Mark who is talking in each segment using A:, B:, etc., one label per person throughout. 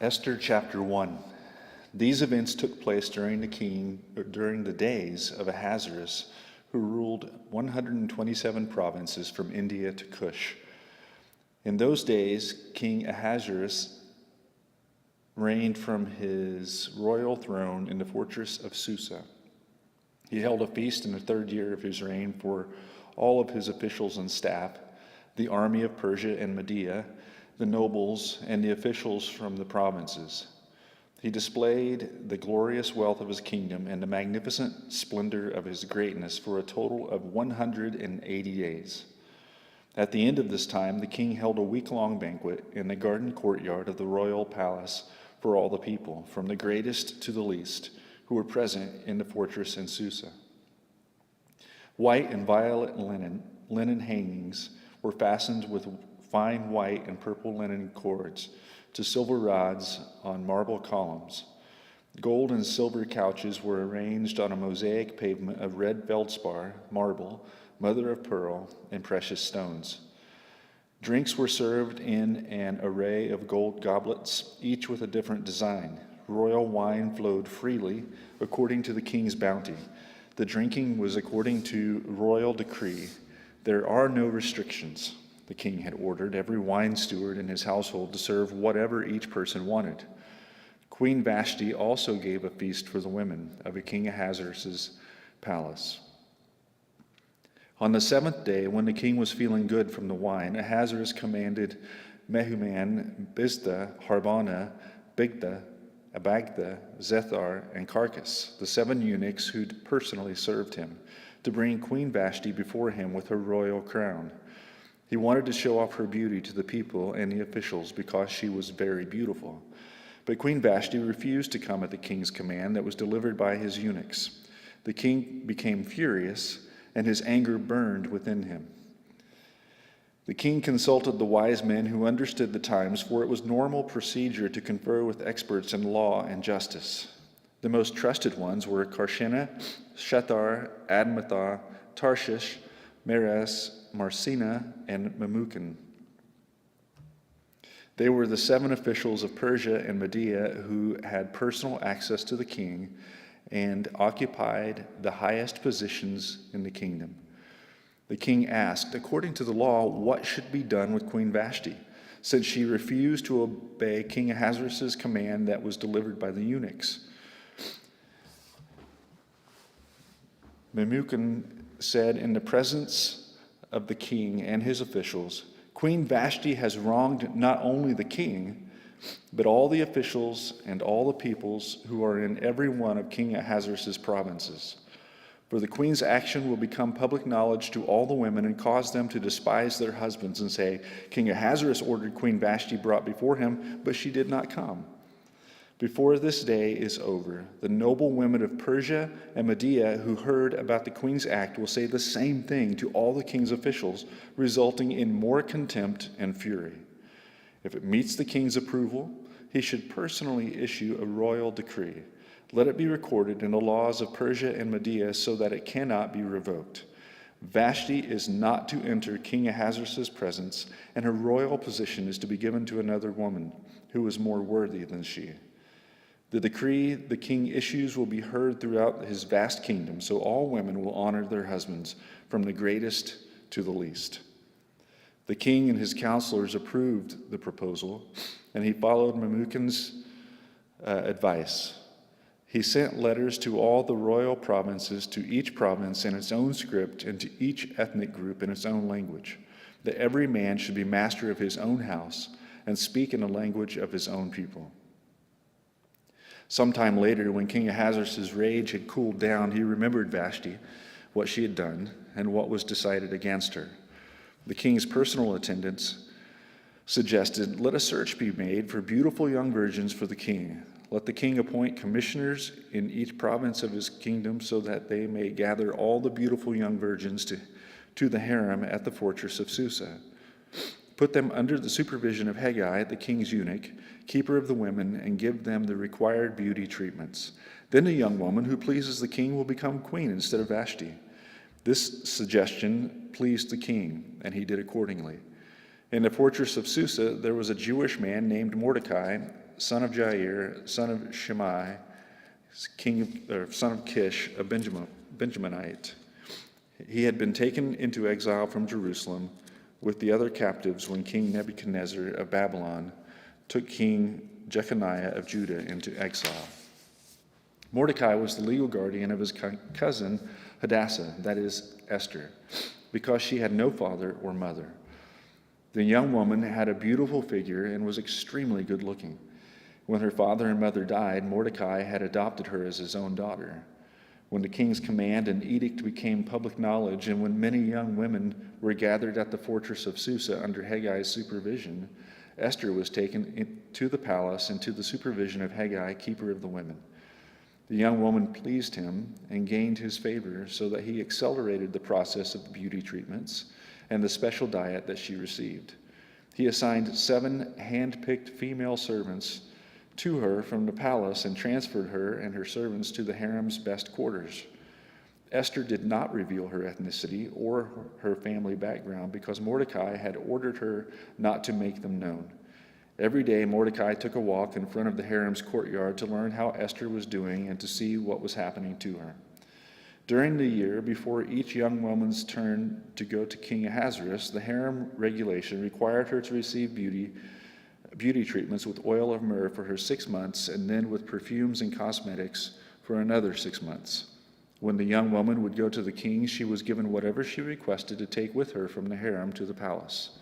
A: Esther chapter 1. These events took place during the days of Ahasuerus, who ruled 127 provinces from India to Cush. In those days, King Ahasuerus reigned from his royal throne in the fortress of Susa. He held a feast in the third year of his reign for all of his officials and staff, the army of Persia and Media, the nobles, and the officials from the provinces. He displayed the glorious wealth of his kingdom and the magnificent splendor of his greatness for a total of 180 days. At the end of this time, the king held a week-long banquet in the garden courtyard of the royal palace for all the people, from the greatest to the least, who were present in the fortress in Susa. White and violet linen hangings were fastened with fine white and purple linen cords to silver rods on marble columns. Gold and silver couches were arranged on a mosaic pavement of red feldspar, marble, mother of pearl, and precious stones. Drinks were served in an array of gold goblets, each with a different design. Royal wine flowed freely according to the king's bounty. The drinking was according to royal decree. There are no restrictions. The king had ordered every wine steward in his household to serve whatever each person wanted. Queen Vashti also gave a feast for the women of King Ahasuerus' palace. On the seventh day, when the king was feeling good from the wine, Ahasuerus commanded Mehuman, Biztha, Harbona, Bigtha, Abagtha, Zethar, and Carcass, the 7 eunuchs who'd personally served him, to bring Queen Vashti before him with her royal crown. He wanted to show off her beauty to the people and the officials because she was very beautiful. But Queen Vashti refused to come at the king's command that was delivered by his eunuchs. The king became furious, and his anger burned within him. The king consulted the wise men who understood the times, for it was normal procedure to confer with experts in law and justice. The most trusted ones were Karshena, Shethar, Admatha, Tarshish, Meres, Marsina, and Memucan. They were the 7 officials of Persia and Media who had personal access to the king and occupied the highest positions in the kingdom. The king asked, according to the law, what should be done with Queen Vashti, since she refused to obey King Ahasuerus' command that was delivered by the eunuchs. Memucan said in the presence of the king and his officials, Queen Vashti has wronged not only the king, but all the officials and all the peoples who are in every one of King Ahasuerus' provinces. For the queen's action will become public knowledge to all the women and cause them to despise their husbands and say, King Ahasuerus ordered Queen Vashti brought before him, but she did not come. Before this day is over, the noble women of Persia and Media who heard about the queen's act will say the same thing to all the king's officials, resulting in more contempt and fury. If it meets the king's approval, he should personally issue a royal decree. Let it be recorded in the laws of Persia and Media so that it cannot be revoked. Vashti is not to enter King Ahasuerus' presence, and her royal position is to be given to another woman who is more worthy than she. The decree the king issues will be heard throughout his vast kingdom, so all women will honor their husbands, from the greatest to the least. The king and his counselors approved the proposal, and he followed Memucan's advice. He sent letters to all the royal provinces, to each province in its own script, and to each ethnic group in its own language, that every man should be master of his own house and speak in the language of his own people. Sometime later, when King Ahasuerus' rage had cooled down, he remembered Vashti, what she had done, and what was decided against her. The king's personal attendants suggested, let a search be made for beautiful young virgins for the king. Let the king appoint commissioners in each province of his kingdom so that they may gather all the beautiful young virgins to the harem at the fortress of Susa. Put them under the supervision of Hegai, the king's eunuch, keeper of the women, and give them the required beauty treatments. Then the young woman who pleases the king will become queen instead of Vashti. This suggestion pleased the king, and he did accordingly. In the fortress of Susa, there was a Jewish man named Mordecai, son of Jair, son of Shimei, son of Kish, a Benjaminite. He had been taken into exile from Jerusalem with the other captives when King Nebuchadnezzar of Babylon took King Jeconiah of Judah into exile. Mordecai was the legal guardian of his cousin Hadassah, that is, Esther, because she had no father or mother. The young woman had a beautiful figure and was extremely good looking. When her father and mother died, Mordecai had adopted her as his own daughter. When the king's command and edict became public knowledge, and when many young women were gathered at the fortress of Susa under Haggai's supervision, Esther was taken to the palace and to the supervision of Haggai, keeper of the women. The young woman pleased him and gained his favor, so that he accelerated the process of beauty treatments and the special diet that she received. He assigned 7 hand-picked female servants to her from the palace and transferred her and her servants to the harem's best quarters. Esther did not reveal her ethnicity or her family background because Mordecai had ordered her not to make them known. Every day, Mordecai took a walk in front of the harem's courtyard to learn how Esther was doing and to see what was happening to her. During the year before each young woman's turn to go to King Ahasuerus, the harem regulation required her to receive beauty treatments with oil of myrrh for her 6 months, and then with perfumes and cosmetics for another 6 months. When the young woman would go to the king, she was given whatever she requested to take with her from the harem to the palace.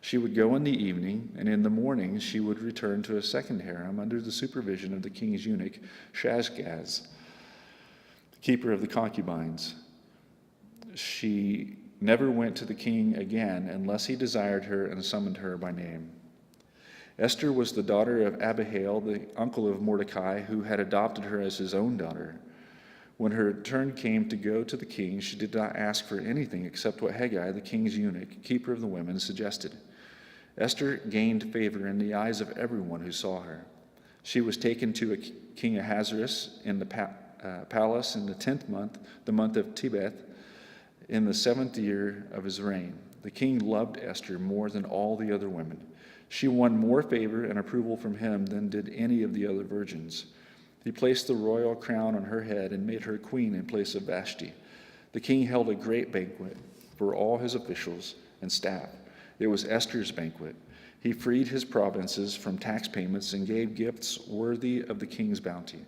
A: She would go in the evening, and in the morning she would return to a second harem under the supervision of the king's eunuch, Shashgaz, keeper of the concubines. She never went to the king again unless he desired her and summoned her by name. Esther was the daughter of Abihail, the uncle of Mordecai, who had adopted her as his own daughter. When her turn came to go to the king, she did not ask for anything except what Haggai, the king's eunuch, keeper of the women, suggested. Esther gained favor in the eyes of everyone who saw her. She was taken to King Ahasuerus in the palace in the 10th month, the month of Tebeth, in the 7th year of his reign. The king loved Esther more than all the other women. She won more favor and approval from him than did any of the other virgins. He placed the royal crown on her head and made her queen in place of Vashti. The king held a great banquet for all his officials and staff. It was Esther's banquet. He freed his provinces from tax payments and gave gifts worthy of the king's bounty.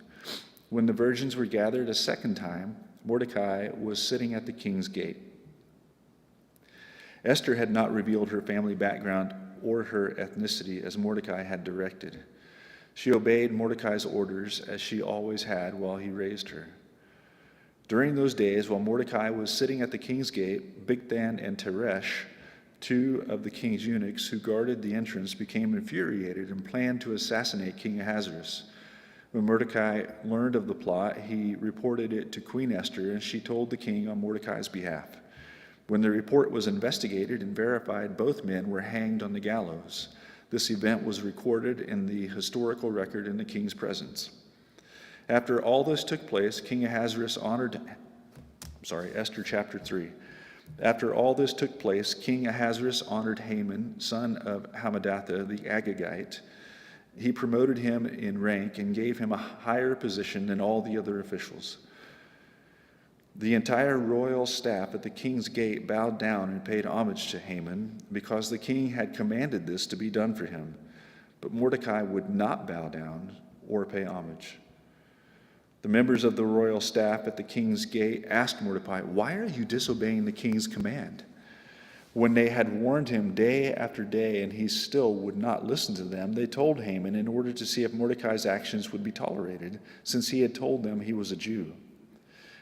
A: When the virgins were gathered a second time, Mordecai was sitting at the king's gate. Esther had not revealed her family background or her ethnicity as Mordecai had directed. She obeyed Mordecai's orders as she always had while he raised her. During those days, while Mordecai was sitting at the king's gate, Bigthan and Teresh, 2 of the king's eunuchs who guarded the entrance, became infuriated and planned to assassinate King Ahasuerus. When Mordecai learned of the plot, he reported it to Queen Esther, and she told the king on Mordecai's behalf. When the report was investigated and verified, both men were hanged on the gallows. This event was recorded in the historical record in the king's presence. After all this took place, Esther chapter 3. After all this took place, King Ahasuerus honored Haman, son of Hammedatha the Agagite. He promoted him in rank and gave him a higher position than all the other officials. The entire royal staff at the king's gate bowed down and paid homage to Haman because the king had commanded this to be done for him. But Mordecai would not bow down or pay homage. The members of the royal staff at the king's gate asked Mordecai, "Why are you disobeying the king's command?" When they had warned him day after day and he still would not listen to them, they told Haman in order to see if Mordecai's actions would be tolerated, since he had told them he was a Jew.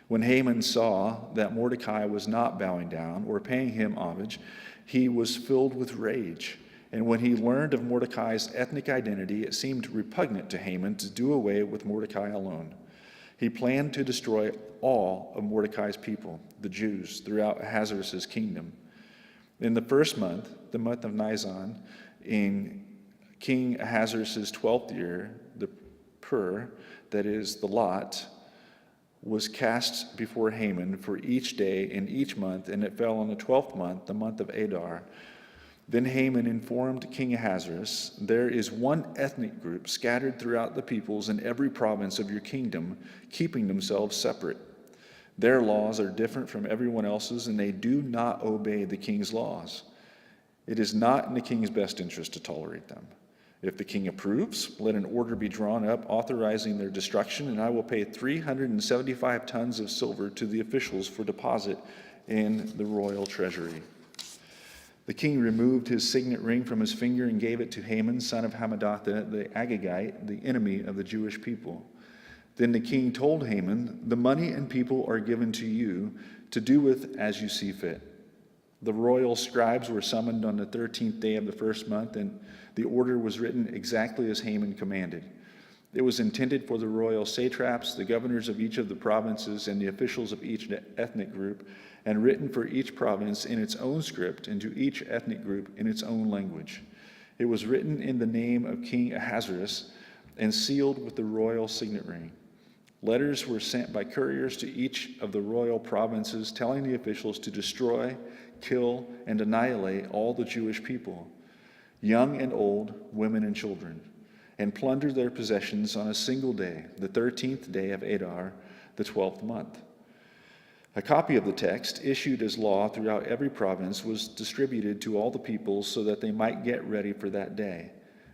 A: When Haman saw that Mordecai was not bowing down or paying him homage, he was filled with rage. And when he learned of Mordecai's ethnic identity, it seemed repugnant to Haman to do away with Mordecai alone. He planned to destroy all of Mordecai's people, the Jews, throughout Ahasuerus' kingdom. In the first month, the month of Nisan, in King Ahasuerus' 12th year, the pur, that is the lot, was cast before Haman for each day in each month, and it fell on the 12th month, the month of Adar. Then Haman informed King Ahasuerus, "There is one ethnic group scattered throughout the peoples in every province of your kingdom, keeping themselves separate. Their laws are different from everyone else's, and they do not obey the king's laws. It is not in the king's best interest to tolerate them. If the king approves, let an order be drawn up authorizing their destruction, and I will pay 375 tons of silver to the officials for deposit in the royal treasury." The king removed his signet ring from his finger and gave it to Haman, son of Hammedatha, the Agagite, the enemy of the Jewish people. Then the king told Haman, "The money and people are given to you to do with as you see fit." The royal scribes were summoned on the 13th day of the first month, and the order was written exactly as Haman commanded. It was intended for the royal satraps, the governors of each of the provinces, and the officials of each ethnic group, and written for each province in its own script and to each ethnic group in its own language. It was written in the name of King Ahasuerus and sealed with the royal signet ring. Letters were sent by couriers to each of the royal provinces telling the officials to destroy, kill, and annihilate all the Jewish people, young and old, women and children, and plunder their possessions on a single day, the 13th day of Adar, the 12th month. A copy of the text, issued as law throughout every province, was distributed to all the peoples so that they might get ready for that day.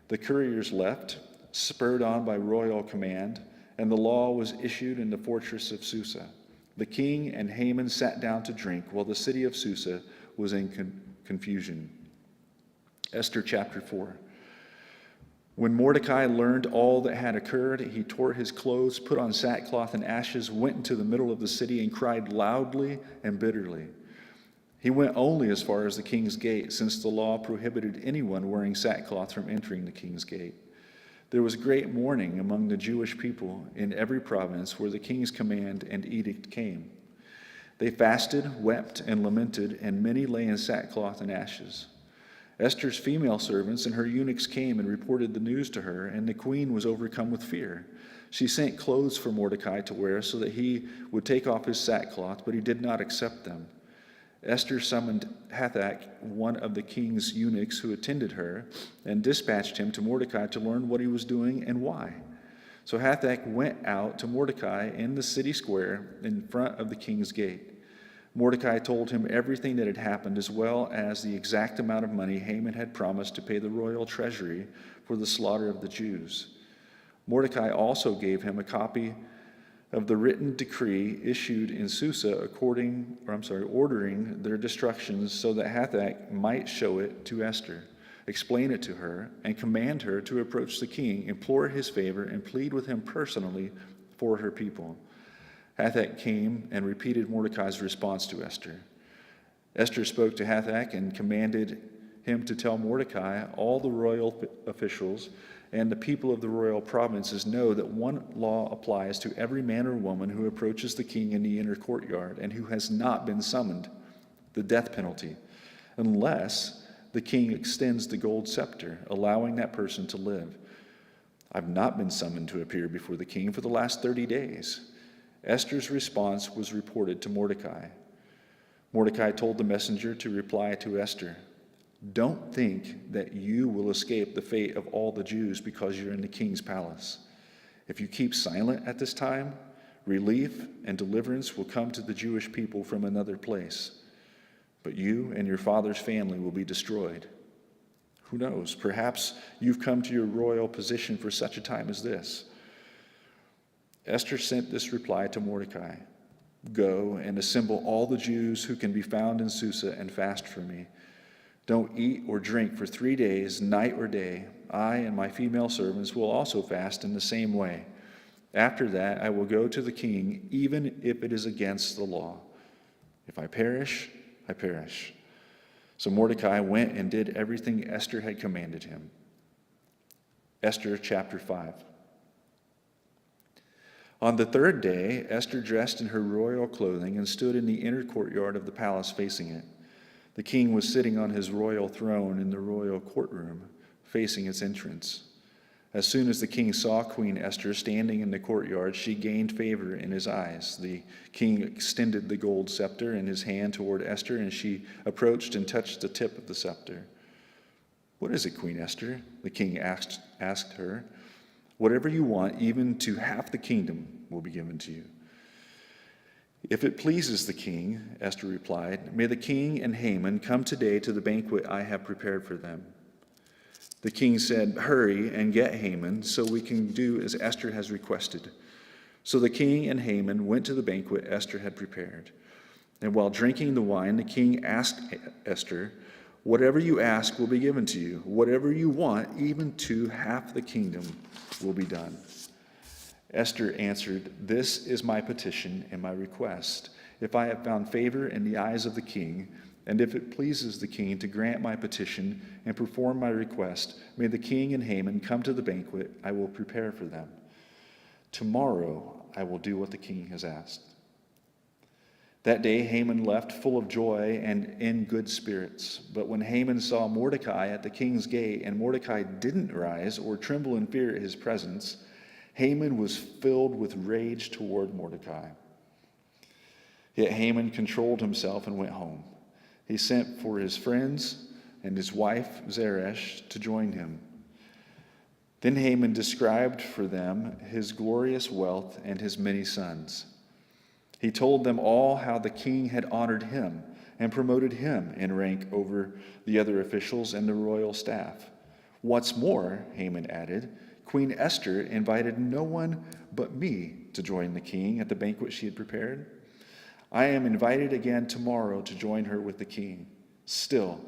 A: The couriers left, spurred on by royal command, and the law was issued in the fortress of Susa. The king and Haman sat down to drink while the city of Susa was in confusion. Esther chapter 4. When Mordecai learned all that had occurred, he tore his clothes, put on sackcloth and ashes, went into the middle of the city, and cried loudly and bitterly. He went only as far as the king's gate, since the law prohibited anyone wearing sackcloth from entering the king's gate. There was great mourning among the Jewish people in every province where the king's command and edict came. They fasted, wept, and lamented, and many lay in sackcloth and ashes. Esther's female servants and her eunuchs came and reported the news to her, and the queen was overcome with fear. She sent clothes for Mordecai to wear so that he would take off his sackcloth, but he did not accept them. Esther summoned Hathach, one of the king's eunuchs who attended her, and dispatched him to Mordecai to learn what he was doing and why. So Hathach went out to Mordecai in the city square in front of the king's gate. Mordecai told him everything that had happened, as well as the exact amount of money Haman had promised to pay the royal treasury for the slaughter of the Jews. Mordecai also gave him a copy of the written decree issued in Susa ordering their destructions, so that Hathach might show it to Esther, explain it to her, and command her to approach the king, implore his favor, and plead with him personally for her people. Hathach came and repeated Mordecai's response to Esther. Esther spoke to Hathach and commanded him to tell Mordecai, "All the royal officials and the people of the royal provinces know that one law applies to every man or woman who approaches the king in the inner courtyard and who has not been summoned, the death penalty, unless the king extends the gold scepter, allowing that person to live. I've not been summoned to appear before the king for the last 30 days. Esther's response was reported to Mordecai. Mordecai told the messenger to reply to Esther, "Don't think that you will escape the fate of all the Jews because you're in the king's palace. If you keep silent at this time, relief and deliverance will come to the Jewish people from another place. But you and your father's family will be destroyed. Who knows? Perhaps you've come to your royal position for such a time as this." Esther sent this reply to Mordecai, "Go and assemble all the Jews who can be found in Susa and fast for me. Don't eat or drink for 3 days, night or day. I and my female servants will also fast in the same way. After that, I will go to the king, even if it is against the law. If I perish, I perish." So Mordecai went and did everything Esther had commanded him. Esther chapter 5. On the 3rd day, Esther dressed in her royal clothing and stood in the inner courtyard of the palace facing it. The king was sitting on his royal throne in the royal courtroom, facing its entrance. As soon as the king saw Queen Esther standing in the courtyard, she gained favor in his eyes. The king extended the gold scepter in his hand toward Esther, and she approached and touched the tip of the scepter. "What is it, Queen Esther?" the king asked her. "Whatever you want, even to half the kingdom, will be given to you." "If it pleases the king," Esther replied, "may the king and Haman come today to the banquet I have prepared for them." The king said, "Hurry and get Haman, so we can do as Esther has requested." So the king and Haman went to the banquet Esther had prepared. And while drinking the wine, the king asked Esther, "Whatever you ask will be given to you. Whatever you want, even to half the kingdom, will be done." Esther answered, "This is my petition and my request. If I have found favor in the eyes of the king, and if it pleases the king to grant my petition and perform my request, may the king and Haman come to the banquet I will prepare for them. Tomorrow I will do what the king has asked." That day Haman left full of joy and in good spirits. But when Haman saw Mordecai at the king's gate, and Mordecai didn't rise or tremble in fear at his presence, Haman was filled with rage toward Mordecai. Yet Haman controlled himself and went home. He sent for his friends and his wife Zeresh to join him. Then Haman described for them his glorious wealth and his many sons. He told them all how the king had honored him and promoted him in rank over the other officials and the royal staff. "What's more," Haman added, "Queen Esther invited no one but me to join the king at the banquet she had prepared. I am invited again tomorrow to join her with the king. Still,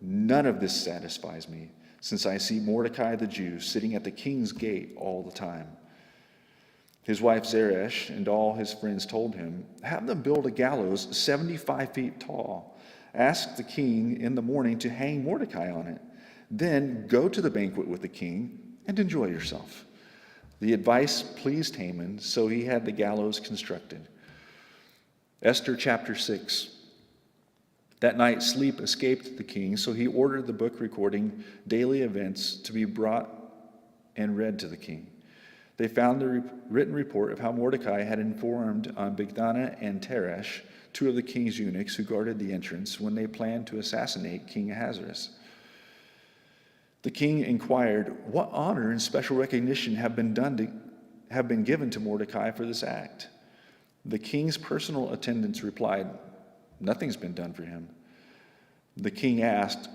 A: none of this satisfies me, since I see Mordecai the Jew sitting at the king's gate all the time." His wife Zeresh and all his friends told him, "Have them build a gallows 75 feet tall. Ask the king in the morning to hang Mordecai on it. Then go to the banquet with the king and enjoy yourself." The advice pleased Haman, so he had the gallows constructed. Esther chapter 6. That night sleep escaped the king, so he ordered the book recording daily events to be brought and read to the king. They found the written report of how Mordecai had informed on Bigthana and Teresh, two of the king's eunuchs who guarded the entrance, when they planned to assassinate King Ahasuerus. The king inquired, "What honor and special recognition have been given to Mordecai for this act?" The king's personal attendants replied, "Nothing's been done for him." The king asked,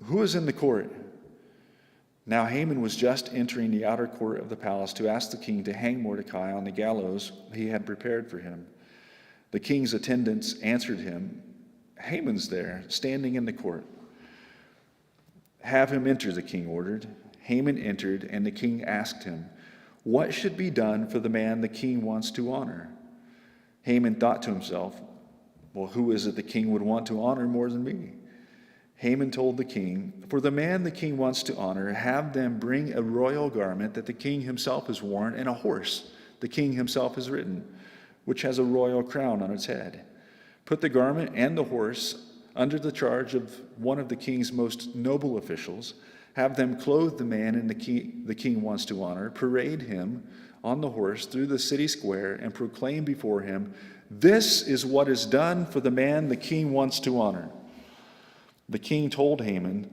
A: "Who is in the court?" Now Haman was just entering the outer court of the palace to ask the king to hang Mordecai on the gallows he had prepared for him. The king's attendants answered him, "Haman's there, standing in the court." "Have him enter," the king ordered. Haman entered, and the king asked him, "What should be done for the man the king wants to honor?" Haman thought to himself, "Well, who is it the king would want to honor more than me?" Haman told the king, "For the man the king wants to honor, have them bring a royal garment that the king himself has worn, and a horse the king himself has ridden, which has a royal crown on its head. Put the garment and the horse under the charge of one of the king's most noble officials. Have them clothe the man the king wants to honor, parade him on the horse through the city square, and proclaim before him, 'This is what is done for the man the king wants to honor.'" The king told Haman,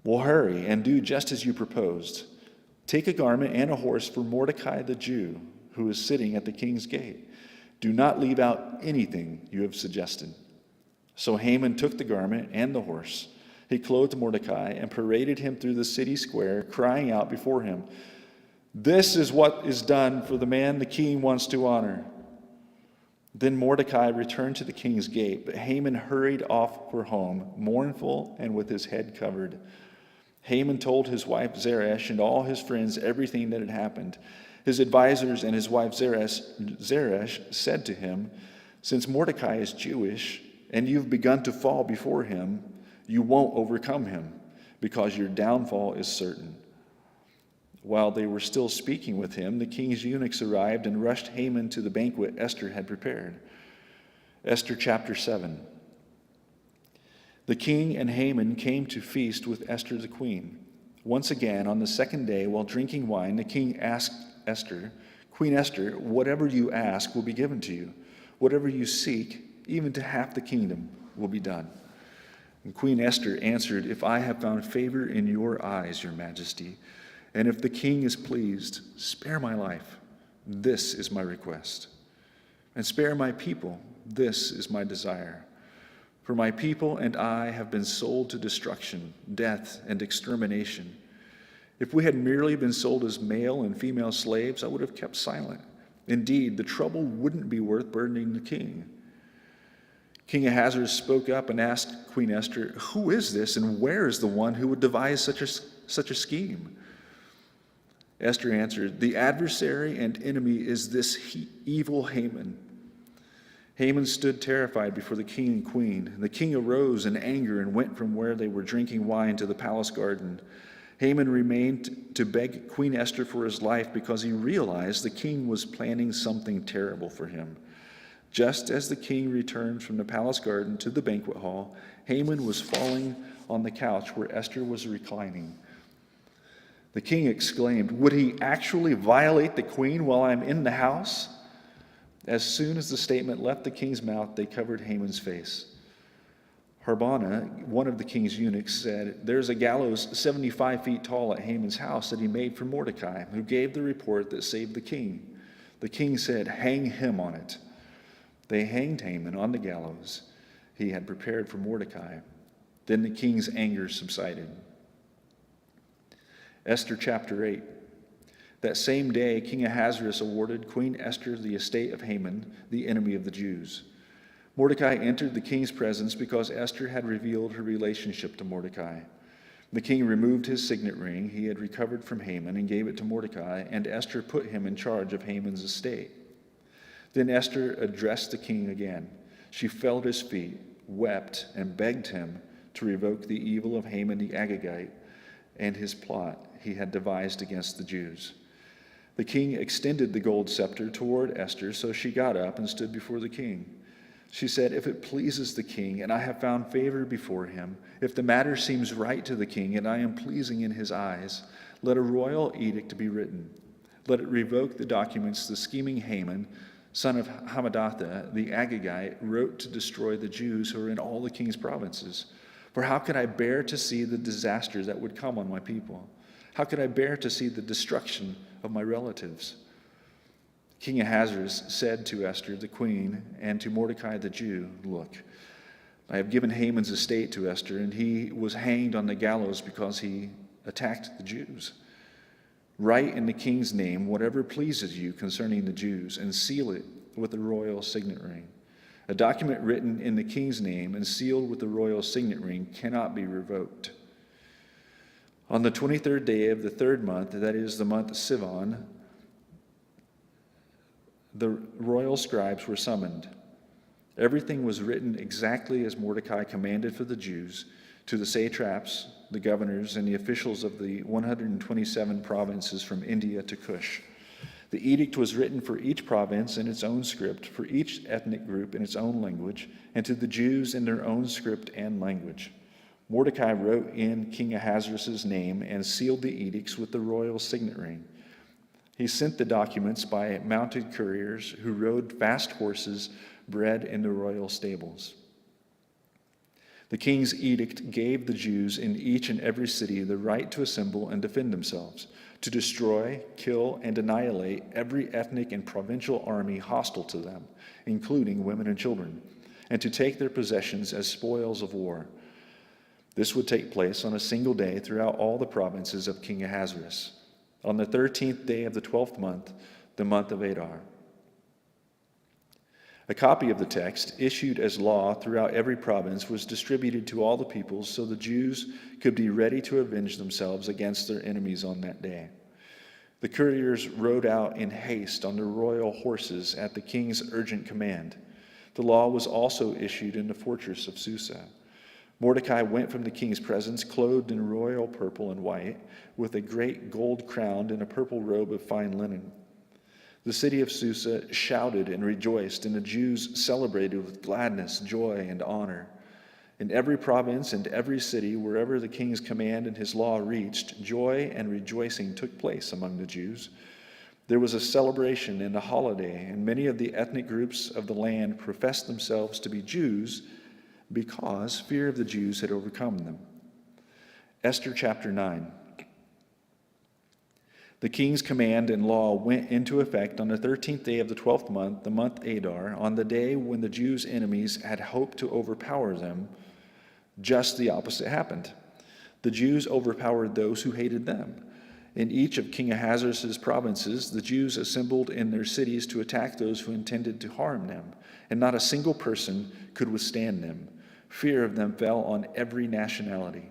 A: "Well, hurry and do just as you proposed. Take a garment and a horse for Mordecai the Jew, who is sitting at the king's gate. Do not leave out anything you have suggested." So Haman took the garment and the horse. He clothed Mordecai and paraded him through the city square, crying out before him, "This is what is done for the man the king wants to honor." Then Mordecai returned to the king's gate, but Haman hurried off for home, mournful and with his head covered. Haman told his wife Zeresh and all his friends everything that had happened. His advisors and his wife Zeresh said to him, "Since Mordecai is Jewish, and you've begun to fall before him, you won't overcome him, because your downfall is certain." While they were still speaking with him, the king's eunuchs arrived and rushed Haman to the banquet Esther had prepared. Esther chapter 7. The king and Haman came to feast with Esther the queen. Once again, on the second day, while drinking wine, the king asked Esther, "Queen Esther, whatever you ask will be given to you. Whatever you seek, even to half the kingdom, will be done." And Queen Esther answered, "If I have found favor in your eyes, your majesty, and if the king is pleased, spare my life. This is my request. And spare my people. This is my desire. For my people and I have been sold to destruction, death, and extermination. If we had merely been sold as male and female slaves, I would have kept silent. Indeed, the trouble wouldn't be worth burdening the king." King Ahasuerus spoke up and asked Queen Esther, "Who is this, and where is the one who would devise such a scheme?" Esther answered, "The adversary and enemy is this evil Haman." Haman stood terrified before the king and queen. The king arose in anger and went from where they were drinking wine to the palace garden. Haman remained to beg Queen Esther for his life because he realized the king was planning something terrible for him. Just as the king returned from the palace garden to the banquet hall, Haman was falling on the couch where Esther was reclining. The king exclaimed, "Would he actually violate the queen while I'm in the house?" As soon as the statement left the king's mouth, they covered Haman's face. Harbona, one of the king's eunuchs, said, "There's a gallows 75 feet tall at Haman's house that he made for Mordecai, who gave the report that saved the king." The king said, "Hang him on it." They hanged Haman on the gallows he had prepared for Mordecai. Then the king's anger subsided. Esther chapter 8. That same day, King Ahasuerus awarded Queen Esther the estate of Haman, the enemy of the Jews. Mordecai entered the king's presence because Esther had revealed her relationship to Mordecai. The king removed his signet ring he had recovered from Haman and gave it to Mordecai, and Esther put him in charge of Haman's estate. Then Esther addressed the king again. She fell at his feet, wept, and begged him to revoke the evil of Haman the Agagite and his plot he had devised against the Jews. The king extended the gold scepter toward Esther, so she got up and stood before the king. She said, "If it pleases the king, and I have found favor before him, if the matter seems right to the king, and I am pleasing in his eyes, let a royal edict be written. Let it revoke the documents the scheming Haman, son of Hammedatha, the Agagite, wrote to destroy the Jews who are in all the king's provinces. For how could I bear to see the disasters that would come on my people? How could I bear to see the destruction of my relatives?" King Ahasuerus said to Esther the queen and to Mordecai the Jew, "Look, I have given Haman's estate to Esther, and he was hanged on the gallows because he attacked the Jews. Write in the king's name whatever pleases you concerning the Jews, and seal it with the royal signet ring. A document written in the king's name and sealed with the royal signet ring cannot be revoked. On the 23rd day of the third month, that is the month Sivan, the royal scribes were summoned. Everything was written exactly as Mordecai commanded for the Jews, to the satraps, the governors, and the officials of the 127 provinces from India to Cush. The edict was written for each province in its own script, for each ethnic group in its own language, and to the Jews in their own script and language. Mordecai wrote in King Ahasuerus' name and sealed the edicts with the royal signet ring. He sent the documents by mounted couriers who rode fast horses bred in the royal stables. The king's edict gave the Jews in each and every city the right to assemble and defend themselves, to destroy, kill, and annihilate every ethnic and provincial army hostile to them, including women and children, and to take their possessions as spoils of war. This would take place on a single day throughout all the provinces of King Ahasuerus, on the 13th day of the 12th month, the month of Adar. A copy of the text, issued as law throughout every province, was distributed to all the peoples so the Jews could be ready to avenge themselves against their enemies on that day. The couriers rode out in haste on their royal horses at the king's urgent command. The law was also issued in the fortress of Susa. Mordecai went from the king's presence clothed in royal purple and white, with a great gold crown and a purple robe of fine linen. The city of Susa shouted and rejoiced, and the Jews celebrated with gladness, joy, and honor. In every province and every city, wherever the king's command and his law reached, joy and rejoicing took place among the Jews. There was a celebration and a holiday, and many of the ethnic groups of the land professed themselves to be Jews, because fear of the Jews had overcome them. Esther chapter 9. The king's command and law went into effect on the 13th day of the 12th month, the month Adar, on the day when the Jews' enemies had hoped to overpower them. Just the opposite happened. The Jews overpowered those who hated them. In each of King Ahasuerus' provinces, the Jews assembled in their cities to attack those who intended to harm them, and not a single person could withstand them. Fear of them fell on every nationality.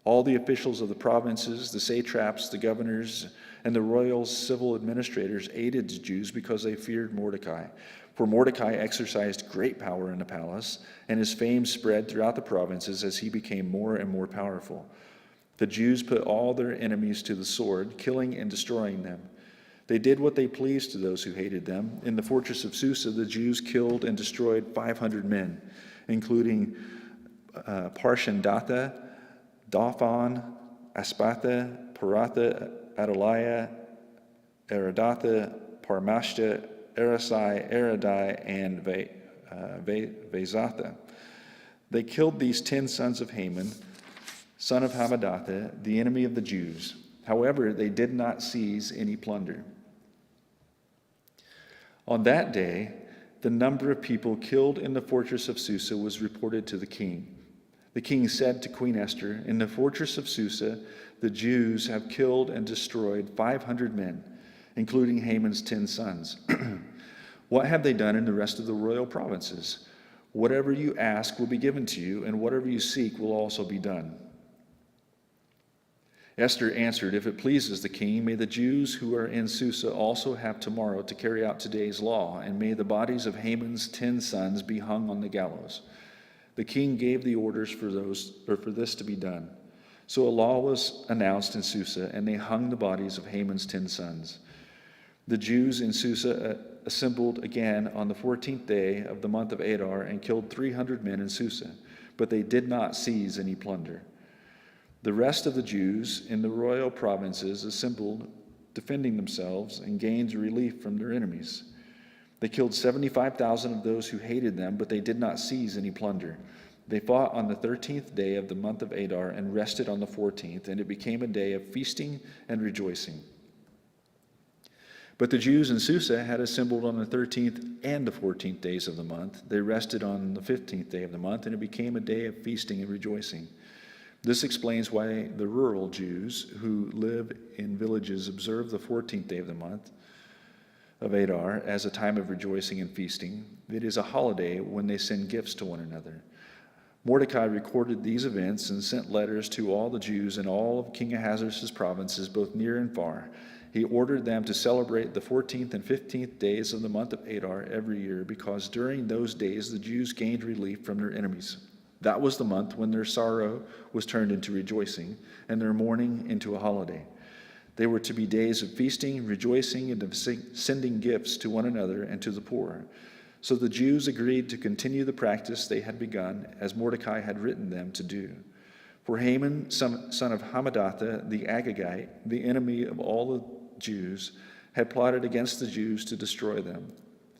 A: All the officials of the provinces, the satraps, the governors, and the royal civil administrators aided the Jews because they feared Mordecai. For Mordecai exercised great power in the palace, and his fame spread throughout the provinces as he became more and more powerful. The Jews put all their enemies to the sword, killing and destroying them. They did what they pleased to those who hated them. In the fortress of Susa, the Jews killed and destroyed 500 men, including Parshandatha, Dalphon, Aspatha, Paratha, Adaliah, Aradatha, Parmashta, Erasai, Eradai, and Vezatha. They killed these 10 sons of Haman, son of Hammedatha, the enemy of the Jews. However, they did not seize any plunder. On that day, the number of people killed in the fortress of Susa was reported to the king. The king said to Queen Esther, "In the fortress of Susa, the Jews have killed and destroyed 500 men, including Haman's 10 sons. What have they done in the rest of the royal provinces? Whatever you ask will be given to you, and whatever you seek will also be done." Esther answered, "If it pleases the king, may the Jews who are in Susa also have tomorrow to carry out today's law, and may the bodies of Haman's 10 sons be hung on the gallows." The king gave the orders for this to be done. So a law was announced in Susa, and they hung the bodies of Haman's 10 sons. The Jews in Susa assembled again on the 14th day of the month of Adar and killed 300 men in Susa, but they did not seize any plunder. The rest of the Jews in the royal provinces assembled, defending themselves, and gained relief from their enemies. They killed 75,000 of those who hated them, but they did not seize any plunder. They fought on the 13th day of the month of Adar and rested on the 14th, and it became a day of feasting and rejoicing. But the Jews in Susa had assembled on the 13th and the 14th days of the month. They rested on the 15th day of the month, and it became a day of feasting and rejoicing. This explains why the rural Jews who live in villages observe the 14th day of the month of Adar as a time of rejoicing and feasting. It is a holiday when they send gifts to one another. Mordecai recorded these events and sent letters to all the Jews in all of King Ahasuerus' provinces, both near and far. He ordered them to celebrate the 14th and 15th days of the month of Adar every year, because during those days the Jews gained relief from their enemies. That was the month when their sorrow was turned into rejoicing, and their mourning into a holiday. They were to be days of feasting, rejoicing, and of sending gifts to one another and to the poor. So the Jews agreed to continue the practice they had begun, as Mordecai had written them to do. For Haman, son of Hammedatha, the Agagite, the enemy of all the Jews, had plotted against the Jews to destroy them.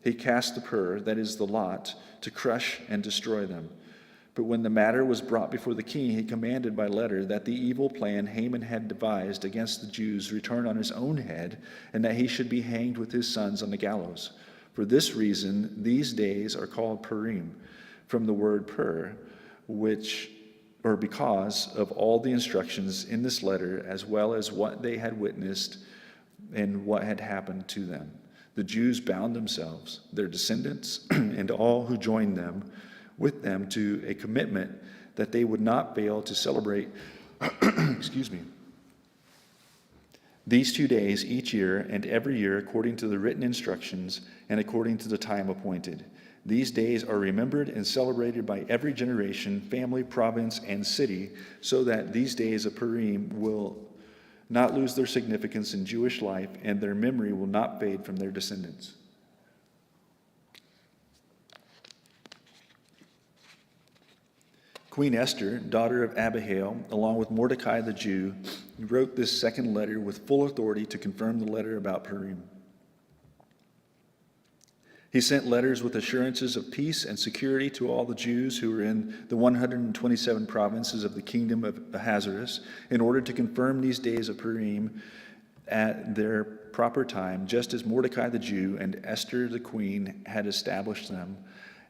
A: He cast the pur, that is the lot, to crush and destroy them. But when the matter was brought before the king, he commanded by letter that the evil plan Haman had devised against the Jews return on his own head, and that he should be hanged with his sons on the gallows. For this reason, these days are called Purim, from the word pur, because of all the instructions in this letter, as well as what they had witnessed and what had happened to them. The Jews bound themselves, their descendants, and all who joined them with them to a commitment that they would not fail to celebrate these 2 days each year and every year according to the written instructions and according to the time appointed. These days are remembered and celebrated by every generation, family, province, and city, so that these days of Purim will not lose their significance in Jewish life, and their memory will not fade from their descendants. Queen Esther, daughter of Abihail, along with Mordecai the Jew, wrote this second letter with full authority to confirm the letter about Purim. He sent letters with assurances of peace and security to all the Jews who were in the 127 provinces of the kingdom of Ahasuerus, in order to confirm these days of Purim at their proper time, just as Mordecai the Jew and Esther the queen had established them,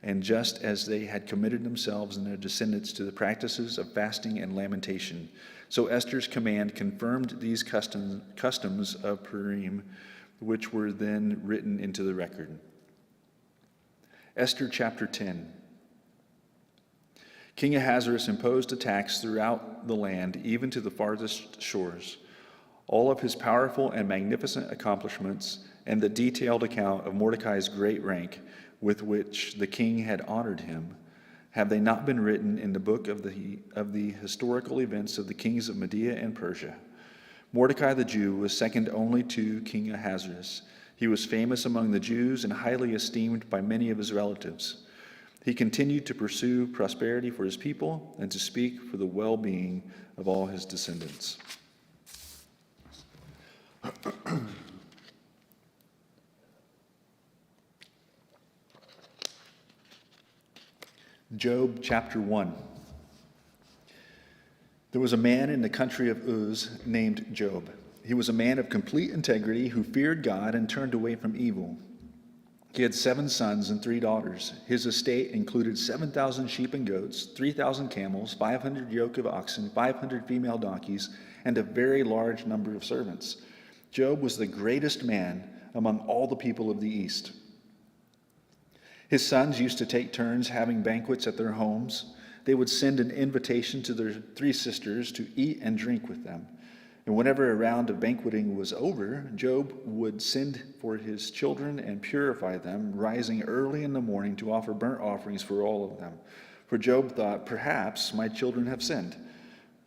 A: and just as they had committed themselves and their descendants to the practices of fasting and lamentation. So Esther's command confirmed these customs of Purim, which were then written into the record. Esther chapter 10. King Ahasuerus imposed a tax throughout the land, even to the farthest shores. All of his powerful and magnificent accomplishments and the detailed account of Mordecai's great rank with which the king had honored him, have they not been written in the book of the historical events of the kings of Media and Persia? Mordecai the Jew was second only to King Ahasuerus. He was famous among the Jews and highly esteemed by many of his relatives. He continued to pursue prosperity for his people and to speak for the well-being of all his descendants. Job chapter 1. There was a man in the country of Uz named Job. He was a man of complete integrity who feared God and turned away from evil. He had 7 sons and 3 daughters. His estate included 7,000 sheep and goats, 3,000 camels, 500 yoke of oxen, 500 female donkeys, and a very large number of servants. Job was the greatest man among all the people of the East. His sons used to take turns having banquets at their homes. They would send an invitation to their 3 sisters to eat and drink with them. And whenever a round of banqueting was over, Job would send for his children and purify them, rising early in the morning to offer burnt offerings for all of them. For Job thought, perhaps my children have sinned,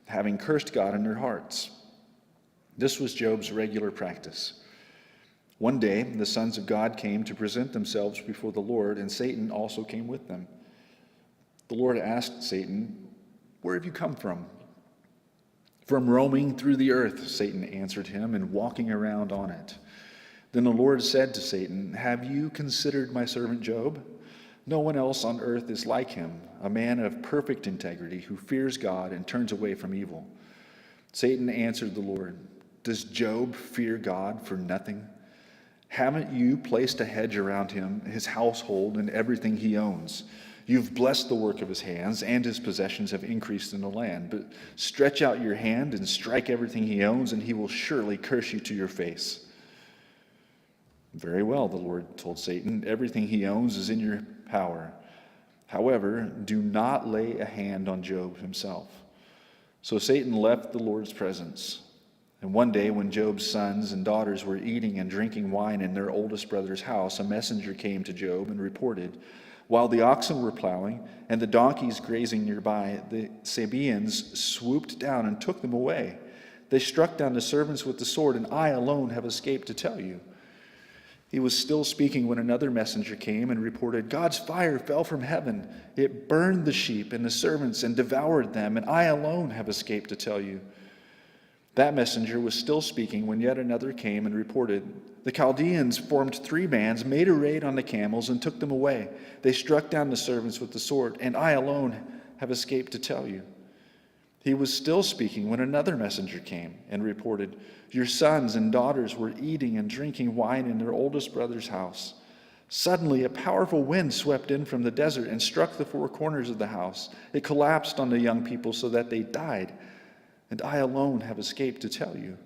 A: having cursed God in their hearts. This was Job's regular practice. One day, the sons of God came to present themselves before the Lord, and Satan also came with them. The Lord asked Satan, "Where have you come from?" "From roaming through the earth," Satan answered him, "and walking around on it." Then the Lord said to Satan, "Have you considered my servant Job? No one else on earth is like him, a man of perfect integrity who fears God and turns away from evil." Satan answered the Lord, "Does Job fear God for nothing? Haven't you placed a hedge around him, his household, and everything he owns? You've blessed the work of his hands, and his possessions have increased in the land. But stretch out your hand and strike everything he owns, and he will surely curse you to your face." "Very well," the Lord told Satan, "everything he owns is in your power. However, do not lay a hand on Job himself." So Satan left the Lord's presence. And one day, when Job's sons and daughters were eating and drinking wine in their oldest brother's house, a messenger came to Job and reported, "While the oxen were plowing and the donkeys grazing nearby, the Sabaeans swooped down and took them away. They struck down the servants with the sword, and I alone have escaped to tell you." He was still speaking when another messenger came and reported, "God's fire fell from heaven. It burned the sheep and the servants and devoured them, and I alone have escaped to tell you." That messenger was still speaking when yet another came and reported, "The Chaldeans formed 3 bands, made a raid on the camels, and took them away. They struck down the servants with the sword, and I alone have escaped to tell you." He was still speaking when another messenger came and reported, "Your sons and daughters were eating and drinking wine in their oldest brother's house. Suddenly, a powerful wind swept in from the desert and struck the 4 corners of the house. It collapsed on the young people so that they died, and I alone have escaped to tell you."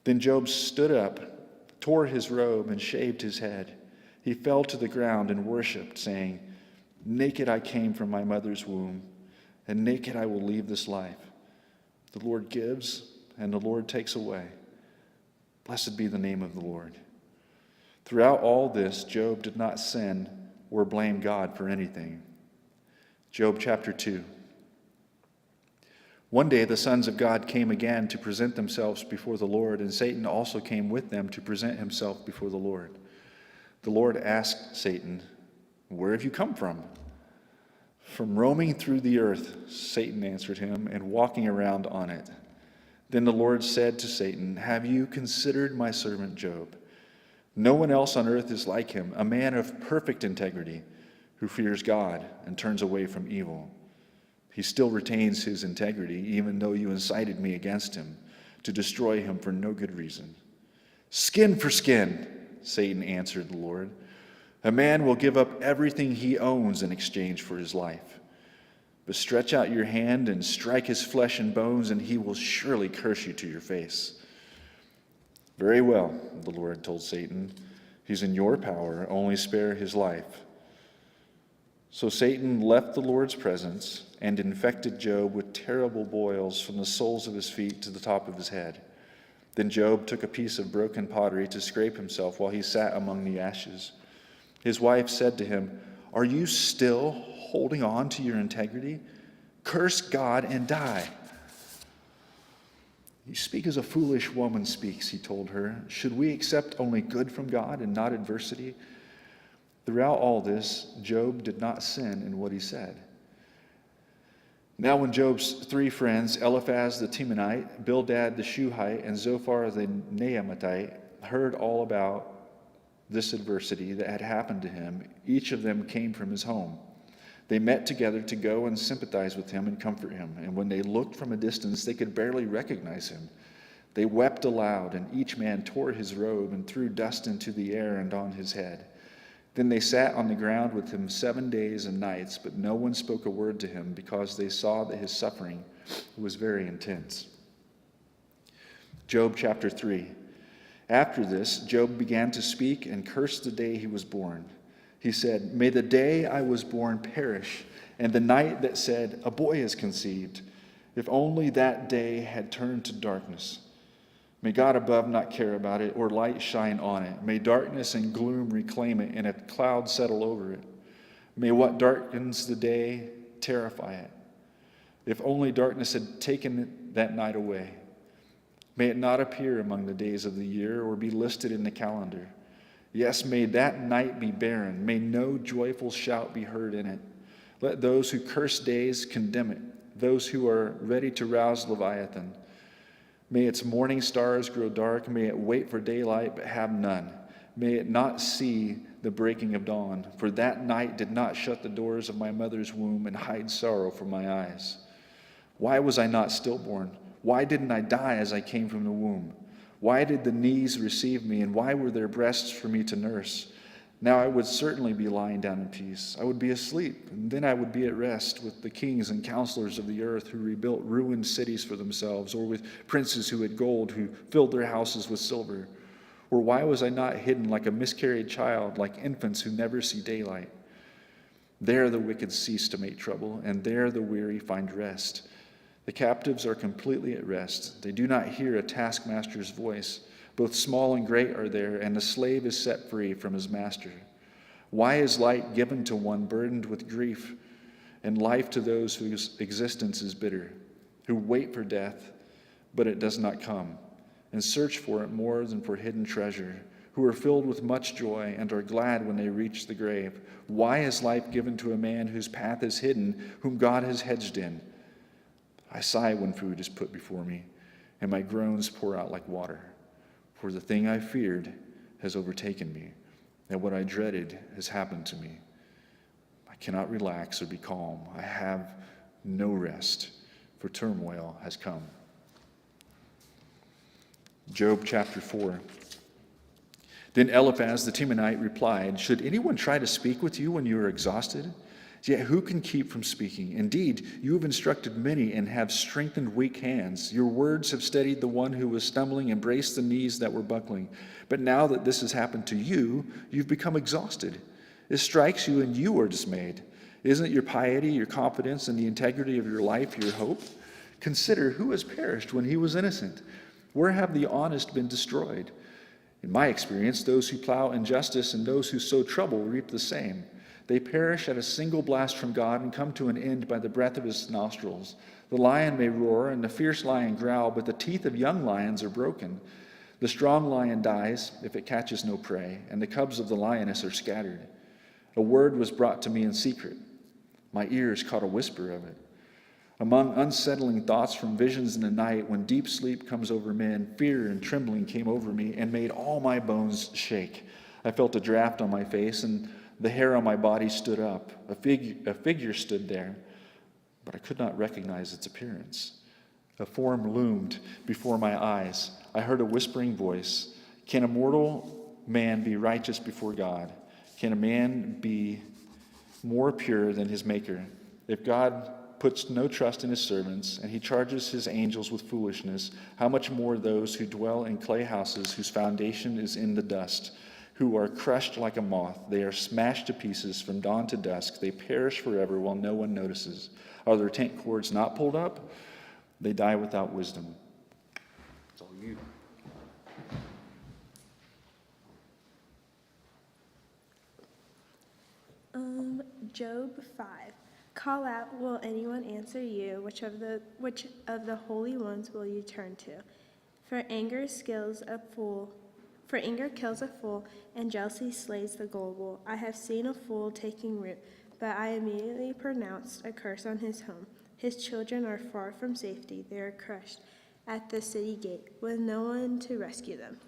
A: Then Job stood up, tore his robe, and shaved his head. He fell to the ground and worshipped, saying, "Naked I came from my mother's womb, and naked I will leave this life. The Lord gives, and the Lord takes away. Blessed be the name of the Lord." Throughout all this, Job did not sin or blame God for anything. Job chapter 2. One day the sons of God came again to present themselves before the Lord, and Satan also came with them to present himself before the Lord. The Lord asked Satan, "Where have you come from?" "From roaming through the earth," Satan answered him, "and walking around on it." Then the Lord said to Satan, "Have you considered my servant Job? No one else on earth is like him, a man of perfect integrity who fears God and turns away from evil. He still retains his integrity, even though you incited me against him to destroy him for no good reason. Skin for skin, Satan answered the Lord. A man will give up everything he owns in exchange for his life. But stretch out your hand and strike his flesh and bones, and he will surely curse you to your face. Very well, the Lord told Satan. He's in your power, only spare his life. So Satan left the Lord's presence and infected Job with terrible boils from the soles of his feet to the top of his head. Then Job took a piece of broken pottery to scrape himself while he sat among the ashes. His wife said to him, "Are you still holding on to your integrity? Curse God and die." "You speak as a foolish woman speaks," he told her. "Should we accept only good from God and not adversity?" Throughout all this, Job did not sin in what he said. Now when Job's three friends, Eliphaz the Temanite, Bildad the Shuhite, and Zophar the Naamathite, heard all about this adversity that had happened to him, each of them came from his home. They met together to go and sympathize with him and comfort him, and when they looked from a distance, they could barely recognize him. They wept aloud, and each man tore his robe and threw dust into the air and on his head. Then they sat on the ground with him 7 days and nights, but no one spoke a word to him because they saw that his suffering was very intense. Job chapter 3. After this, Job began to speak and cursed the day he was born. He said, "May the day I was born perish, and the night that said, 'A boy is conceived.' If only that day had turned to darkness. May God above not care about it, or light shine on it. May darkness and gloom reclaim it, and a cloud settle over it. May what darkens the day terrify it. If only darkness had taken that night away. May it not appear among the days of the year, or be listed in the calendar. Yes, may that night be barren. May no joyful shout be heard in it. Let those who curse days condemn it, those who are ready to rouse Leviathan. May its morning stars grow dark. May it wait for daylight, but have none. May it not see the breaking of dawn. For that night did not shut the doors of my mother's womb and hide sorrow from my eyes. Why was I not stillborn? Why didn't I die as I came from the womb? Why did the knees receive me, and why were there breasts for me to nurse? Now I would certainly be lying down in peace. I would be asleep, and then I would be at rest with the kings and counselors of the earth who rebuilt ruined cities for themselves, or with princes who had gold, who filled their houses with silver. Or why was I not hidden like a miscarried child, like infants who never see daylight? There the wicked cease to make trouble, and there the weary find rest. The captives are completely at rest. They do not hear a taskmaster's voice. Both small and great are there, and the slave is set free from his master. Why is light given to one burdened with grief, and life to those whose existence is bitter, who wait for death, but it does not come, and search for it more than for hidden treasure, who are filled with much joy and are glad when they reach the grave? Why is life given to a man whose path is hidden, whom God has hedged in? I sigh when food is put before me, and my groans pour out like water. For the thing I feared has overtaken me, and what I dreaded has happened to me. I cannot relax or be calm. I have no rest, for turmoil has come." Job chapter 4. Then Eliphaz the Temanite replied, "Should anyone try to speak with you when you are exhausted? Yet who can keep from speaking? Indeed, you have instructed many and have strengthened weak hands. Your words have steadied the one who was stumbling and braced the knees that were buckling. But now that this has happened to you, you've become exhausted. It strikes you and you are dismayed. Isn't your piety, your confidence, and the integrity of your life your hope? Consider who has perished when he was innocent. Where have the honest been destroyed? In my experience, those who plow injustice and those who sow trouble reap the same. They perish at a single blast from God and come to an end by the breath of his nostrils. The lion may roar and the fierce lion growl, but the teeth of young lions are broken. The strong lion dies if it catches no prey, and the cubs of the lioness are scattered. A word was brought to me in secret. My ears caught a whisper of it. Among unsettling thoughts from visions in the night, when deep sleep comes over men, fear and trembling came over me and made all my bones shake. I felt a draft on my face, and the hair on my body stood up. A figure stood there, but I could not recognize its appearance. A form loomed before my eyes. I heard a whispering voice. Can a mortal man be righteous before God? Can a man be more pure than his Maker? If God puts no trust in his servants, and he charges his angels with foolishness, how much more those who dwell in clay houses, whose foundation is in the dust, who are crushed like a moth. They are smashed to pieces from dawn to dusk. They perish forever while no one notices. Are their tent cords not pulled up? They die without wisdom. It's all you.
B: Job 5. Call out, will anyone answer you? Which of the holy ones will you turn to? For anger kills a fool, and jealousy slays the gullible. I have seen a fool taking root, but I immediately pronounced a curse on his home. His children are far from safety. They are crushed at the city gate, with no one to rescue them.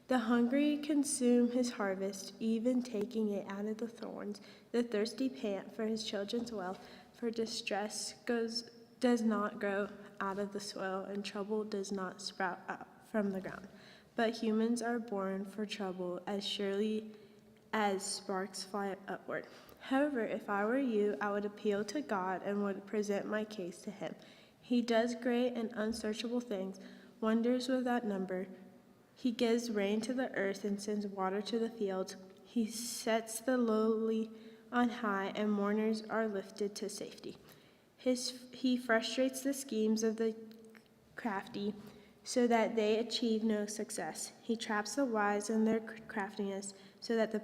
B: The hungry consume his harvest, even taking it out of the thorns. The thirsty pant for his children's wealth, for distress does not grow out of the soil, and trouble does not sprout up from the ground. But humans are born for trouble as surely as sparks fly upward. However, if I were you, I would appeal to God and would present my case to him. He does great and unsearchable things, wonders without number. He gives rain to the earth and sends water to the fields. He sets the lowly on high, and mourners are lifted to safety. He frustrates the schemes of the crafty, so that they achieve no success. He traps the wise in their craftiness, so that the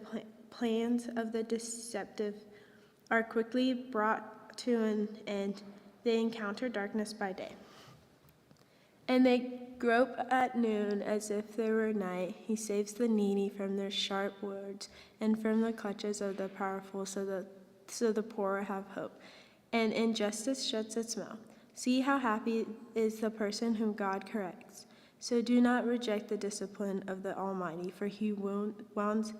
B: plans of the deceptive are quickly brought to an end. They encounter darkness by day, and they grope at noon as if there were night. He saves the needy from their sharp words and from the clutches of the powerful, so the poor have hope, and injustice shuts its mouth. See how happy is the person whom God corrects. So do not reject the discipline of the Almighty, for he wounds,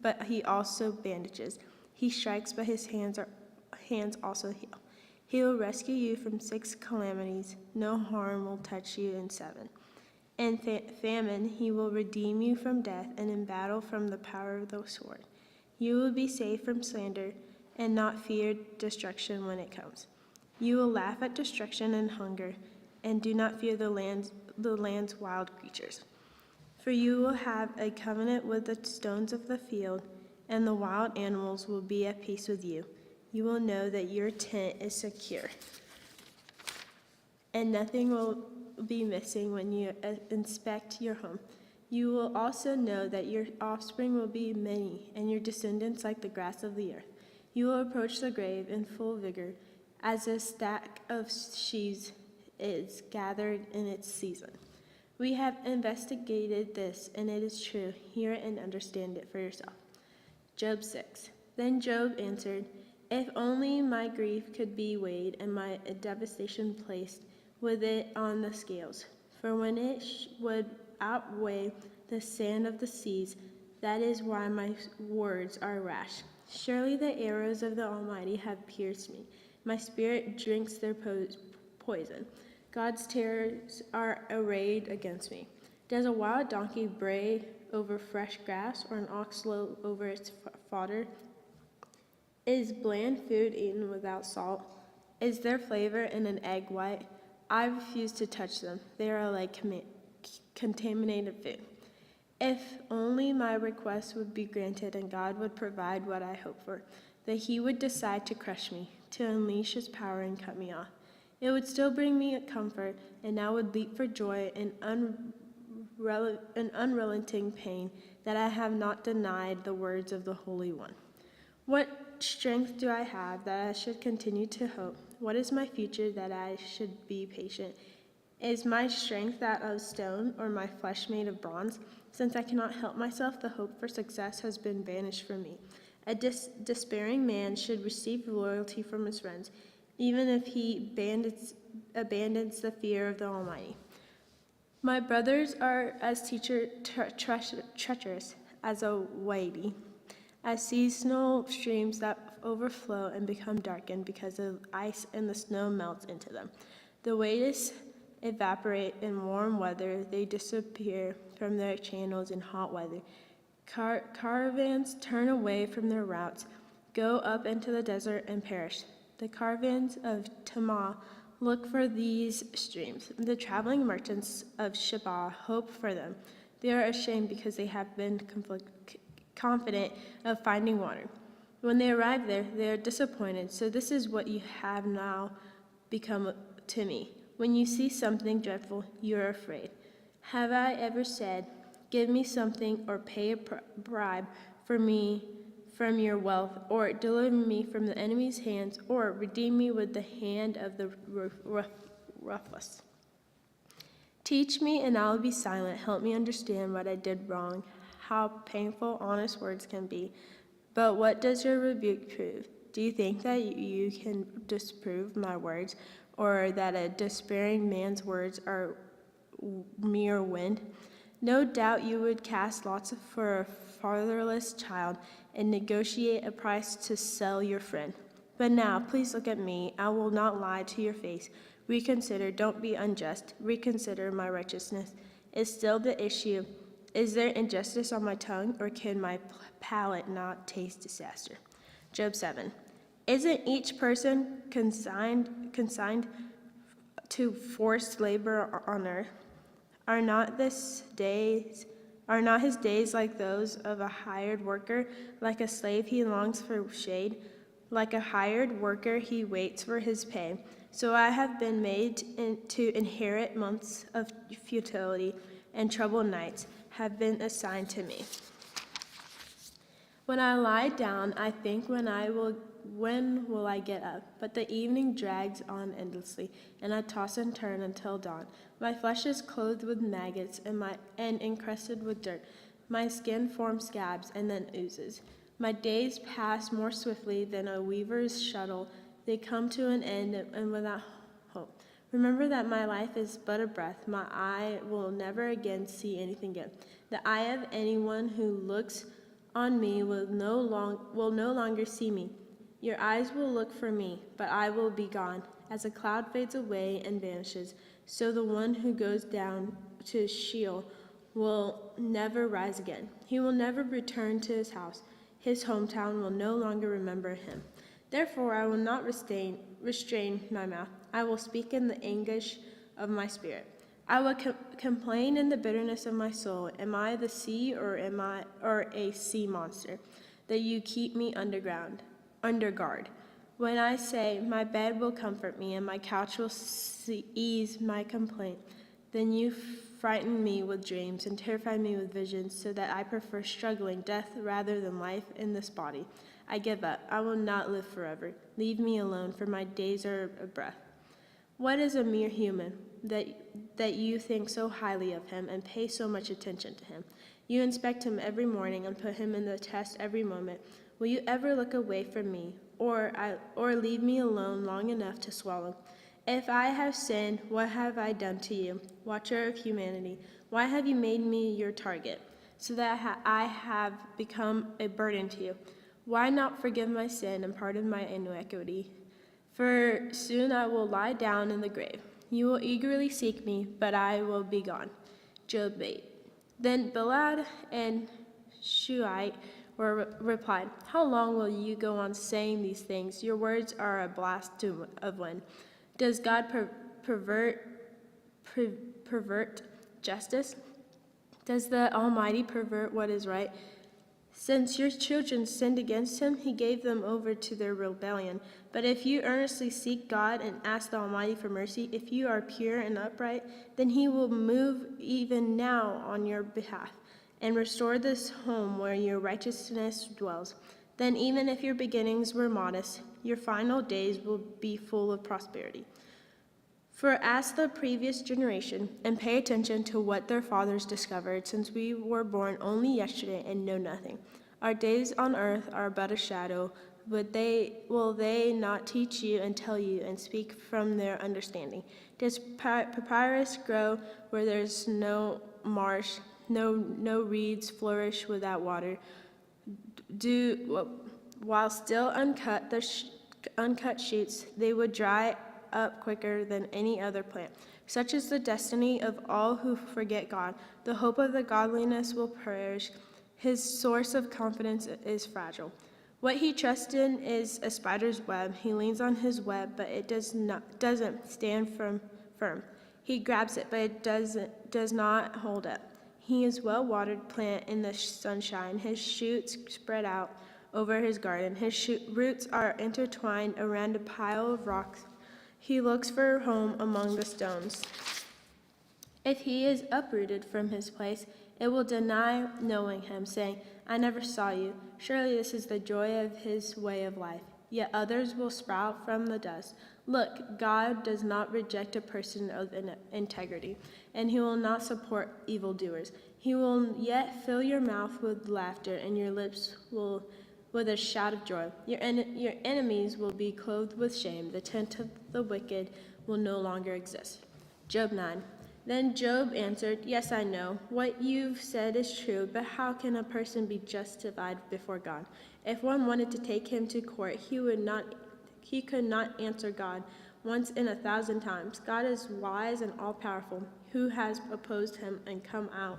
B: but he also bandages. He strikes, but his hands also heal. He will rescue you from 6 calamities. No harm will touch you in 7. In famine, he will redeem you from death, and in battle from the power of the sword. You will be safe from slander and not fear destruction when it comes. You will laugh at destruction and hunger, and do not fear the land's wild creatures. For you will have a covenant with the stones of the field, and the wild animals will be at peace with you. You will know that your tent is secure, and nothing will be missing when you inspect your home. You will also know that your offspring will be many, and your descendants like the grass of the earth. You will approach the grave in full vigor, as a stack of sheaves is gathered in its season. We have investigated this, and it is true. Hear it and understand it for yourself. Job 6. Then Job answered, if only my grief could be weighed and my devastation placed with it on the scales. For when it would outweigh the sand of the seas, that is why my words are rash. Surely the arrows of the Almighty have pierced me. My spirit drinks their poison. God's terrors are arrayed against me. Does a wild donkey bray over fresh grass, or an ox low over its fodder? Is bland food eaten without salt? Is there flavor in an egg white? I refuse to touch them. They are like contaminated food. If only my request would be granted and God would provide what I hope for, that he would decide to crush me, to unleash his power and cut me off. It would still bring me comfort, and I would leap for joy in unrelenting pain that I have not denied the words of the Holy One. What strength do I have that I should continue to hope? What is my future that I should be patient? Is my strength that of stone, or my flesh made of bronze? Since I cannot help myself, the hope for success has been banished from me. A despairing man should receive loyalty from his friends, even if he abandons the fear of the Almighty. My brothers are as treacherous as a wadi, as seasonal streams that overflow and become darkened because the ice and the snow melts into them. The wadis evaporate in warm weather, they disappear from their channels in hot weather. Caravans turn away from their routes, go up into the desert and perish. The caravans of Tamah look for these streams. The traveling merchants of Sheba hope for them. They are ashamed because they have been confident of finding water. When they arrive there, they are disappointed. So this is what you have now become to me. When you see something dreadful, you are afraid. Have I ever said, give me something or pay a bribe for me from your wealth, or deliver me from the enemy's hands, or redeem me with the hand of the ruthless? Teach me and I'll be silent. Help me understand what I did wrong, how painful honest words can be. But what does your rebuke prove? Do you think that you can disprove my words, or that a despairing man's words are mere wind? No doubt you would cast lots for a fatherless child and negotiate a price to sell your friend. But now, please look at me. I will not lie to your face. Reconsider, don't be unjust. Reconsider my righteousness. Is still the issue. Is there injustice on my tongue, or can my palate not taste disaster? Job 7. Isn't each person consigned to forced labor on earth? Are not his days like those of a hired worker? Like a slave, he longs for shade. Like a hired worker, he waits for his pay. So I have been made to inherit months of futility, and troubled nights have been assigned to me. When I lie down, I think, when will I get up? But the evening drags on endlessly, and I toss and turn until dawn. My flesh is clothed with maggots and encrusted with dirt. My skin forms scabs and then oozes. My days pass more swiftly than a weaver's shuttle. They come to an end and without hope. Remember that my life is but a breath. My eye will never again see anything good. The eye of anyone who looks on me will no longer see me. Your eyes will look for me, but I will be gone. As a cloud fades away and vanishes, so the one who goes down to Sheol will never rise again. He will never return to his house. His hometown will no longer remember him. Therefore I will not restrain my mouth. I will speak in the anguish of my spirit. I will complain in the bitterness of my soul. Am I the sea, or a sea monster, that you keep me under guard? When I say, my bed will comfort me, and my couch will ease my complaint, then you frighten me with dreams and terrify me with visions, so that I prefer struggling death rather than life in this body. I give up. I will not live forever. Leave me alone, for my days are a breath. What is a mere human, that you think so highly of him and pay so much attention to him? You inspect him every morning and put him in the test every moment. Will you ever look away from me, or leave me alone long enough to swallow? If I have sinned, what have I done to you, watcher of humanity? Why have you made me your target, so that I have become a burden to you? Why not forgive my sin and pardon my iniquity? For soon I will lie down in the grave. You will eagerly seek me, but I will be gone. Job 8. Then Bildad and Shuhite replied, how long will you go on saying these things? Your words are a blast of wind. Does God pervert justice? Does the Almighty pervert what is right? Since your children sinned against him, he gave them over to their rebellion. But if you earnestly seek God and ask the Almighty for mercy, if you are pure and upright, then he will move even now on your behalf and restore this home where your righteousness dwells. Then even if your beginnings were modest, your final days will be full of prosperity. For ask the previous generation and pay attention to what their fathers discovered, since we were born only yesterday and know nothing. Our days on earth are but a shadow Will they not teach you and tell you and speak from their understanding? Does papyrus grow where there's no marsh, no reeds flourish without water? While still uncut, uncut shoots, they would dry up quicker than any other plant. Such is the destiny of all who forget God. The hope of the godliness will perish. His source of confidence is fragile. What he trusts in is a spider's web. He leans on his web, but it doesn't stand firm. He grabs it, but it does not hold up. He is well-watered plant in the sunshine. His shoots spread out over his garden. His roots are intertwined around a pile of rocks. He looks for a home among the stones. If he is uprooted from his place, it will deny knowing him, saying, I never saw you. Surely this is the joy of his way of life. Yet others will sprout from the dust. Look, God does not reject a person of integrity, and he will not support evildoers. He will yet fill your mouth with laughter, and your lips will with a shout of joy. Your enemies will be clothed with shame. The tent of the wicked will no longer exist. Job 9. Then Job answered, Yes, I know. What you've said is true, but how can a person be justified before God? If one wanted to take him to court, he could not answer God once in 1,000 times. God is wise and all-powerful. Who has opposed him and come out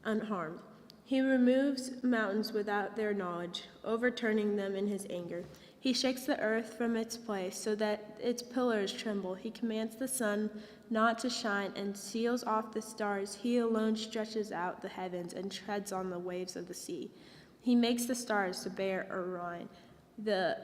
B: unharmed? He removes mountains without their knowledge, overturning them in his anger. He shakes the earth from its place so that its pillars tremble. He commands the sun not to shine and seals off the stars. He alone stretches out the heavens and treads on the waves of the sea. He makes the stars to bear Orion, the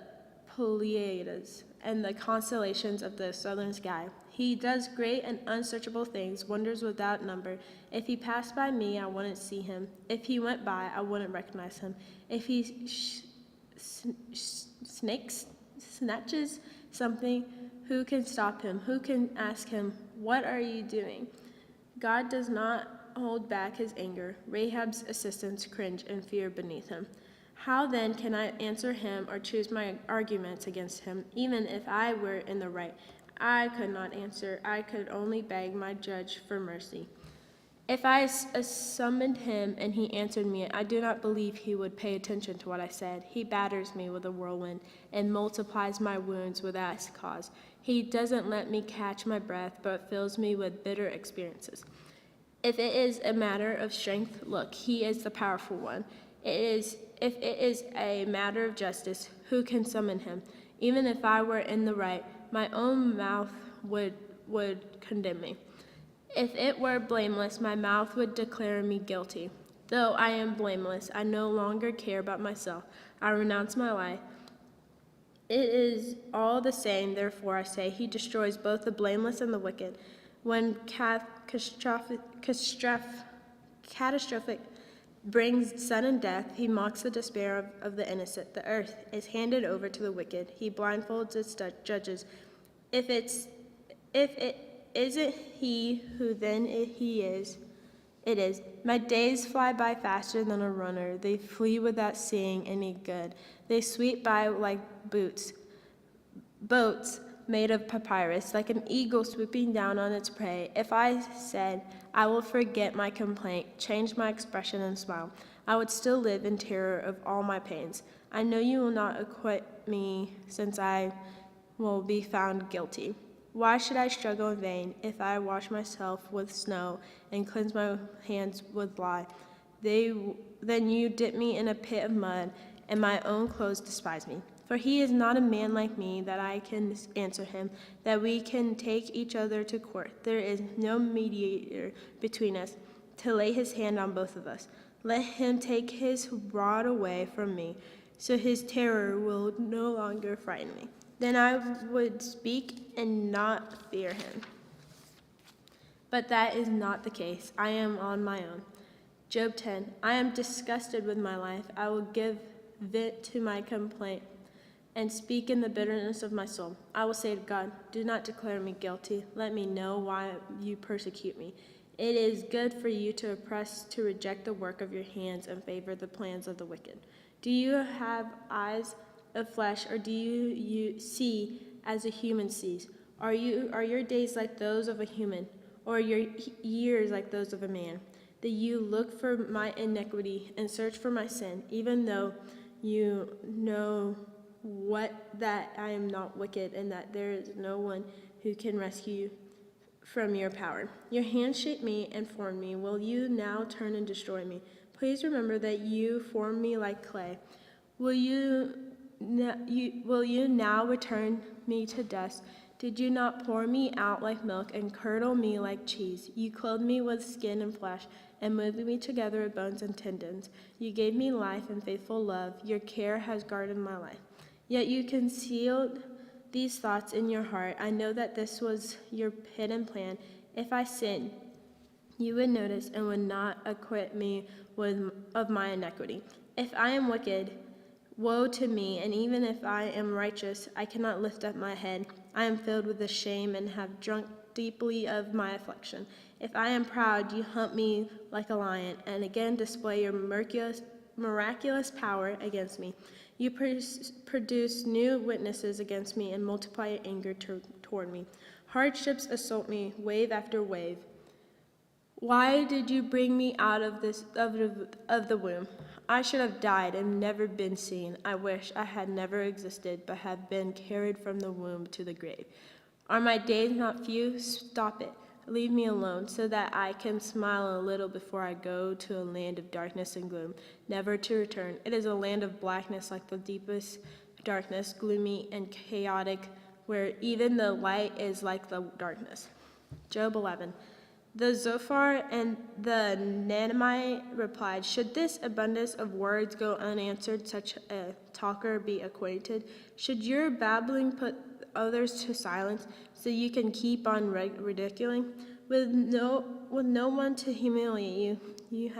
B: Pleiades, and the constellations of the southern sky. He does great and unsearchable things, wonders without number. If he passed by me, I wouldn't see him. If he went by, I wouldn't recognize him. If he snatches something, who can stop him? Who can ask him, What are you doing? God does not hold back his anger. Rahab's assistants cringe and fear beneath him. How then can I answer him or choose my arguments against him? Even if I were in the right, I could not answer. I could only beg my judge for mercy. If I summoned him and he answered me, I do not believe he would pay attention to what I said. He batters me with a whirlwind and multiplies my wounds without cause. He doesn't let me catch my breath, but fills me with bitter experiences. If it is a matter of strength, look, he is the powerful one. If it is a matter of justice, who can summon him? Even if I were in the right, my own mouth would condemn me. If it were blameless, my mouth would declare me guilty. Though I am blameless, I no longer care about myself. I renounce my life. It is all the same, therefore I say, he destroys both the blameless and the wicked. When catastrophic brings sudden death, he mocks the despair of the innocent. The earth is handed over to the wicked. He blindfolds its judges. If it isn't he who then it is. My days fly by faster than a runner. They flee without seeing any good. They sweep by like boats made of papyrus, like an eagle swooping down on its prey. If I said, I will forget my complaint, change my expression and smile, I would still live in terror of all my pains. I know you will not acquit me, since I will be found guilty. Why should I struggle in vain if I wash myself with snow and cleanse my hands with lye? Then you dip me in a pit of mud, and my own clothes despise me. For he is not a man like me, that I can answer him, that we can take each other to court. There is no mediator between us to lay his hand on both of us. Let him take his rod away from me, so his terror will no longer frighten me. Then I would speak and not fear him. But that is not the case. I am on my own. Job 10. I am disgusted with my life. I will give vent to my complaint and speak in the bitterness of my soul. I will say to God, do not declare me guilty. Let me know why you persecute me. It is good for you to oppress, to reject the work of your hands and favor the plans of the wicked. Do you have eyes of flesh, or do you see as a human sees? Are your days like those of a human, or your years like those of a man? That you look for my iniquity and search for my sin, even though you know that I am not wicked and that there is no one who can rescue you from your power. Your hand shaped me and formed me. Will you now turn and destroy me? Please remember that you formed me like clay. Will you now return me to dust? Did you not pour me out like milk and curdle me like cheese? You clothed me with skin and flesh and moved me together with bones and tendons. You gave me life and faithful love. Your care has guarded my life. Yet you concealed these thoughts in your heart. I know that this was your hidden plan. If I sinned, you would notice and would not acquit me of my iniquity. If I am wicked, woe to me, and even if I am righteous, I cannot lift up my head. I am filled with the shame and have drunk deeply of my affliction. If I am proud, you hunt me like a lion, and again display your miraculous power against me. You produce new witnesses against me and multiply your anger toward me. Hardships assault me, wave after wave. Why did you bring me out of the womb? I should have died and never been seen. I wish I had never existed, but have been carried from the womb to the grave. Are my days not few? Stop it. Leave me alone, so that I can smile a little before I go to a land of darkness and gloom, never to return. It is a land of blackness like the deepest darkness, gloomy and chaotic, where even the light is like the darkness. Job 11. The Zophar and the Naamite replied, should this abundance of words go unanswered, such a talker be acquainted? Should your babbling put others to silence, so you can keep on ridiculing? With no one to humiliate you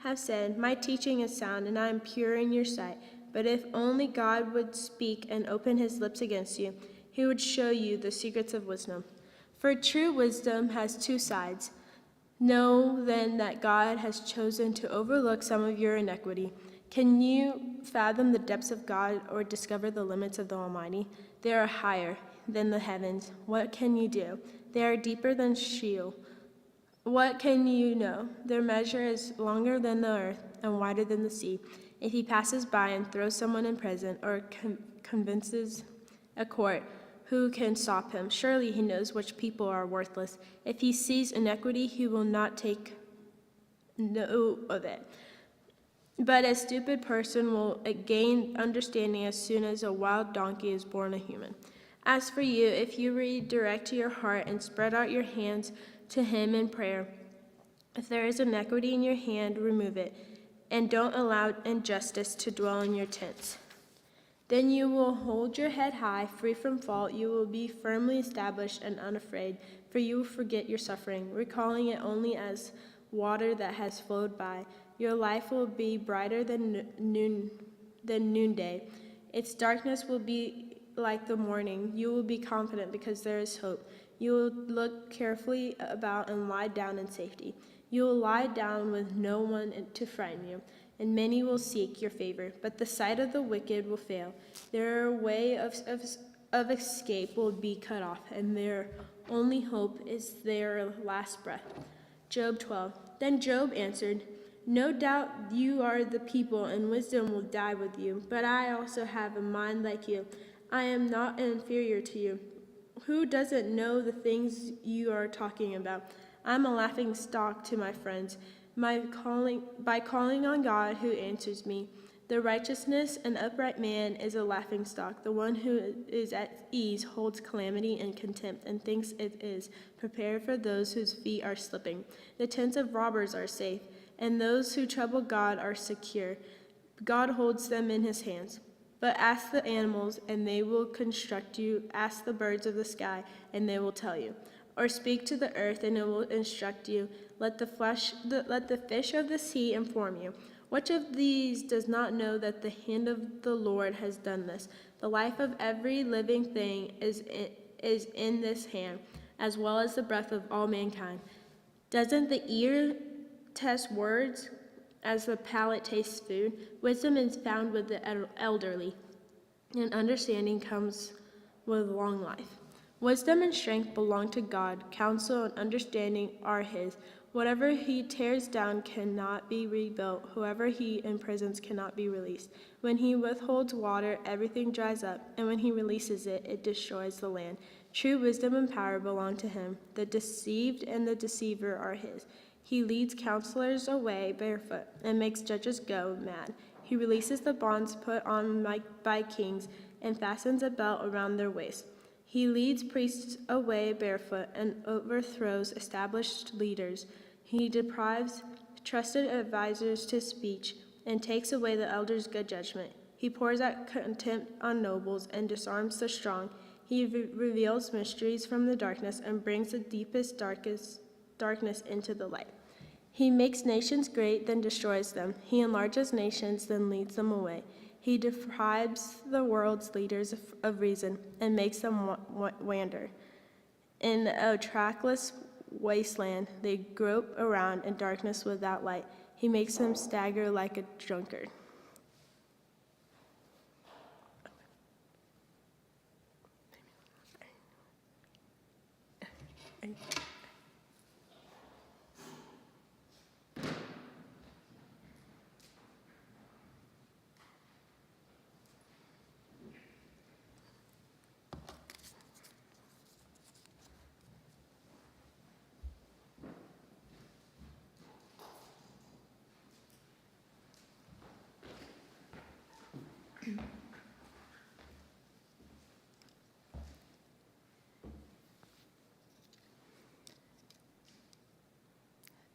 B: have said, my teaching is sound, and I am pure in your sight. But if only God would speak and open his lips against you, he would show you the secrets of wisdom. For true wisdom has two sides. Know then that God has chosen to overlook some of your iniquity. Can you fathom the depths of God or discover the limits of the Almighty? They are higher than the heavens. What can you do? They are deeper than Sheol. What can you know? Their measure is longer than the earth and wider than the sea. If he passes by and throws someone in prison or convinces a court, who can stop him? Surely he knows which people are worthless. If he sees iniquity, he will not take note of it. But a stupid person will gain understanding as soon as a wild donkey is born a human. As for you, if you redirect your heart and spread out your hands to him in prayer, if there is iniquity in your hand, remove it, and don't allow injustice to dwell in your tents. Then you will hold your head high, free from fault. You will be firmly established and unafraid, for you will forget your suffering, recalling it only as water that has flowed by. Your life will be brighter than noonday. Its darkness will be like the morning. You will be confident because there is hope. You will look carefully about and lie down in safety. You will lie down with no one to frighten you, and many will seek your favor, but the sight of the wicked will fail. Their way of escape will be cut off, and their only hope is their last breath. Job 12. Then Job answered, no doubt you are the people, and wisdom will die with you, but I also have a mind like you. I am not inferior to you. Who doesn't know the things you are talking about? I'm a laughing stock to my friends. By calling on God who answers me. The righteousness and upright man is a laughingstock. The one who is at ease holds calamity and contempt and thinks it is prepared for those whose feet are slipping. The tents of robbers are safe, and those who trouble God are secure. God holds them in his hands. But ask the animals, and they will instruct you. Ask the birds of the sky, and they will tell you. Or speak to the earth, and it will instruct you. Let the fish of the sea inform you. Which of these does not know that the hand of the Lord has done this? The life of every living thing is in this hand, as well as the breath of all mankind. Doesn't the ear test words? as the palate tastes food. Wisdom is found with the elderly, and understanding comes with long life. Wisdom and strength belong to God. Counsel and understanding are his. Whatever he tears down cannot be rebuilt. Whoever he imprisons cannot be released. When he withholds water, everything dries up, and when he releases it, it destroys the land. True wisdom and power belong to him. The deceived and the deceiver are his. He leads counselors away barefoot and makes judges go mad. He releases the bonds put on by kings and fastens a belt around their waist. He leads priests away barefoot and overthrows established leaders. He deprives trusted advisors to speech and takes away the elders' good judgment. He pours out contempt on nobles and disarms the strong. He reveals mysteries from the darkness and brings the deepest, darkness into the light. He makes nations great, then destroys them. He enlarges nations, then leads them away. He deprives the world's leaders of reason and makes them wander. In a trackless wasteland, they grope around in darkness without light. He makes them stagger like a drunkard.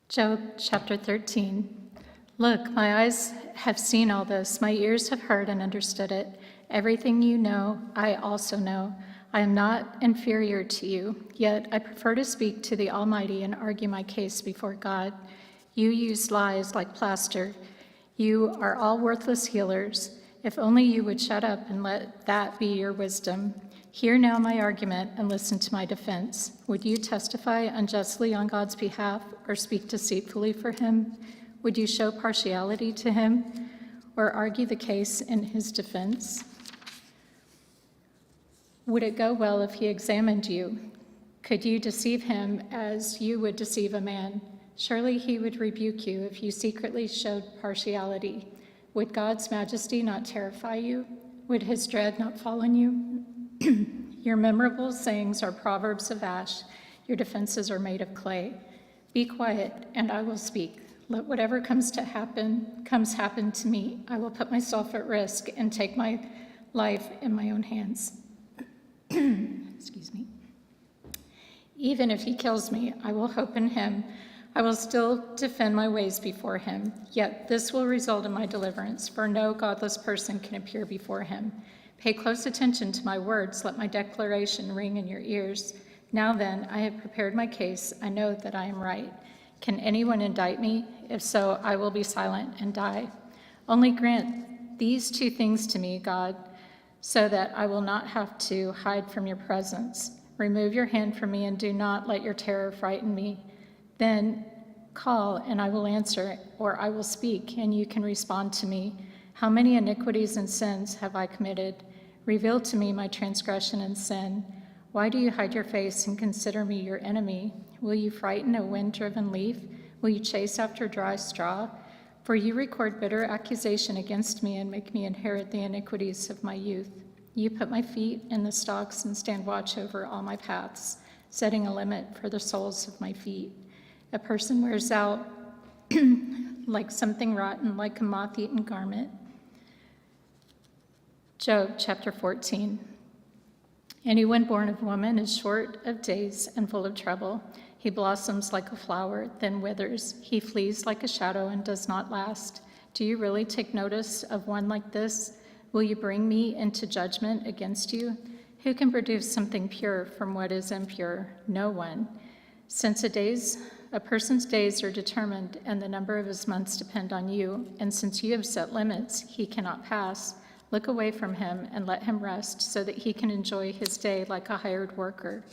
C: Job chapter 13. Look, my eyes have seen all this, my ears have heard and understood it. Everything you know, I also know. I am not inferior to you, yet I prefer to speak to the Almighty and argue my case before God. You use lies like plaster. You are all worthless healers. If only you would shut up and let that be your wisdom. Hear now my argument and listen to my defense. Would you testify unjustly on God's behalf or speak deceitfully for him? Would you show partiality to him or argue the case in his defense? Would it go well if he examined you? Could you deceive him as you would deceive a man? Surely he would rebuke you if you secretly showed partiality. Would God's majesty not terrify you? Would his dread not fall on you? Your memorable sayings are proverbs of ash. Your defenses are made of clay. Be quiet, and I will speak. Let whatever comes happen to me. I will put myself at risk and take my life in my own hands. Excuse me. Even if he kills me, I will hope in him. I will still defend my ways before him. Yet this will result in my deliverance, for no godless person can appear before him. Pay close attention to my words. Let my declaration ring in your ears. Now then, I have prepared my case. I know that I am right. Can anyone indict me? If so, I will be silent and die. Only grant these two things to me, God, so that I will not have to hide from your presence. Remove your hand from me and do not let your terror frighten me. Then call and I will answer, or I will speak and you can respond to me. How many iniquities and sins have I committed? Reveal to me my transgression and sin. Why do you hide your face and consider me your enemy? Will you frighten a wind-driven leaf? Will you chase after dry straw? For you record bitter accusation against me and make me inherit the iniquities of my youth. You put my feet in the stocks and stand watch over all my paths, setting a limit for the soles of my feet. A person wears out like something rotten, like a moth-eaten garment. Job chapter 14. Anyone born of woman is short of days and full of trouble. He blossoms like a flower, then withers. He flees like a shadow and does not last. Do you really take notice of one like this? Will you bring me into judgment against you? Who can produce something pure from what is impure? No one. Since a person's days are determined and the number of his months depend on you, and since you have set limits, he cannot pass. Look away from him and let him rest so that he can enjoy his day like a hired worker.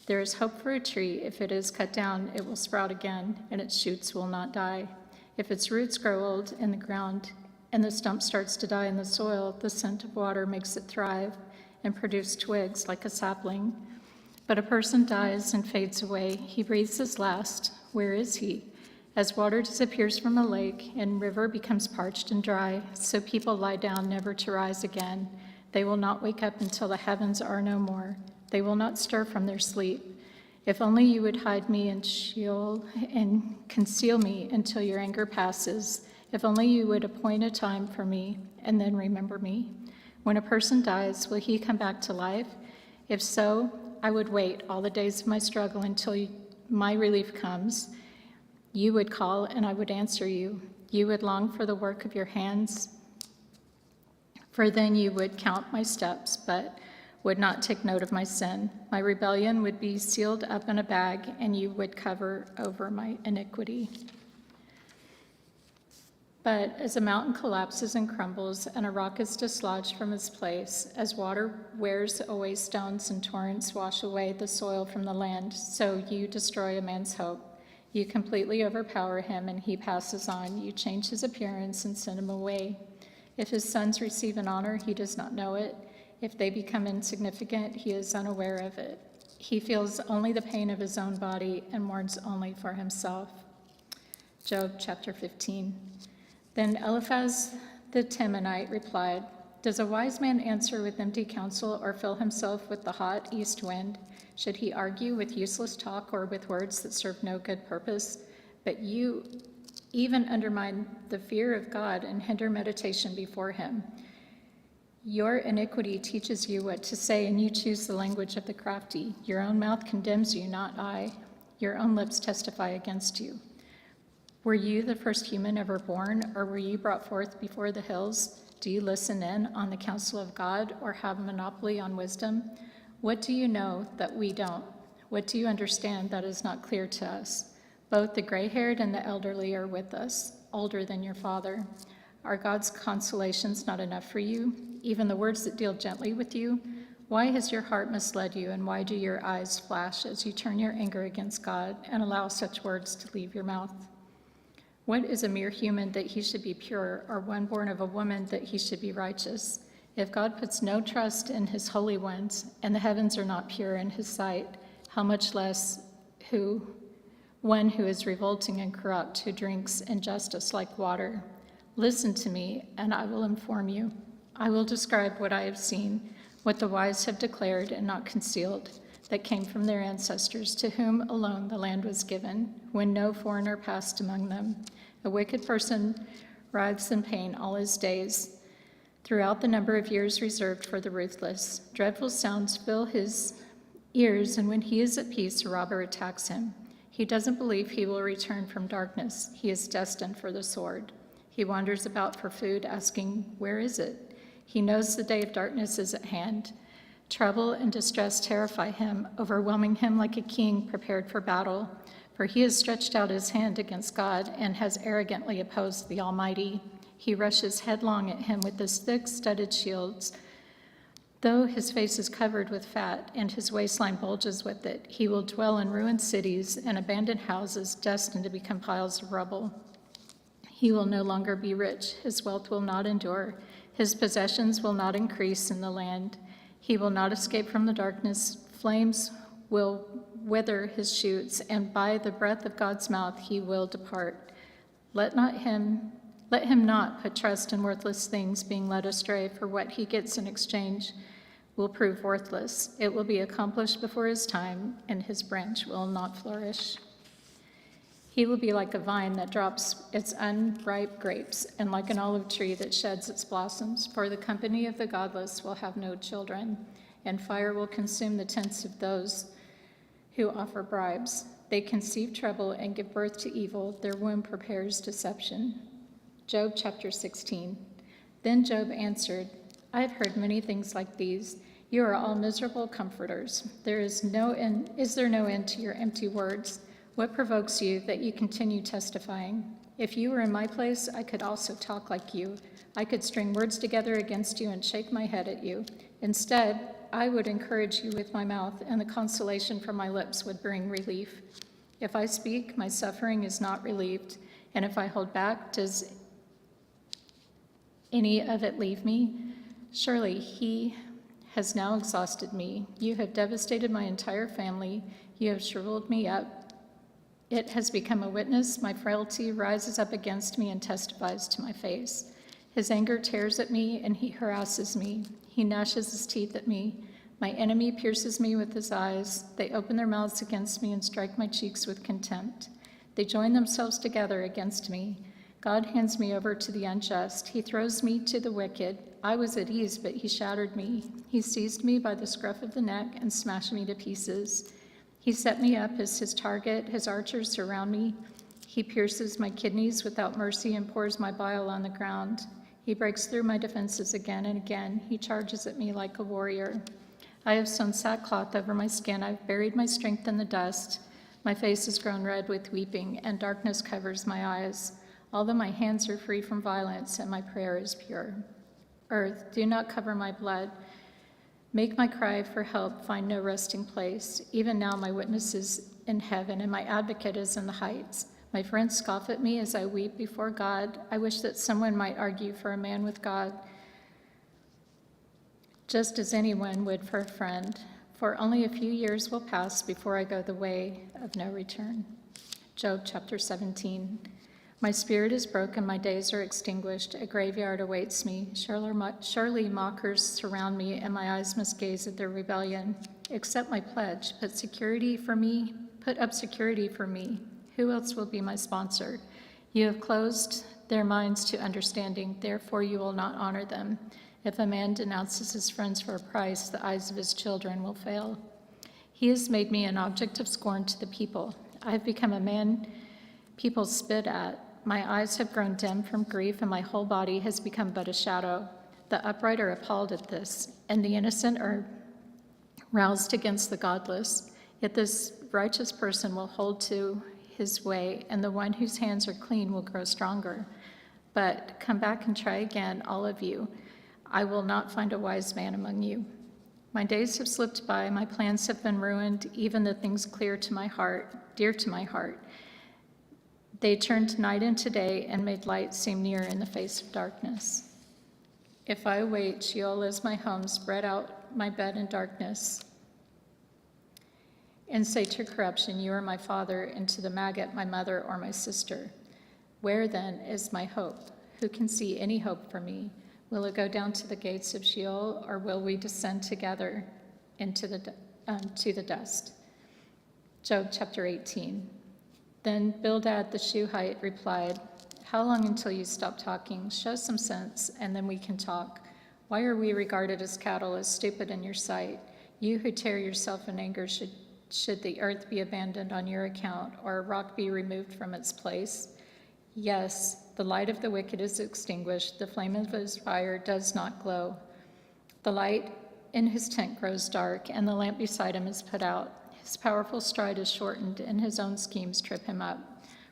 C: There is hope for a tree. If it is cut down, it will sprout again, and its shoots will not die. If its roots grow old in the ground and the stump starts to die in the soil, the scent of water makes it thrive and produce twigs like a sapling. But a person dies and fades away. He breathes his last. Where is he? As water disappears from a lake and river becomes parched and dry, so people lie down never to rise again. They will not wake up until the heavens are no more. They will not stir from their sleep. If only you would hide me in Sheol and conceal me until your anger passes. If only you would appoint a time for me and then remember me. When a person dies, will he come back to life? If so, I would wait all the days of my struggle until my relief comes. You would call and I would answer you. You would long for the work of your hands, for then you would count my steps, but would not take note of my sin. My rebellion would be sealed up in a bag, and you would cover over my iniquity. But as a mountain collapses and crumbles, and a rock is dislodged from its place, as water wears away stones and torrents wash away the soil from the land, so you destroy a man's hope. You completely overpower him, and he passes on. You change his appearance and send him away. If his sons receive an honor, he does not know it. If they become insignificant, he is unaware of it. He feels only the pain of his own body and mourns only for himself. Job chapter 15. Then Eliphaz the Temanite replied, "Does a wise man answer with empty counsel or fill himself with the hot east wind? Should he argue with useless talk or with words that serve no good purpose? But you even undermine the fear of God and hinder meditation before him. Your iniquity teaches you what to say, and you choose the language of the crafty. Your own mouth condemns you, not I. Your own lips testify against you. Were you the first human ever born, or were you brought forth before the hills? Do you listen in on the counsel of God, or have a monopoly on wisdom? What do you know that we don't? What do you understand that is not clear to us? Both the gray-haired and the elderly are with us, older than your father. Are God's consolations not enough for you, even the words that deal gently with you? Why has your heart misled you, and why do your eyes flash as you turn your anger against God and allow such words to leave your mouth? What is a mere human that he should be pure, or one born of a woman that he should be righteous? If God puts no trust in his holy ones, and the heavens are not pure in his sight, how much less one who is revolting and corrupt, who drinks injustice like water? Listen to me, and I will inform you. I will describe what I have seen, what the wise have declared and not concealed, that came from their ancestors, to whom alone the land was given, when no foreigner passed among them. A wicked person writhes in pain all his days, throughout the number of years reserved for the ruthless. Dreadful sounds fill his ears, and when he is at peace, a robber attacks him. He doesn't believe he will return from darkness. He is destined for the sword. He wanders about for food, asking, "Where is it?" He knows the day of darkness is at hand. Trouble and distress terrify him, overwhelming him like a king prepared for battle. For he has stretched out his hand against God and has arrogantly opposed the Almighty. He rushes headlong at him with his thick, studded shields. Though his face is covered with fat and his waistline bulges with it, he will dwell in ruined cities and abandoned houses destined to become piles of rubble. He will no longer be rich. His wealth will not endure. His possessions will not increase in the land. He will not escape from the darkness. Flames will wither his shoots, and by the breath of God's mouth he will depart. Let him not put trust in worthless things, being led astray, for what he gets in exchange will prove worthless. It will be accomplished before his time, and his branch will not flourish. He will be like a vine that drops its unripe grapes, and like an olive tree that sheds its blossoms. For the company of the godless will have no children, and fire will consume the tents of those who offer bribes. They conceive trouble and give birth to evil. Their womb prepares deception. Job chapter 16. Then Job answered, "I have heard many things like these. You are all miserable comforters. Is there no end to your empty words? What provokes you that you continue testifying? If you were in my place, I could also talk like you. I could string words together against you and shake my head at you. Instead, I would encourage you with my mouth, and the consolation from my lips would bring relief. If I speak, my suffering is not relieved. And if I hold back, does any of it leave me? Surely he has now exhausted me. You have devastated my entire family. You have shriveled me up. It has become a witness. My frailty rises up against me and testifies to my face. His anger tears at me and he harasses me. He gnashes his teeth at me. My enemy pierces me with his eyes. They open their mouths against me and strike my cheeks with contempt. They join themselves together against me. God hands me over to the unjust. He throws me to the wicked. I was at ease, but he shattered me. He seized me by the scruff of the neck and smashed me to pieces. He set me up as his target. His archers surround me. He pierces my kidneys without mercy and pours my bile on the ground. He breaks through my defenses again and again. He charges at me like a warrior. I have sewn sackcloth over my skin. I've buried my strength in the dust. My face has grown red with weeping, and darkness covers my eyes. Although my hands are free from violence and my prayer is pure. Earth, do not cover my blood. Make my cry for help find no resting place. Even now my witness is in heaven and my advocate is in the heights. My friends scoff at me as I weep before God. I wish that someone might argue for a man with God, just as anyone would for a friend. For only a few years will pass before I go the way of no return. Job chapter 17. My spirit is broken, my days are extinguished, a graveyard awaits me. Surely mockers surround me, and my eyes must gaze at their rebellion. Accept my pledge, put up security for me. Who else will be my sponsor? You have closed their minds to understanding, therefore you will not honor them. If a man denounces his friends for a price, the eyes of his children will fail. He has made me an object of scorn to the people. I have become a man people spit at. My eyes have grown dim from grief, and my whole body has become but a shadow. The upright are appalled at this, and the innocent are roused against the godless. Yet this righteous person will hold to his way, and the one whose hands are clean will grow stronger. But come back and try again, all of you. I will not find a wise man among you. My days have slipped by, my plans have been ruined, even the things dear to my heart. They turned night into day and made light seem near in the face of darkness. If I wait, Sheol is my home, spread out my bed in darkness, and say to corruption, you are my father, and to the maggot, my mother or my sister. Where then is my hope? Who can see any hope for me? Will it go down to the gates of Sheol, or will we descend together to the dust? Job chapter 18. Then Bildad the Shuhite replied, how long until you stop talking? Show some sense, and then we can talk. Why are we regarded as cattle, as stupid in your sight? You who tear yourself in anger, should the earth be abandoned on your account, or a rock be removed from its place? Yes, the light of the wicked is extinguished, the flame of his fire does not glow. The light in his tent grows dark, and the lamp beside him is put out. His powerful stride is shortened, and his own schemes trip him up.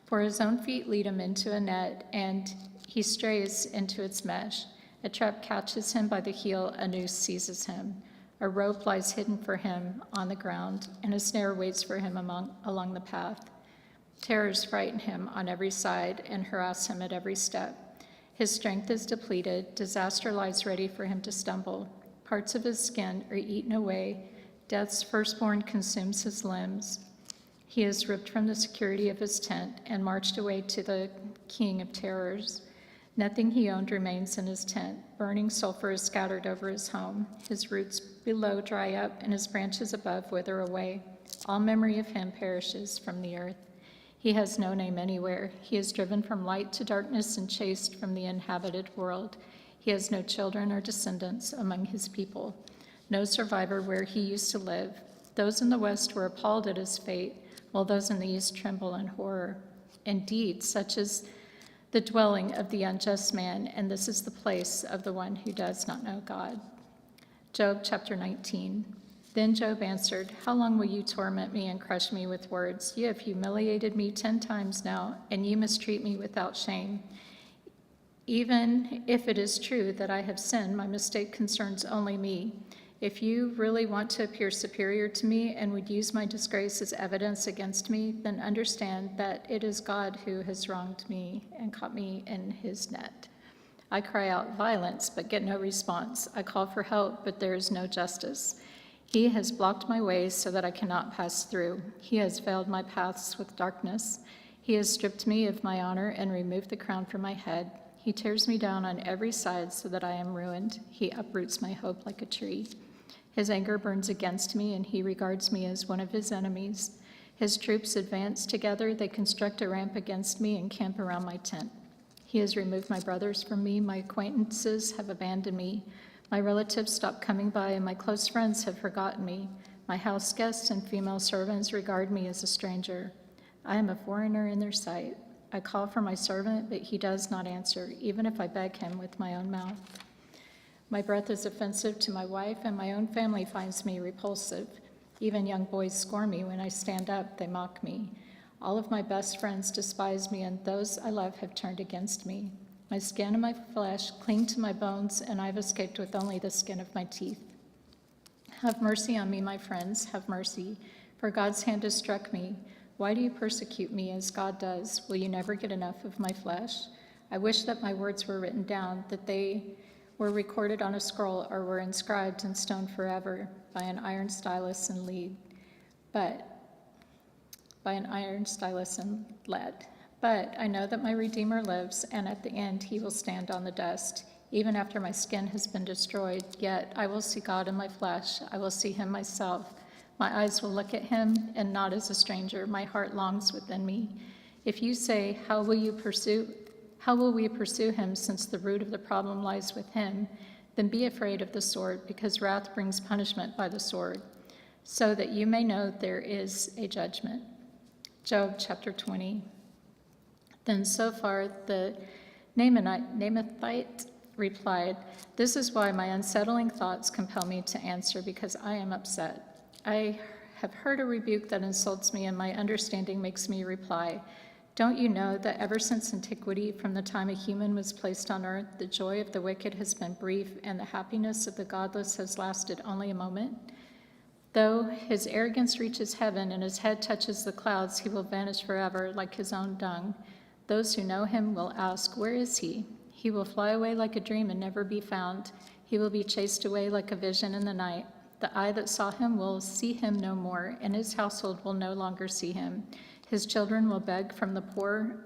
C: For his own feet lead him into a net, and he strays into its mesh. A trap catches him by the heel, a noose seizes him. A rope lies hidden for him on the ground, and a snare waits for him along the path. Terrors frighten him on every side and harass him at every step. His strength is depleted. Disaster lies ready for him to stumble. Parts of his skin are eaten away. Death's firstborn consumes his limbs. He is ripped from the security of his tent and marched away to the king of terrors. Nothing he owned remains in his tent. Burning sulfur is scattered over his home. His roots below dry up, and his branches above wither away. All memory of him perishes from the earth. He has no name anywhere. He is driven from light to darkness and chased from the inhabited world. He has no children or descendants among his people. No survivor where he used to live. Those in the west were appalled at his fate, while those in the east tremble in horror. Indeed, such is the dwelling of the unjust man, and this is the place of the one who does not know God. Job chapter 19. Then Job answered, how long will you torment me and crush me with words? You have humiliated me 10 times now, and you mistreat me without shame. Even if it is true that I have sinned, my mistake concerns only me. If you really want to appear superior to me and would use my disgrace as evidence against me, then understand that it is God who has wronged me and caught me in his net. I cry out violence, but get no response. I call for help, but there is no justice. He has blocked my ways so that I cannot pass through. He has veiled my paths with darkness. He has stripped me of my honor and removed the crown from my head. He tears me down on every side so that I am ruined. He uproots my hope like a tree. His anger burns against me, and he regards me as one of his enemies. His troops advance together. They construct a ramp against me and camp around my tent. He has removed my brothers from me. My acquaintances have abandoned me. My relatives stopped coming by, and my close friends have forgotten me. My house guests and female servants regard me as a stranger. I am a foreigner in their sight. I call for my servant, but he does not answer, even if I beg him with my own mouth. My breath is offensive to my wife, and my own family finds me repulsive. Even young boys scorn me. When I stand up, they mock me. All of my best friends despise me, and those I love have turned against me. My skin and my flesh cling to my bones, and I've escaped with only the skin of my teeth. Have mercy on me, my friends, have mercy, for God's hand has struck me. Why do you persecute me as God does? Will you never get enough of my flesh? I wish that my words were written down, that they were recorded on a scroll or were inscribed in stone forever by an iron stylus and lead, but I know that my Redeemer lives, and at the end he will stand on the dust. Even after my skin has been destroyed, yet I will see God in my flesh. I will see him myself. My eyes will look at him, and not as a stranger. My heart longs within me. If you say, how will we pursue him, since the root of the problem lies with him? Then be afraid of the sword, because wrath brings punishment by the sword, so that you may know there is a judgment. Job chapter 20. Then Zophar the Naamathite replied, this is why my unsettling thoughts compel me to answer, because I am upset. I have heard a rebuke that insults me, and my understanding makes me reply. Don't you know that ever since antiquity, from the time a human was placed on earth, the joy of the wicked has been brief, and the happiness of the godless has lasted only a moment? Though his arrogance reaches heaven and his head touches the clouds, he will vanish forever like his own dung. Those who know him will ask, where is he? He will fly away like a dream and never be found. He will be chased away like a vision in the night. The eye that saw him will see him no more, and his household will no longer see him. His children will beg from the poor,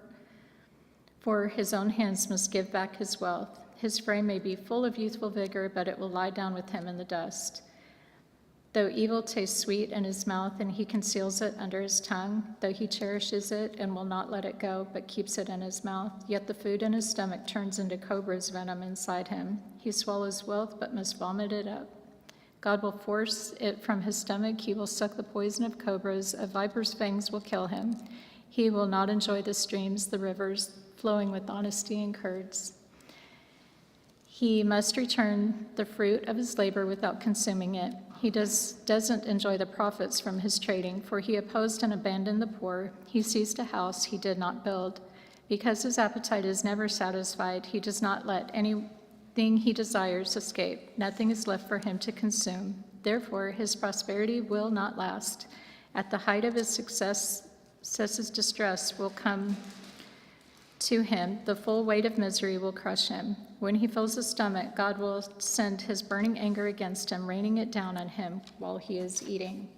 C: for his own hands must give back his wealth. His frame may be full of youthful vigor, but it will lie down with him in the dust. Though evil tastes sweet in his mouth, and he conceals it under his tongue, though he cherishes it and will not let it go, but keeps it in his mouth, yet the food in his stomach turns into cobra's venom inside him. He swallows wealth, but must vomit it up. God will force it from his stomach. He will suck the poison of cobras. A viper's fangs will kill him. He will not enjoy the streams, the rivers, flowing with honesty and curds. He must return the fruit of his labor without consuming it. He doesn't enjoy the profits from his trading, for he opposed and abandoned the poor. He seized a house he did not build. Because his appetite is never satisfied, he does not let anything he desires escape. Nothing is left for him to consume. Therefore, his prosperity will not last. At the height of his success, his distress will come to him. The full weight of misery will crush him. When he fills his stomach, God will send his burning anger against him, raining it down on him while he is eating.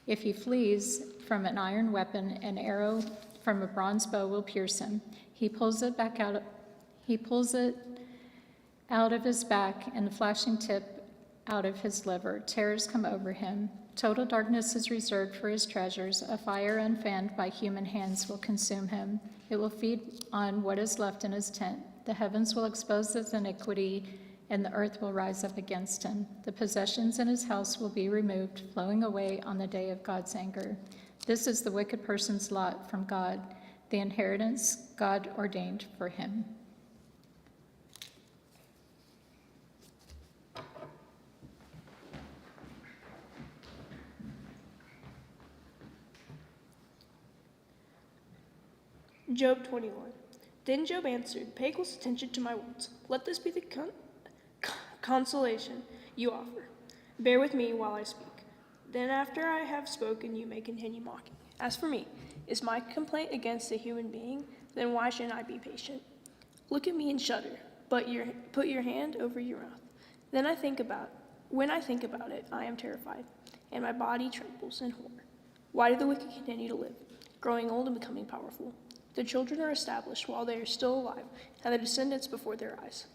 C: If he flees from an iron weapon, an arrow from a bronze bow will pierce him. He pulls it out of his back, and the flashing tip out of his liver. Terrors come over him. Total darkness is reserved for his treasures. A fire unfanned by human hands will consume him. It will feed on what is left in his tent. The heavens will expose his iniquity, and the earth will rise up against him. The possessions in his house will be removed, flowing away on the day of God's anger. This is the wicked person's lot from God, the inheritance God ordained for him.
D: Job 21. Then Job answered, pay close attention to my words. Let this be the consolation you offer. Bear with me while I speak. Then after I have spoken, you may continue mocking. As for me, is my complaint against a human being? Then why shouldn't I be patient? Look at me and shudder, but put your hand over your mouth. When I think about it, I am terrified, and my body trembles in horror. Why do the wicked continue to live, growing old and becoming powerful? Their children are established while they are still alive, and their descendants before their eyes.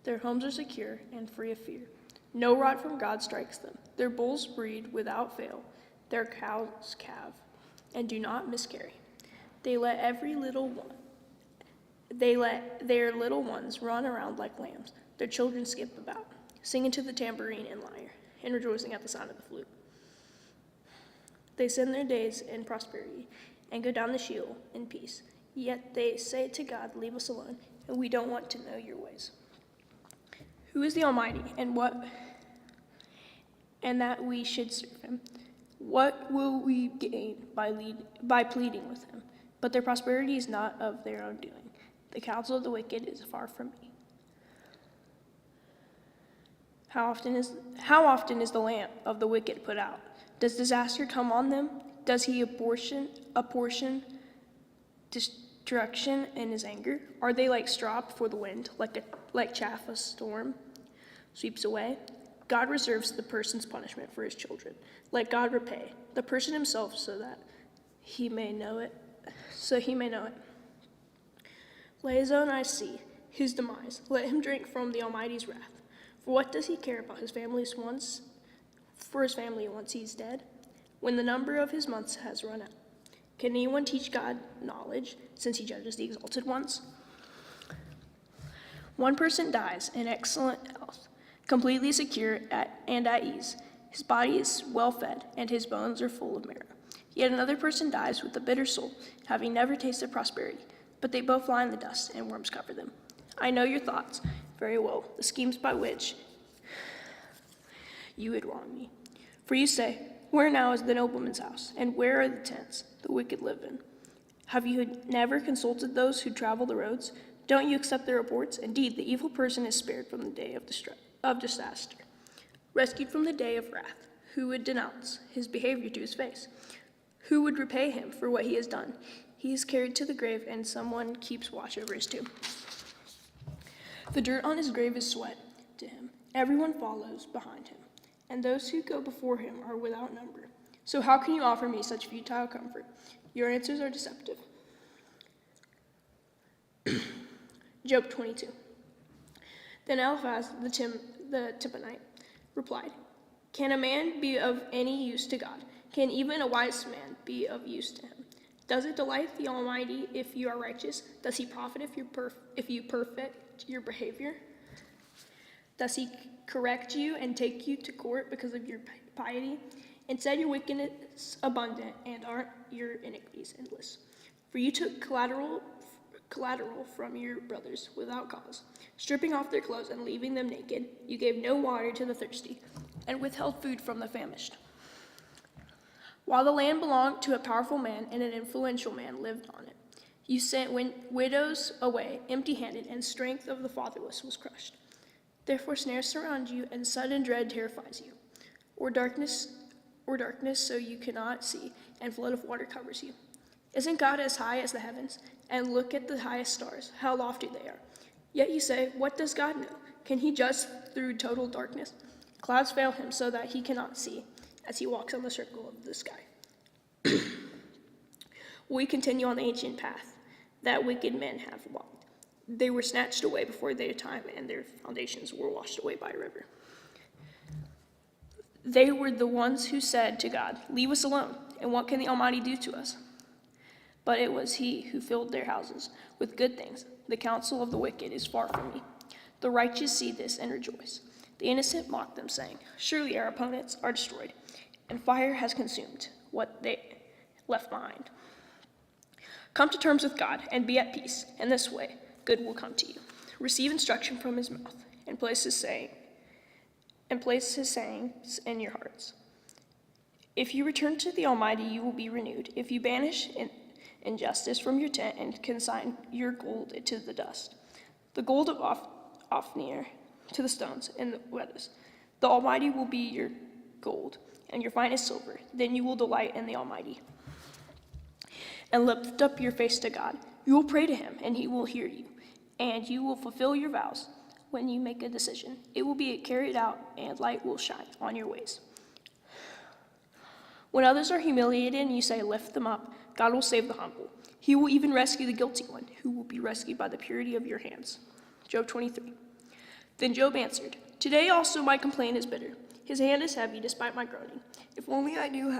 D: Their homes are secure and free of fear. No rod from God strikes them. Their bulls breed without fail. Their cows calve and do not miscarry. They let their little ones run around like lambs. Their children skip about, singing to the tambourine and lyre, and rejoicing at the sound of the flute. They spend their days in prosperity and go down the Sheol in peace. Yet they say to God, leave us alone, and we don't want to know your ways. Who is the Almighty, and that we should serve him? What will we gain by pleading with him? But their prosperity is not of their own doing. The counsel of the wicked is far from me. How often is the lamp of the wicked put out? Does disaster come on them? Does he apportion destruction in his anger? Are they like straw before the wind, like chaff a storm sweeps away? God reserves the person's punishment for his children. Let God repay the person himself so he may know it. Let his own eyes see his demise. Let him drink from the Almighty's wrath. For what does he care about his family once he's dead? When the number of his months has run out. Can anyone teach God knowledge, since he judges the exalted ones? One person dies in excellent health, completely secure and at ease. His body is well fed, and his bones are full of marrow. Yet another person dies with a bitter soul, having never tasted prosperity. But they both lie in the dust, and worms cover them. I know your thoughts very well, the schemes by which you would wrong me. For you say, where now is the nobleman's house, and where are the tents the wicked live in? Have you never consulted those who travel the roads? Don't you accept their reports? Indeed, the evil person is spared from the day of disaster, rescued from the day of wrath. Who would denounce his behavior to his face? Who would repay him for what he has done? He is carried to the grave, and someone keeps watch over his tomb. The dirt on his grave is sweat to him. Everyone follows behind him, and those who go before him are without number. So how can you offer me such futile comfort? Your answers are deceptive. Job 22. Then Eliphaz the Temanite replied, can a man be of any use to God? Can even a wise man be of use to him? Does it delight the Almighty if you are righteous? Does he profit if you perfect your behavior? Does he correct you and take you to court because of your piety? Instead, your wickedness is abundant, and aren't your iniquities endless? For you took collateral from your brothers without cause, stripping off their clothes and leaving them naked. You gave no water to the thirsty, and withheld food from the famished. While the land belonged to a powerful man, and an influential man lived on it, you sent widows away empty-handed, and strength of the fatherless was crushed. Therefore snares surround you, and sudden dread terrifies you, or darkness so you cannot see, and flood of water covers you. Isn't God as high as the heavens? And look at the highest stars, how lofty they are. Yet you say, what does God know? Can he judge through total darkness? Clouds veil him so that he cannot see, as he walks on the circle of the sky. We continue on the ancient path that wicked men have walked. They were snatched away before their time, and their foundations were washed away by a river. They were the ones who said to God, leave us alone, and what can the Almighty do to us? But it was he who filled their houses with good things. The counsel of the wicked is far from me. The righteous see this and rejoice. The innocent mock them, saying, surely our opponents are destroyed, and fire has consumed what they left behind. Come to terms with God and be at peace. In this way, good will come to you. Receive instruction from his mouth, and place his sayings in your hearts. If you return to the Almighty, you will be renewed. If you banish injustice from your tent and consign your gold to the dust, the gold of Ophir to the stones and the meadows, The Almighty will be your gold, and your finest silver. Then you will delight in the Almighty. And lift up your face to God. You will pray to him, and he will hear you. And you will fulfill your vows when you make a decision. It will be carried out, and light will shine on your ways. When others are humiliated and you say, lift them up, God will save the humble. He will even rescue the guilty one, who will be rescued by the purity of your hands. Job 23. Then Job answered, today also my complaint is bitter. His hand is heavy despite my groaning. If only I knew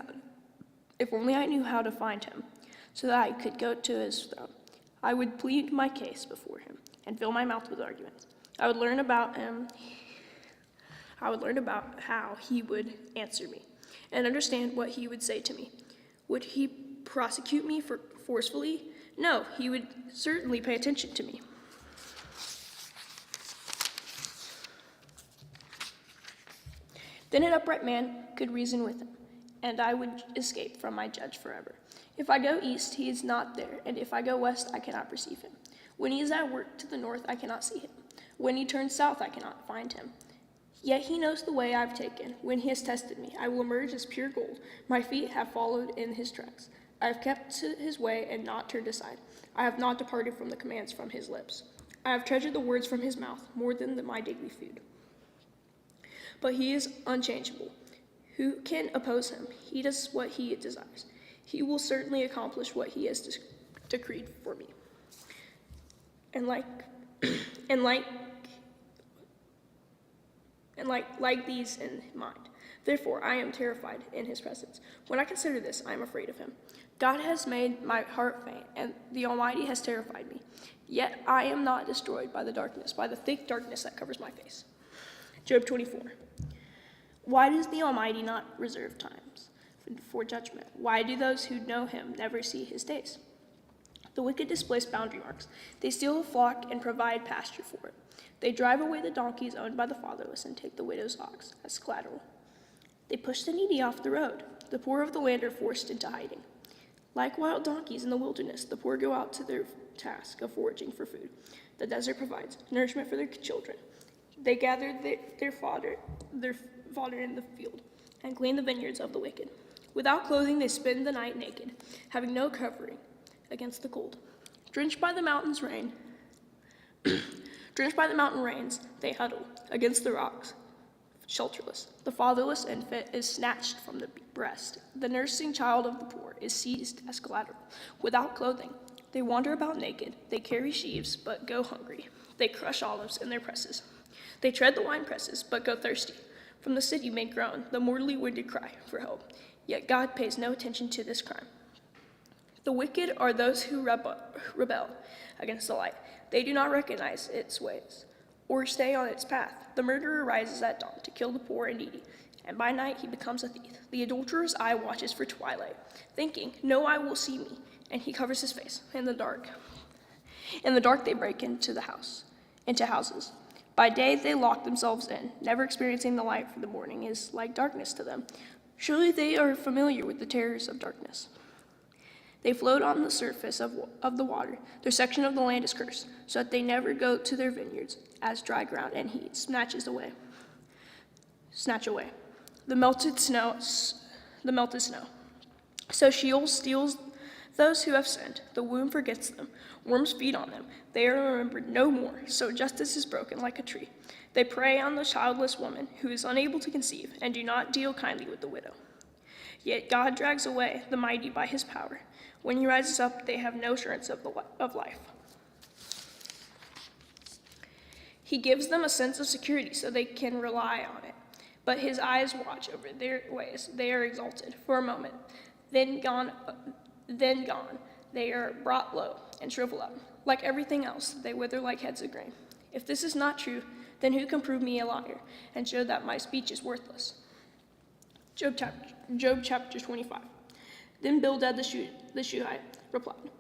D: how to find him, so that I could go to his throne. I would plead my case before him and fill my mouth with arguments. I would learn about how he would answer me and understand what he would say to me. Would he prosecute me forcefully? No, he would certainly pay attention to me. Then an upright man could reason with him, and I would escape from my judge forever. If I go east, he is not there, and if I go west, I cannot perceive him. When he is at work to the north, I cannot see him. When he turns south, I cannot find him. Yet he knows the way I have taken. When he has tested me, I will emerge as pure gold. My feet have followed in his tracks. I have kept to his way and not turned aside. I have not departed from the commands from his lips. I have treasured the words from his mouth more than my daily food. But he is unchangeable. Who can oppose him? He does what he desires. He will certainly accomplish what he has decreed for me. And like these in mind. Therefore, I am terrified in his presence. When I consider this, I am afraid of him. God has made my heart faint, and the Almighty has terrified me. Yet I am not destroyed by the darkness, by the thick darkness that covers my face. Job 24. Why does the Almighty not reserve times for judgment? Why do those who know him never see his days? The wicked displace boundary marks. They steal a flock and provide pasture for it. They drive away the donkeys owned by the fatherless and take the widow's ox as collateral. They push the needy off the road. The poor of the land are forced into hiding. Like wild donkeys in the wilderness, the poor go out to their task of foraging for food. The desert provides nourishment for their children. They gather their fodder in the field and glean the vineyards of the wicked. Without clothing, they spend the night naked, having no covering against the cold. Drenched by the mountain rains, they huddle against the rocks, shelterless. The fatherless infant is snatched from the breast. The nursing child of the poor is seized as collateral. Without clothing, they wander about naked. They carry sheaves, but go hungry. They crush olives in their presses. They tread the wine presses, but go thirsty. From the city may groan the mortally wounded cry for help. Yet God pays no attention to this crime. The wicked are those who rebel against the light. They do not recognize its ways or stay on its path. The murderer rises at dawn to kill the poor and needy, and by night he becomes a thief. The adulterer's eye watches for twilight, thinking, no eye will see me, and he covers his face in the dark. In the dark they break into houses. By day they lock themselves in, never experiencing the light, for the morning is like darkness to them. Surely they are familiar with the terrors of darkness. They float on the surface of the water. Their section of the land is cursed, so that they never go to their vineyards, as dry ground and heat snatch away. The melted snow. So Sheol steals those who have sinned. The womb forgets them. Worms feed on them. They are remembered no more. So justice is broken like a tree. They prey on the childless woman who is unable to conceive, and do not deal kindly with the widow. Yet God drags away the mighty by his power. When he rises up, they have no assurance of life. He gives them a sense of security so they can rely on it. But his eyes watch over their ways. They are exalted for a moment. Then gone. They are brought low and shrivel up. Like everything else, they wither like heads of grain. If this is not true, then who can prove me a liar and show that my speech is worthless? Job chapter 25. Then Bildad the Shuhite replied,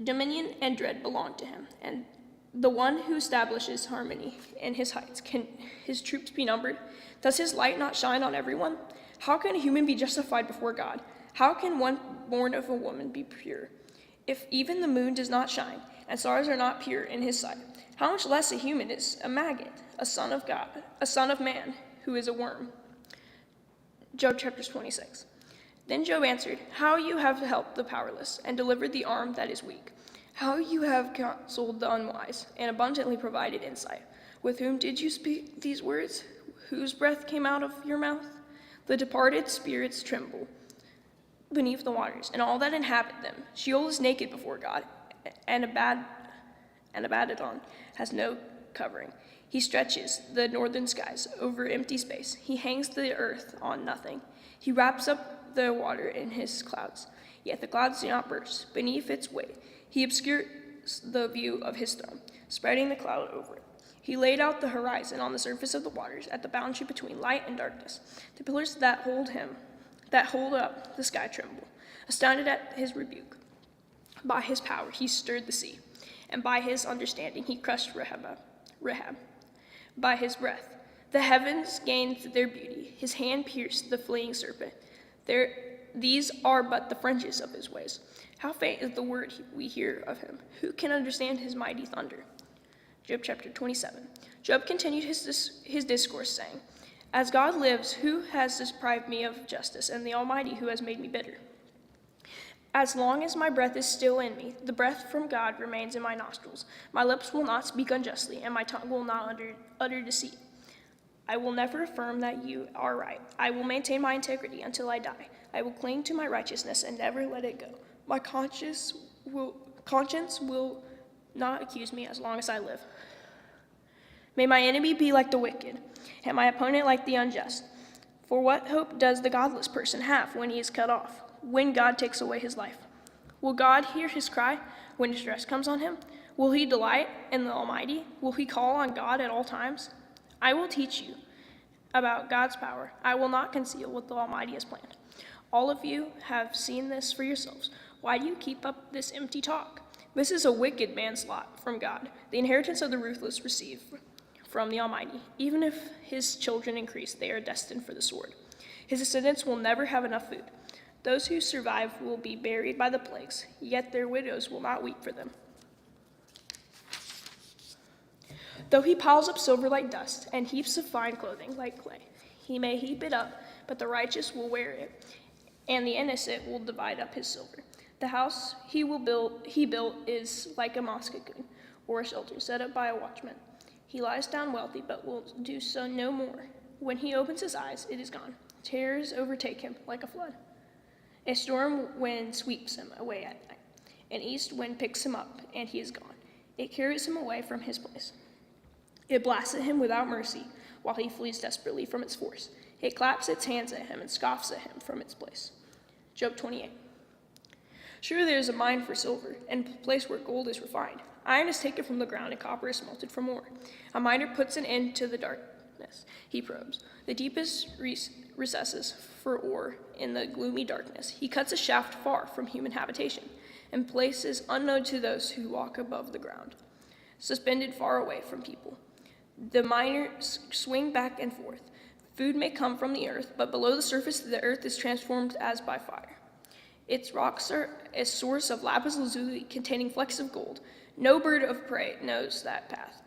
D: dominion and dread belong to him, and the one who establishes harmony in his heights. Can his troops be numbered? Does his light not shine on everyone? How can a human be justified before God? How can one born of a woman be pure? If even the moon does not shine, and stars are not pure in his sight, how much less a human is a maggot, a son of God, a son of man, who is a worm. Job chapter 26. Then Job answered, how you have helped the powerless and delivered the arm that is weak. How you have counseled the unwise and abundantly provided insight. With whom did you speak these words? Whose breath came out of your mouth? The departed spirits tremble beneath the waters, and all that inhabit them. Sheol is naked before God, and Abaddon has no covering. He stretches the northern skies over empty space. He hangs the earth on nothing. He wraps up the water in his clouds, yet the clouds do not burst beneath its weight. He obscures the view of his throne, spreading the cloud over it. He laid out the horizon on the surface of the waters at the boundary between light and darkness. The pillars that hold up the sky tremble, astounded at his rebuke. By his power he stirred the sea, and by his understanding he crushed Rahab. By his breath the heavens gained their beauty. His hand pierced the fleeing serpent. These are but the fringes of his ways. How faint is the word we hear of him? Who can understand his mighty thunder? Job chapter 27. Job continued his discourse, saying, as God lives, who has deprived me of justice, and the Almighty who has made me bitter? As long as my breath is still in me, the breath from God remains in my nostrils. My lips will not speak unjustly, and my tongue will not utter deceit. I will never affirm that you are right. I will maintain my integrity until I die. I will cling to my righteousness and never let it go. My conscience will not accuse me as long as I live. May my enemy be like the wicked, and my opponent like the unjust. For what hope does the godless person have when he is cut off, when God takes away his life? Will God hear his cry when distress comes on him? Will he delight in the Almighty? Will he call on God at all times? I will teach you about God's power. I will not conceal what the Almighty has planned. All of you have seen this for yourselves. Why do you keep up this empty talk? This is a wicked man's lot from God. The inheritance of the ruthless receive from the Almighty. Even if his children increase, they are destined for the sword. His descendants will never have enough food. Those who survive will be buried by the plagues, yet their widows will not weep for them. Though he piles up silver like dust and heaps of fine clothing like clay, he may heap it up, but the righteous will wear it, and the innocent will divide up his silver. The house he built is like a moss cocoon, or a shelter set up by a watchman. He lies down wealthy, but will do so no more. When he opens his eyes, it is gone. Terrors overtake him like a flood. A storm wind sweeps him away at night. An east wind picks him up, and he is gone. It carries him away from his place. It blasts at him without mercy, while he flees desperately from its force. It claps its hands at him and scoffs at him from its place. Job 28. Sure, there is a mine for silver, and a place where gold is refined. Iron is taken from the ground, and copper is smelted from ore. A miner puts an end to the darkness. He probes the deepest recesses for ore in the gloomy darkness. He cuts a shaft far from human habitation, and places unknown to those who walk above the ground, suspended far away from people. The miners swing back and forth. Food may come from the earth, but below the surface the earth is transformed as by fire. Its rocks are a source of lapis lazuli containing flecks of gold. No bird of prey knows that path.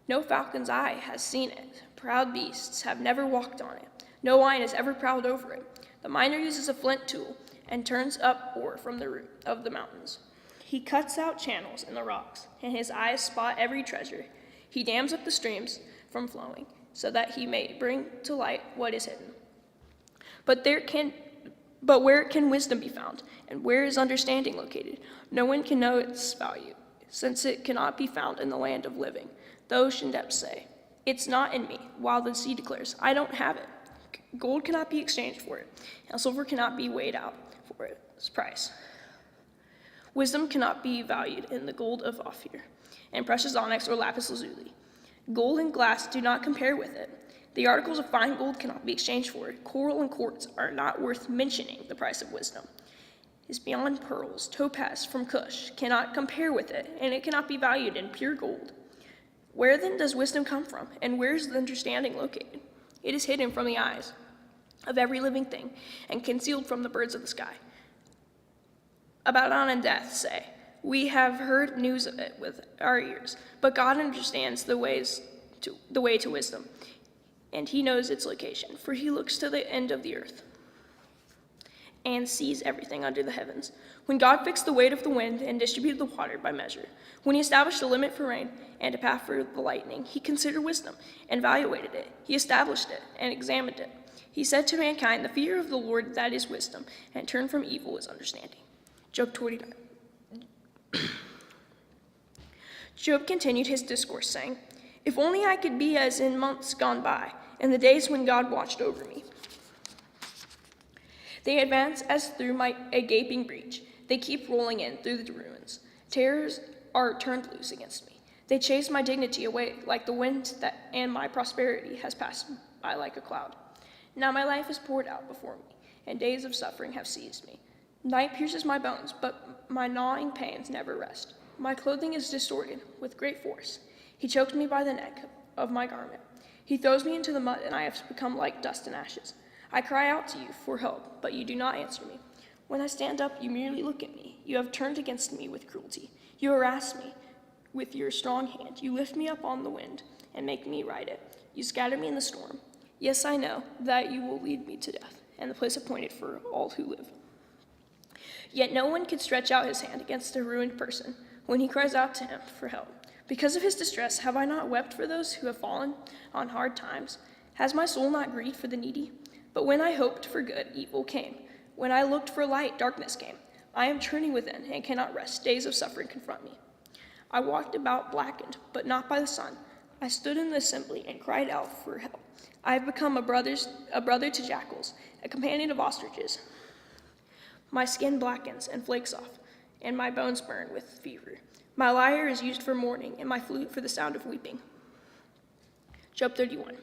D: No falcon's eye has seen it. Proud beasts have never walked on it. No lion has ever prowled over it. The miner uses a flint tool and turns up ore from the root of the mountains. He cuts out channels in the rocks, and his eyes spot every treasure. He dams up the streams from flowing, so that he may bring to light what is hidden. But where can wisdom be found, and where is understanding located? No one can know its value, since it cannot be found in the land of living. The ocean depths say, "It's not in me," while the sea declares, "I don't have it." Gold cannot be exchanged for it, and silver cannot be weighed out for its price. Wisdom cannot be valued in the gold of Ophir, and precious onyx or lapis lazuli. Gold and glass do not compare with it. The articles of fine gold cannot be exchanged for it. Coral and quartz are not worth mentioning the price of wisdom. Is beyond pearls. Topaz from Cush cannot compare with it, and it cannot be valued in pure gold. Where then does wisdom come from, and where is the understanding located? It is hidden from the eyes of every living thing, and concealed from the birds of the sky. Abaddon and Death say, "We have heard news of it with our ears," but God understands the way to wisdom. and he knows its location, for he looks to the end of the earth and sees everything under the heavens. When God fixed the weight of the wind and distributed the water by measure, when he established a limit for rain and a path for the lightning, he considered wisdom and evaluated it. He established it and examined it. He said to mankind, the fear of the Lord, that is wisdom, and turn from evil is understanding. Job 29. Job continued his discourse, saying, if only I could be as in months gone by, in the days when God watched over me. They advance as through a gaping breach. They keep rolling in through the ruins. Terrors are turned loose against me. They chase my dignity away like the wind, and my prosperity has passed by like a cloud. Now my life is poured out before me, and days of suffering have seized me. Night pierces my bones, but my gnawing pains never rest. My clothing is distorted with great force. He chokes me by the neck of my garment. He throws me into the mud, and I have become like dust and ashes. I cry out to you for help, but you do not answer me. When I stand up, you merely look at me. You have turned against me with cruelty. You harass me with your strong hand. You lift me up on the wind and make me ride it. You scatter me in the storm. Yes, I know that you will lead me to death, and the place appointed for all who live. Yet no one can stretch out his hand against a ruined person when he cries out to him for help. Because of his distress, have I not wept for those who have fallen on hard times? Has my soul not grieved for the needy? But when I hoped for good, evil came. When I looked for light, darkness came. I am churning within and cannot rest. Days of suffering confront me. I walked about blackened, but not by the sun. I stood in the assembly and cried out for help. I have become a brother to jackals, a companion of ostriches. My skin blackens and flakes off, and my bones burn with fever. My lyre is used for mourning, and my flute for the sound of weeping. Job 31.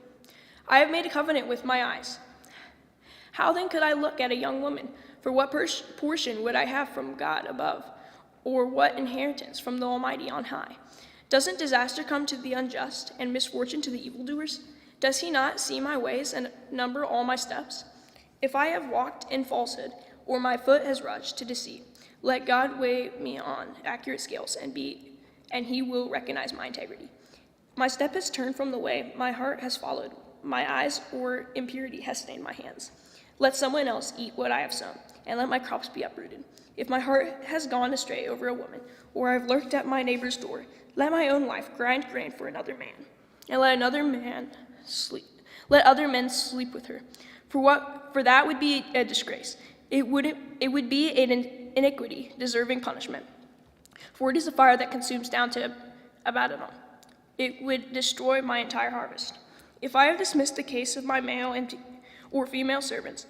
D: I have made a covenant with my eyes. How then could I look at a young woman? For what portion would I have from God above? Or what inheritance from the Almighty on high? Doesn't disaster come to the unjust and misfortune to the evildoers? Does he not see my ways and number all my steps? If I have walked in falsehood, or my foot has rushed to deceit, let God weigh me on accurate scales, and he will recognize my integrity. My step has turned from the way my heart has followed. My eyes or impurity has stained my hands. Let someone else eat what I have sown, and let my crops be uprooted. If my heart has gone astray over a woman, or I have lurked at my neighbor's door, let my own wife grind grain for another man, and let other men sleep with her. For that would be a disgrace. It would be an iniquity deserving punishment. For it is a fire that consumes down to Abaddon. It would destroy my entire harvest. If I have dismissed the case of my male or female servants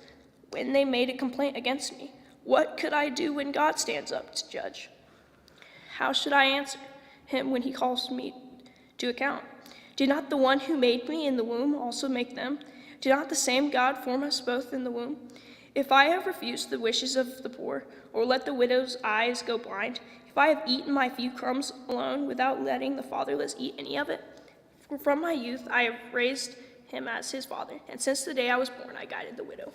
D: when they made a complaint against me, what could I do when God stands up to judge? How should I answer him when he calls me to account? Did not the one who made me in the womb also make them? Did not the same God form us both in the womb? If I have refused the wishes of the poor, or let the widow's eyes go blind, if I have eaten my few crumbs alone without letting the fatherless eat any of it, for from my youth I have raised him as his father, and since the day I was born I guided the widow.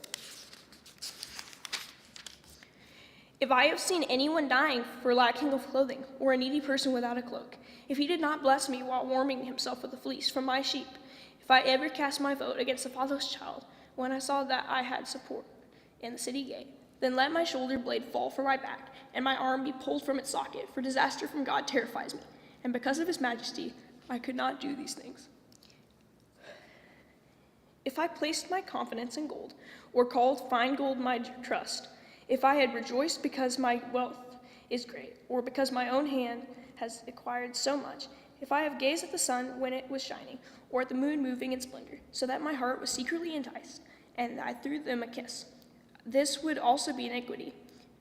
D: If I have seen anyone dying for lacking of clothing, or a needy person without a cloak, if he did not bless me while warming himself with a fleece from my sheep, if I ever cast my vote against the fatherless child, when I saw that I had support in the city gate, then let my shoulder blade fall from my back, and my arm be pulled from its socket, for disaster from God terrifies me, and because of his majesty I could not do these things. If I placed my confidence in gold, or called fine gold my trust, if I had rejoiced because my wealth is great, or because my own hand has acquired so much, if I have gazed at the sun when it was shining, or at the moon moving in splendor, so that my heart was secretly enticed, and I threw them a kiss, this would also be iniquity,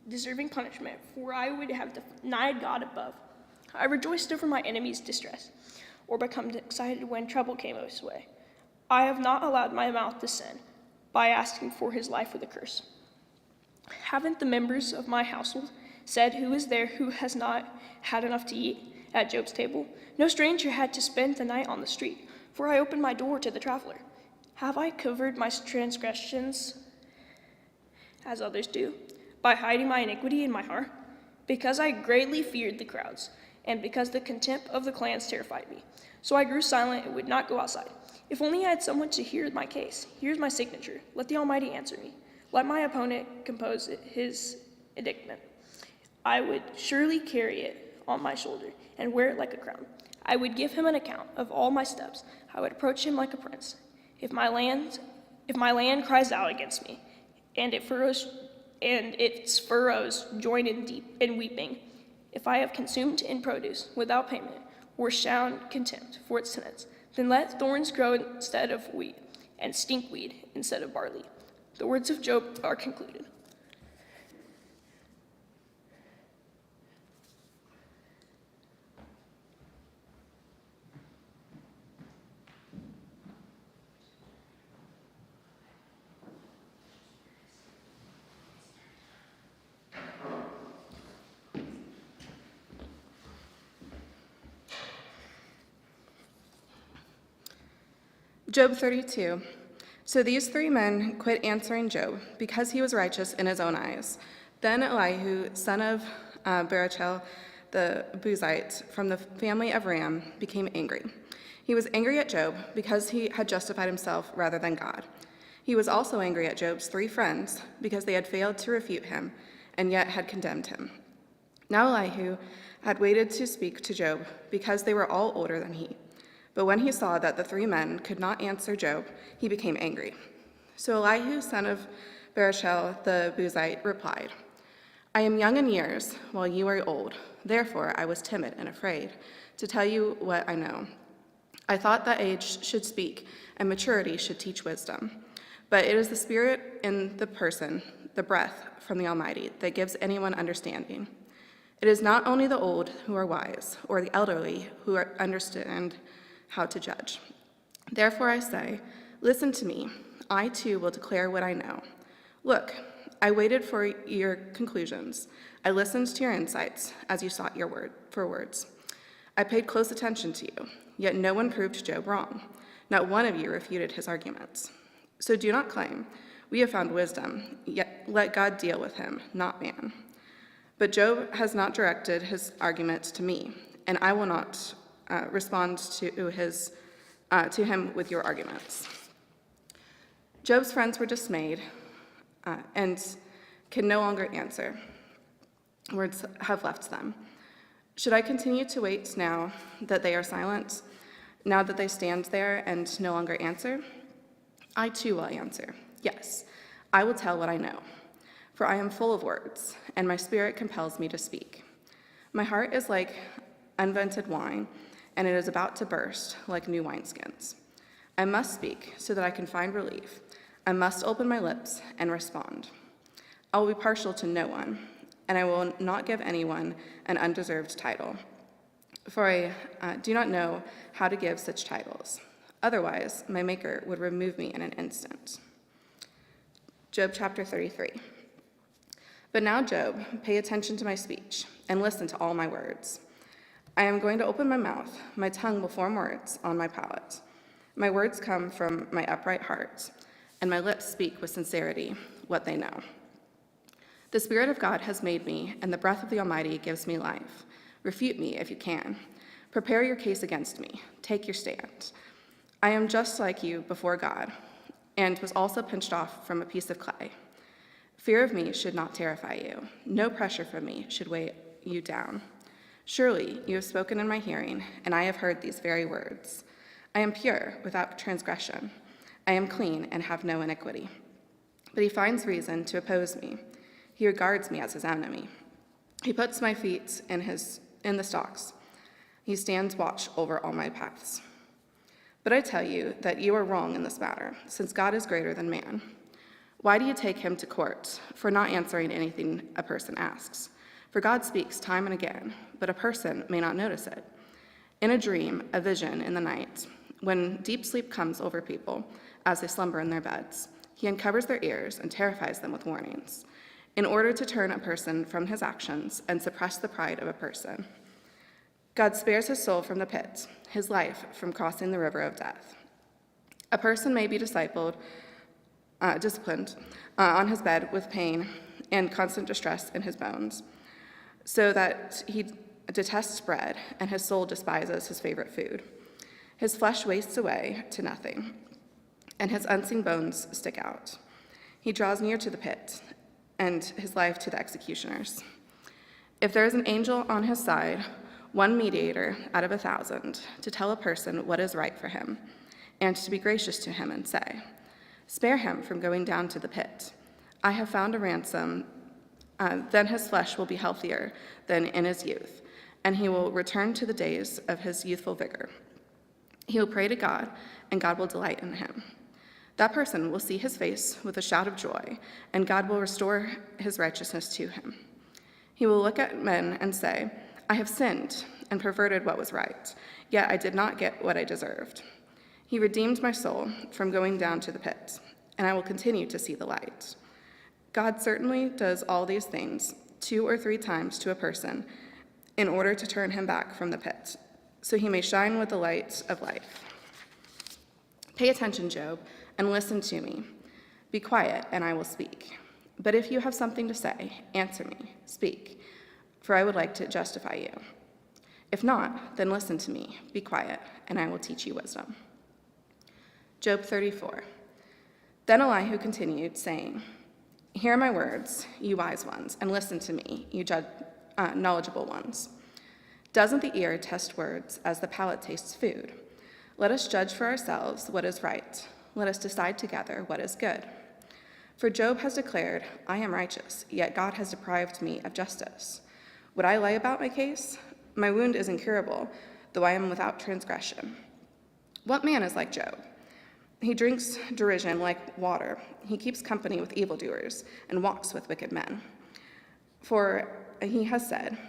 D: deserving punishment, for I would have denied God above. I rejoiced over my enemy's distress, or become excited when trouble came his way. I have not allowed my mouth to sin by asking for his life with a curse. Haven't the members of my household said, who is there who has not had enough to eat at Job's table? No stranger had to spend the night on the street, for I opened my door to the traveler. Have I covered my transgressions as others do, by hiding my iniquity in my heart? Because I greatly feared the crowds, and because the contempt of the clans terrified me. So I grew silent and would not go outside. If only I had someone to hear my case. Here's my signature. Let the Almighty answer me. Let my opponent compose his indictment. I would surely carry it on my shoulder and wear it like a crown. I would give him an account of all my steps. I would approach him like a prince. If my land cries out against me, and its furrows join in deep in weeping, if I have consumed in produce without payment, or shown contempt for its tenants, then let thorns grow instead of wheat, and stinkweed instead of barley. The words of Job are concluded.
E: Job 32. So these three men quit answering Job because he was righteous in his own eyes. Then Elihu, son of Barachel the Buzite from the family of Ram, became angry. He was angry at Job because he had justified himself rather than God. He was also angry at Job's three friends because they had failed to refute him and yet had condemned him. Now Elihu had waited to speak to Job because they were all older than he. But when he saw that the three men could not answer Job, he became angry. So Elihu, son of Barachel the Buzite, replied, I am young in years, while you are old. Therefore I was timid and afraid to tell you what I know. I thought that age should speak, and maturity should teach wisdom. But it is the Spirit in the person, the breath from the Almighty, that gives anyone understanding. It is not only the old who are wise, or the elderly who understand how to judge. Therefore I say, listen to me. I too will declare what I know. Look, I waited for your conclusions. I listened to your insights as you sought your words. I paid close attention to you, yet no one proved Job wrong. Not one of you refuted his arguments. So do not claim, we have found wisdom, yet let God deal with him, not man. But Job has not directed his arguments to me, and I will not respond to him with your arguments. Job's friends were dismayed and can no longer answer. Words have left them. Should I continue to wait now that they are silent, now that they stand there and no longer answer? I too will answer. Yes, I will tell what I know, for I am full of words, and my spirit compels me to speak. My heart is like unvented wine, and it is about to burst like new wineskins. I must speak so that I can find relief. I must open my lips and respond. I will be partial to no one, and I will not give anyone an undeserved title, for I do not know how to give such titles. Otherwise, my Maker would remove me in an instant. Job chapter 33. But now, Job, pay attention to my speech and listen to all my words. I am going to open my mouth. My tongue will form words on my palate. My words come from my upright heart, and my lips speak with sincerity what they know. The Spirit of God has made me, and the breath of the Almighty gives me life. Refute me if you can. Prepare your case against me. Take your stand. I am just like you before God, and was also pinched off from a piece of clay. Fear of me should not terrify you. No pressure from me should weigh you down. Surely you have spoken in my hearing, and I have heard these very words. I am pure, without transgression. I am clean and have no iniquity. But he finds reason to oppose me. He regards me as his enemy. He puts my feet in the stocks. He stands watch over all my paths. But I tell you that you are wrong in this matter, since God is greater than man. Why do you take him to court for not answering anything a person asks? For God speaks time and again, but a person may not notice it. In a dream, a vision in the night, when deep sleep comes over people as they slumber in their beds, he uncovers their ears and terrifies them with warnings, in order to turn a person from his actions and suppress the pride of a person. God spares his soul from the pit, his life from crossing the river of death. A person may be disciplined on his bed with pain and constant distress in his bones, so that he detests bread, and his soul despises his favorite food. His flesh wastes away to nothing, and his unseen bones stick out. He draws near to the pit, and his life to the executioners. If there is an angel on his side, one mediator out of 1,000, to tell a person what is right for him, and to be gracious to him and say, "Spare him from going down to the pit. I have found a ransom," then his flesh will be healthier than in his youth, and he will return to the days of his youthful vigor. He will pray to God, and God will delight in him. That person will see his face with a shout of joy, and God will restore his righteousness to him. He will look at men and say, "I have sinned and perverted what was right, yet I did not get what I deserved. He redeemed my soul from going down to the pit, and I will continue to see the light." God certainly does all these things 2 or 3 times to a person in order to turn him back from the pit, so he may shine with the light of life. Pay attention, Job, and listen to me. Be quiet, and I will speak. But if you have something to say, answer me, speak, for I would like to justify you. If not, then listen to me, be quiet, and I will teach you wisdom. Job 34. Then Elihu continued, saying, "Hear my words, you wise ones, and listen to me, you knowledgeable ones. Doesn't the ear test words as the palate tastes food? Let us judge for ourselves what is right. Let us decide together what is good. For Job has declared, 'I am righteous, yet God has deprived me of justice.' Would I lie about my case? My wound is incurable, though I am without transgression. What man is like Job? He drinks derision like water. He keeps company with evildoers and walks with wicked men. For he has said,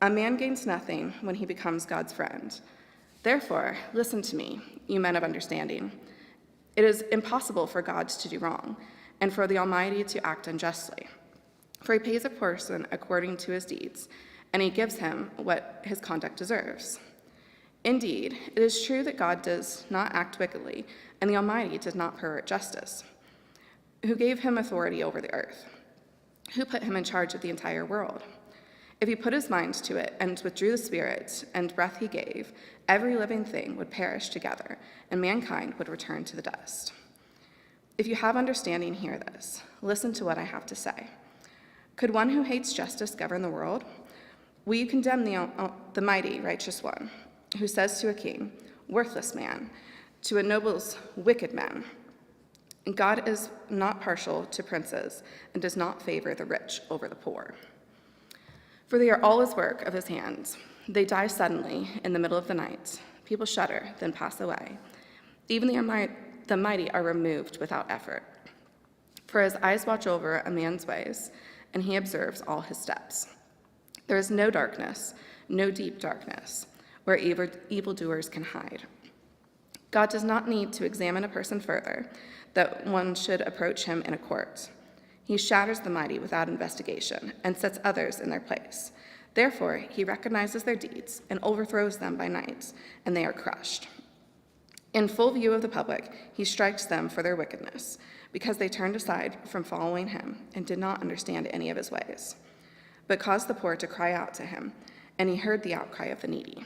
E: 'A man gains nothing when he becomes God's friend.' Therefore, listen to me, you men of understanding. It is impossible for God to do wrong, and for the Almighty to act unjustly. For he pays a person according to his deeds, and he gives him what his conduct deserves. Indeed, it is true that God does not act wickedly, and the Almighty does not pervert justice. Who gave him authority over the earth? Who put him in charge of the entire world? If he put his mind to it and withdrew the spirit and breath he gave, every living thing would perish together, and mankind would return to the dust. If you have understanding, hear this. Listen to what I have to say. Could one who hates justice govern the world? Will you condemn the mighty, righteous one, who says to a king, 'Worthless man,' to a noble's wicked man? God is not partial to princes and does not favor the rich over the poor. For they are all his work of his hands. They die suddenly in the middle of the night. People shudder, then pass away. Even the mighty are removed without effort. For his eyes watch over a man's ways, and he observes all his steps. There is no darkness, no deep darkness, where evildoers can hide. God does not need to examine a person further, that one should approach him in a court. He shatters the mighty without investigation and sets others in their place. Therefore, he recognizes their deeds and overthrows them by night, and they are crushed. In full view of the public, he strikes them for their wickedness, because they turned aside from following him and did not understand any of his ways, but caused the poor to cry out to him, and he heard the outcry of the needy.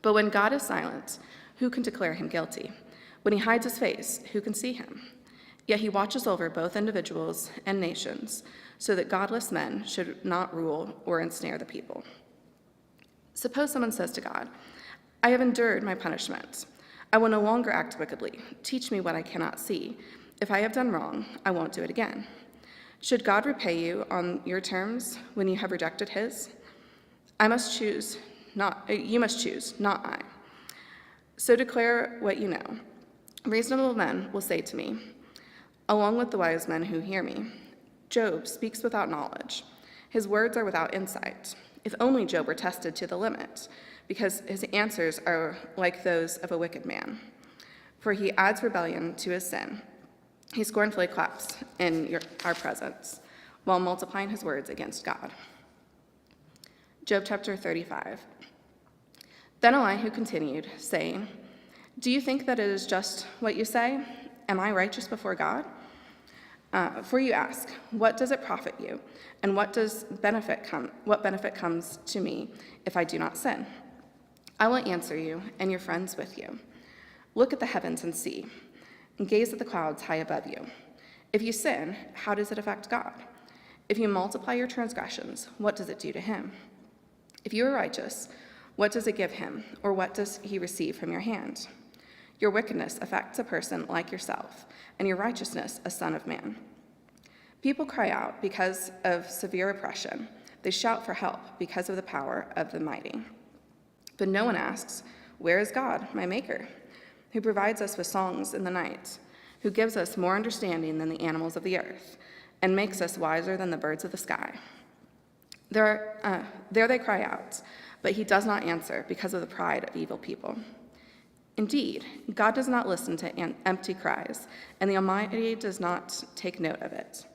E: But when God is silent, who can declare him guilty? When he hides his face, who can see him? Yet he watches over both individuals and nations, so that godless men should not rule or ensnare the people. Suppose someone says to God, "I have endured my punishment. I will no longer act wickedly. Teach me what I cannot see. If I have done wrong, I won't do it again." Should God repay you on your terms when you have rejected his? You must choose, not I. So declare what you know. Reasonable men will say to me, along with the wise men who hear me, "Job speaks without knowledge. His words are without insight. If only Job were tested to the limit, because his answers are like those of a wicked man. For he adds rebellion to his sin. He scornfully claps in our presence, while multiplying his words against God." Job chapter 35. Then Elihu continued, saying, "Do you think that it is just what you say? Am I righteous before God? For you ask, what does it profit you? And what benefit comes to me if I do not sin? I will answer you, and your friends with you. Look at the heavens and see, and gaze at the clouds high above you. If you sin, how does it affect God? If you multiply your transgressions, what does it do to him? If you are righteous, what does it give him, or what does he receive from your hand? Your wickedness affects a person like yourself, and your righteousness a son of man. People cry out because of severe oppression. They shout for help because of the power of the mighty. But no one asks, where is God, my maker, who provides us with songs in the night, who gives us more understanding than the animals of the earth, and makes us wiser than the birds of the sky? There they cry out, but he does not answer because of the pride of evil people. Indeed, God does not listen to empty cries, and the Almighty does not take note of it.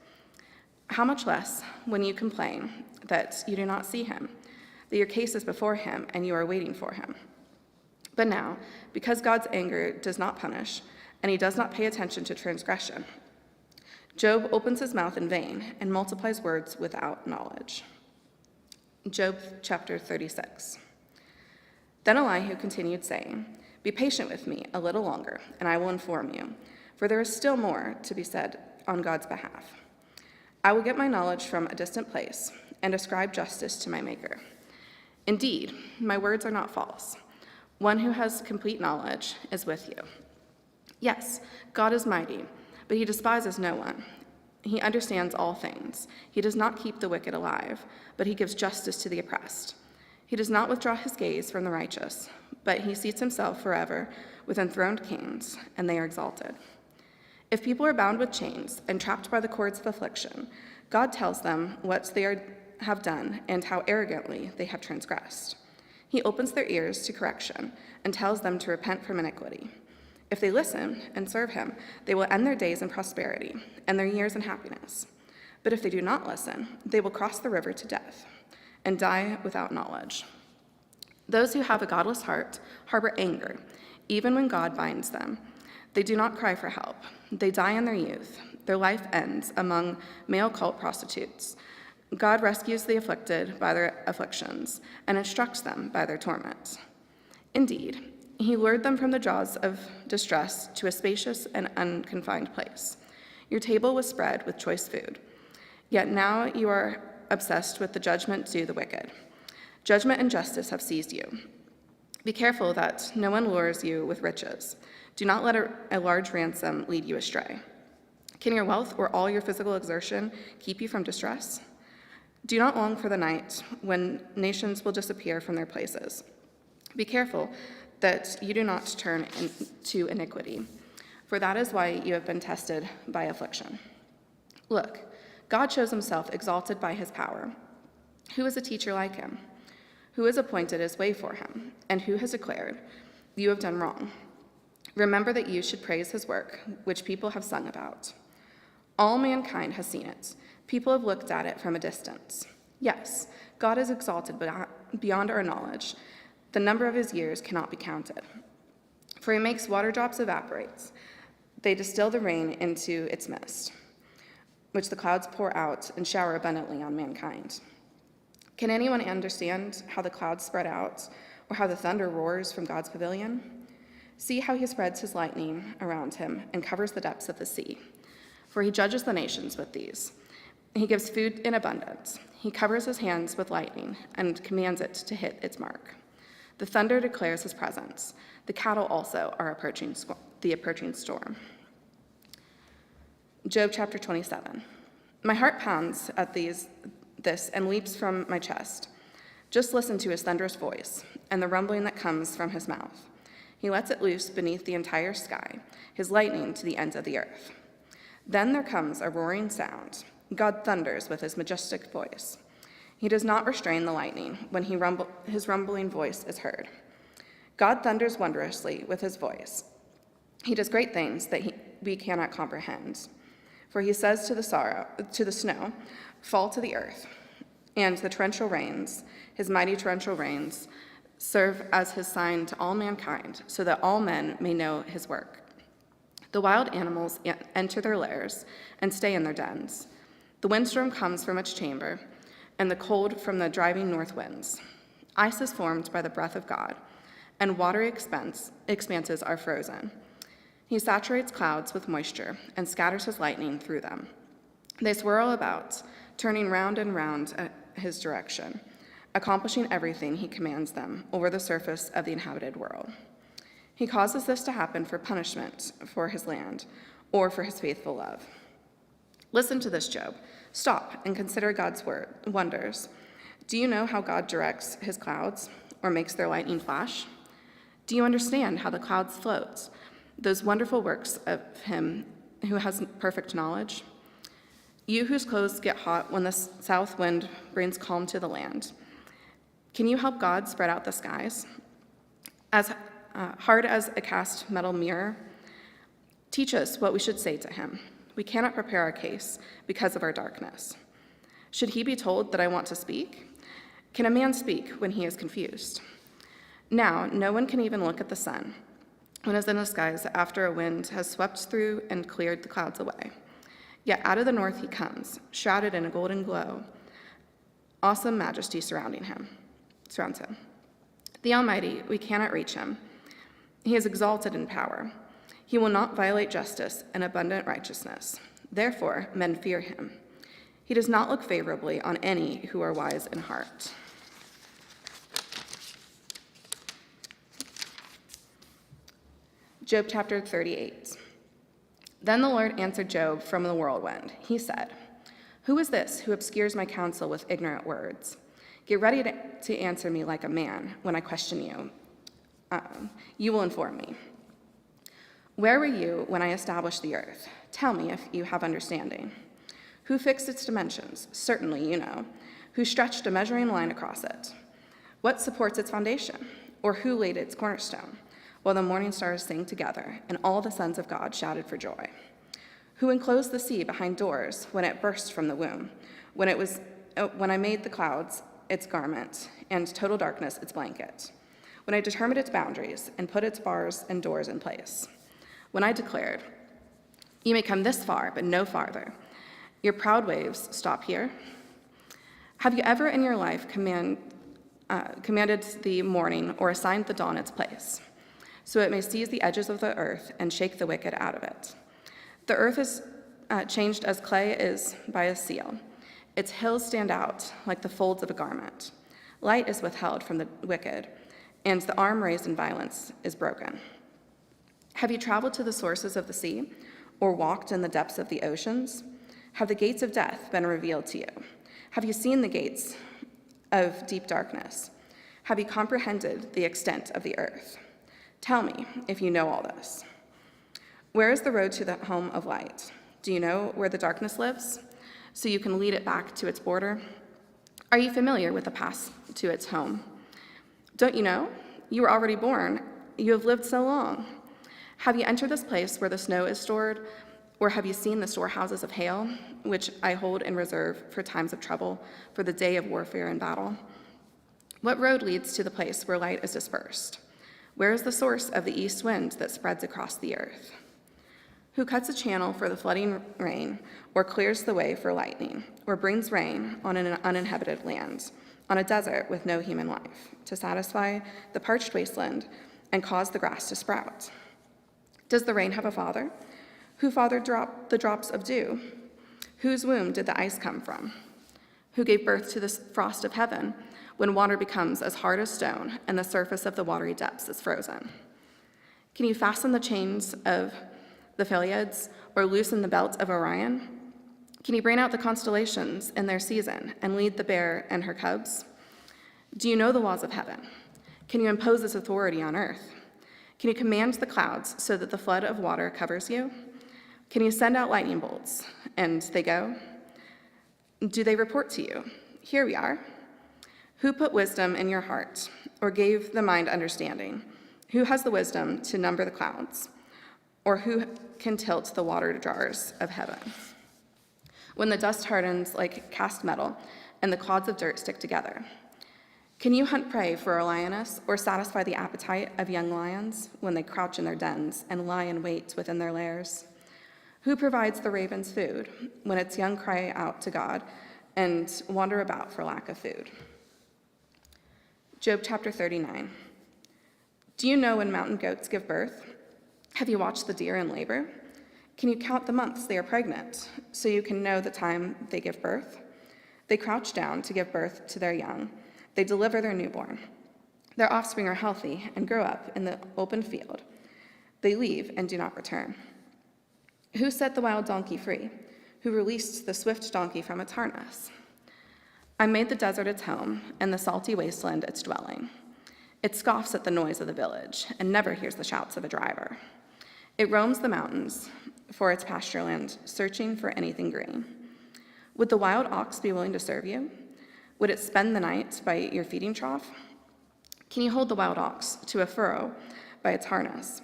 E: How much less when you complain that you do not see him, that your case is before him and you are waiting for him. But now, because God's anger does not punish, and he does not pay attention to transgression, Job opens his mouth in vain and multiplies words without knowledge. Job chapter 36. Then Elihu continued saying, be patient with me a little longer, and I will inform you, for there is still more to be said on God's behalf. I will get my knowledge from a distant place and ascribe justice to my Maker. Indeed, my words are not false. One who has complete knowledge is with you. Yes, God is mighty, but he despises no one. He understands all things. He does not keep the wicked alive, but he gives justice to the oppressed. He does not withdraw his gaze from the righteous, but he seats himself forever with enthroned kings, and they are exalted. If people are bound with chains and trapped by the cords of affliction, God tells them what they have done and how arrogantly they have transgressed. He opens their ears to correction and tells them to repent from iniquity. If they listen and serve him, they will end their days in prosperity and their years in happiness. But if they do not listen, they will cross the river to death and die without knowledge. Those who have a godless heart harbor anger, even when God binds them. They do not cry for help. They die in their youth. Their life ends among male cult prostitutes. God rescues the afflicted by their afflictions and instructs them by their torments. Indeed, he lured them from the jaws of distress to a spacious and unconfined place. Your table was spread with choice food. Yet now you are obsessed with the judgment due the wicked. Judgment and justice have seized you. Be careful that no one lures you with riches. Do not let a large ransom lead you astray. Can your wealth or all your physical exertion keep you from distress? Do not long for the night when nations will disappear from their places. Be careful that you do not turn into iniquity, for that is why you have been tested by affliction. Look, God shows himself exalted by his power. Who is a teacher like him? Who has appointed his way for him? And who has declared, you have done wrong? Remember that you should praise his work, which people have sung about. All mankind has seen it. People have looked at it from a distance. Yes, God is exalted beyond our knowledge. The number of his years cannot be counted. For he makes water drops evaporate. They distill the rain into its mist, which the clouds pour out and shower abundantly on mankind. Can anyone understand how the clouds spread out, or how the thunder roars from God's pavilion? See how he spreads his lightning around him and covers the depths of the sea. For he judges the nations with these. He gives food in abundance. He covers his hands with lightning and commands it to hit its mark. The thunder declares his presence. The cattle also are approaching the approaching storm. Job chapter 27. My heart pounds at this and leaps from my chest. Just listen to his thunderous voice and the rumbling that comes from his mouth. He lets it loose beneath the entire sky, his lightning to the ends of the earth. Then there comes a roaring sound. God thunders with his majestic voice. He does not restrain the lightning when his rumbling voice is heard. God thunders wondrously with his voice. He does great things that we cannot comprehend. For he says to the snow, fall to the earth, and the torrential rains, his mighty torrential rains, serve as his sign to all mankind, so that all men may know his work. The wild animals enter their lairs and stay in their dens. The windstorm comes from its chamber, and the cold from the driving north winds. Ice is formed by the breath of God, and watery expanses are frozen. He saturates clouds with moisture and scatters his lightning through them. They swirl about, turning round and round at his direction, accomplishing everything he commands them over the surface of the inhabited world. He causes this to happen for punishment for his land or for his faithful love. Listen to this, Job. Stop and consider God's wonders. Do you know how God directs his clouds or makes their lightning flash? Do you understand how the clouds float, those wonderful works of him who has perfect knowledge? You whose clothes get hot when the south wind brings calm to the land. Can you help God spread out the skies? As hard as a cast metal mirror, teach us what we should say to him. We cannot prepare our case because of our darkness. Should he be told that I want to speak? Can a man speak when he is confused? Now, no one can even look at the sun when it is in the skies after a wind has swept through and cleared the clouds away. Yet out of the north he comes, shrouded in a golden glow. Awesome majesty surrounds him. The Almighty, we cannot reach him. He is exalted in power. He will not violate justice and abundant righteousness. Therefore, men fear him. He does not look favorably on any who are wise in heart. Job chapter 38. Then the Lord answered Job from the whirlwind. He said, "Who is this who obscures my counsel with ignorant words? Get ready to answer me like a man when I question you. You will inform me. Where were you when I established the earth? Tell me if you have understanding. Who fixed its dimensions? Certainly you know. Who stretched a measuring line across it? What supports its foundation? Or who laid its cornerstone? While the morning stars sang together, and all the sons of God shouted for joy. Who enclosed the sea behind doors when it burst from the womb? When I made the clouds its garment, and total darkness its blanket. When I determined its boundaries, and put its bars and doors in place. When I declared, you may come this far, but no farther. Your proud waves stop here. Have you ever in your life commanded the morning or assigned the dawn its place, so it may seize the edges of the earth and shake the wicked out of it? The earth is changed as clay is by a seal. Its hills stand out like the folds of a garment. Light is withheld from the wicked, and the arm raised in violence is broken. Have you traveled to the sources of the sea, or walked in the depths of the oceans? Have the gates of death been revealed to you? Have you seen the gates of deep darkness? Have you comprehended the extent of the earth? Tell me if you know all this. Where is the road to the home of light? Do you know where the darkness lives, so you can lead it back to its border? Are you familiar with the path to its home? Don't you know? You were already born. You have lived so long. Have you entered this place where the snow is stored? Or have you seen the storehouses of hail, which I hold in reserve for times of trouble, for the day of warfare and battle? What road leads to the place where light is dispersed? Where is the source of the east wind that spreads across the earth? Who cuts a channel for the flooding rain, or clears the way for lightning, or brings rain on an uninhabited land, on a desert with no human life, to satisfy the parched wasteland and cause the grass to sprout? Does the rain have a father? Who fathered the drops of dew? Whose womb did the ice come from? Who gave birth to the frost of heaven, when water becomes as hard as stone and the surface of the watery depths is frozen? Can you fasten the chains of the Pleiades, or loosen the belt of Orion? Can you bring out the constellations in their season and lead the bear and her cubs? Do you know the laws of heaven? Can you impose this authority on earth? Can you command the clouds so that the flood of water covers you? Can you send out lightning bolts, and they go? Do they report to you? Here we are. Who put wisdom in your heart, or gave the mind understanding? Who has the wisdom to number the clouds? Or who can tilt the water jars of heaven? When the dust hardens like cast metal, and the clods of dirt stick together, Can you hunt prey for a lioness or satisfy the appetite of young lions when they crouch in their dens and lie in wait within their lairs? Who provides the ravens food when its young cry out to God and wander about for lack of food? Job chapter 39. Do you know when mountain goats give birth? Have you watched the deer in labor? Can you count the months they are pregnant so you can know the time they give birth? They crouch down to give birth to their young. They deliver their newborn. Their offspring are healthy and grow up in the open field. They leave and do not return. Who set the wild donkey free? Who released the swift donkey from its harness? I made the desert its home and the salty wasteland its dwelling. It scoffs at the noise of the village and never hears the shouts of a driver. It roams the mountains for its pasture land, searching for anything green. Would the wild ox be willing to serve you? Would it spend the night by your feeding trough? Can you hold the wild ox to a furrow by its harness?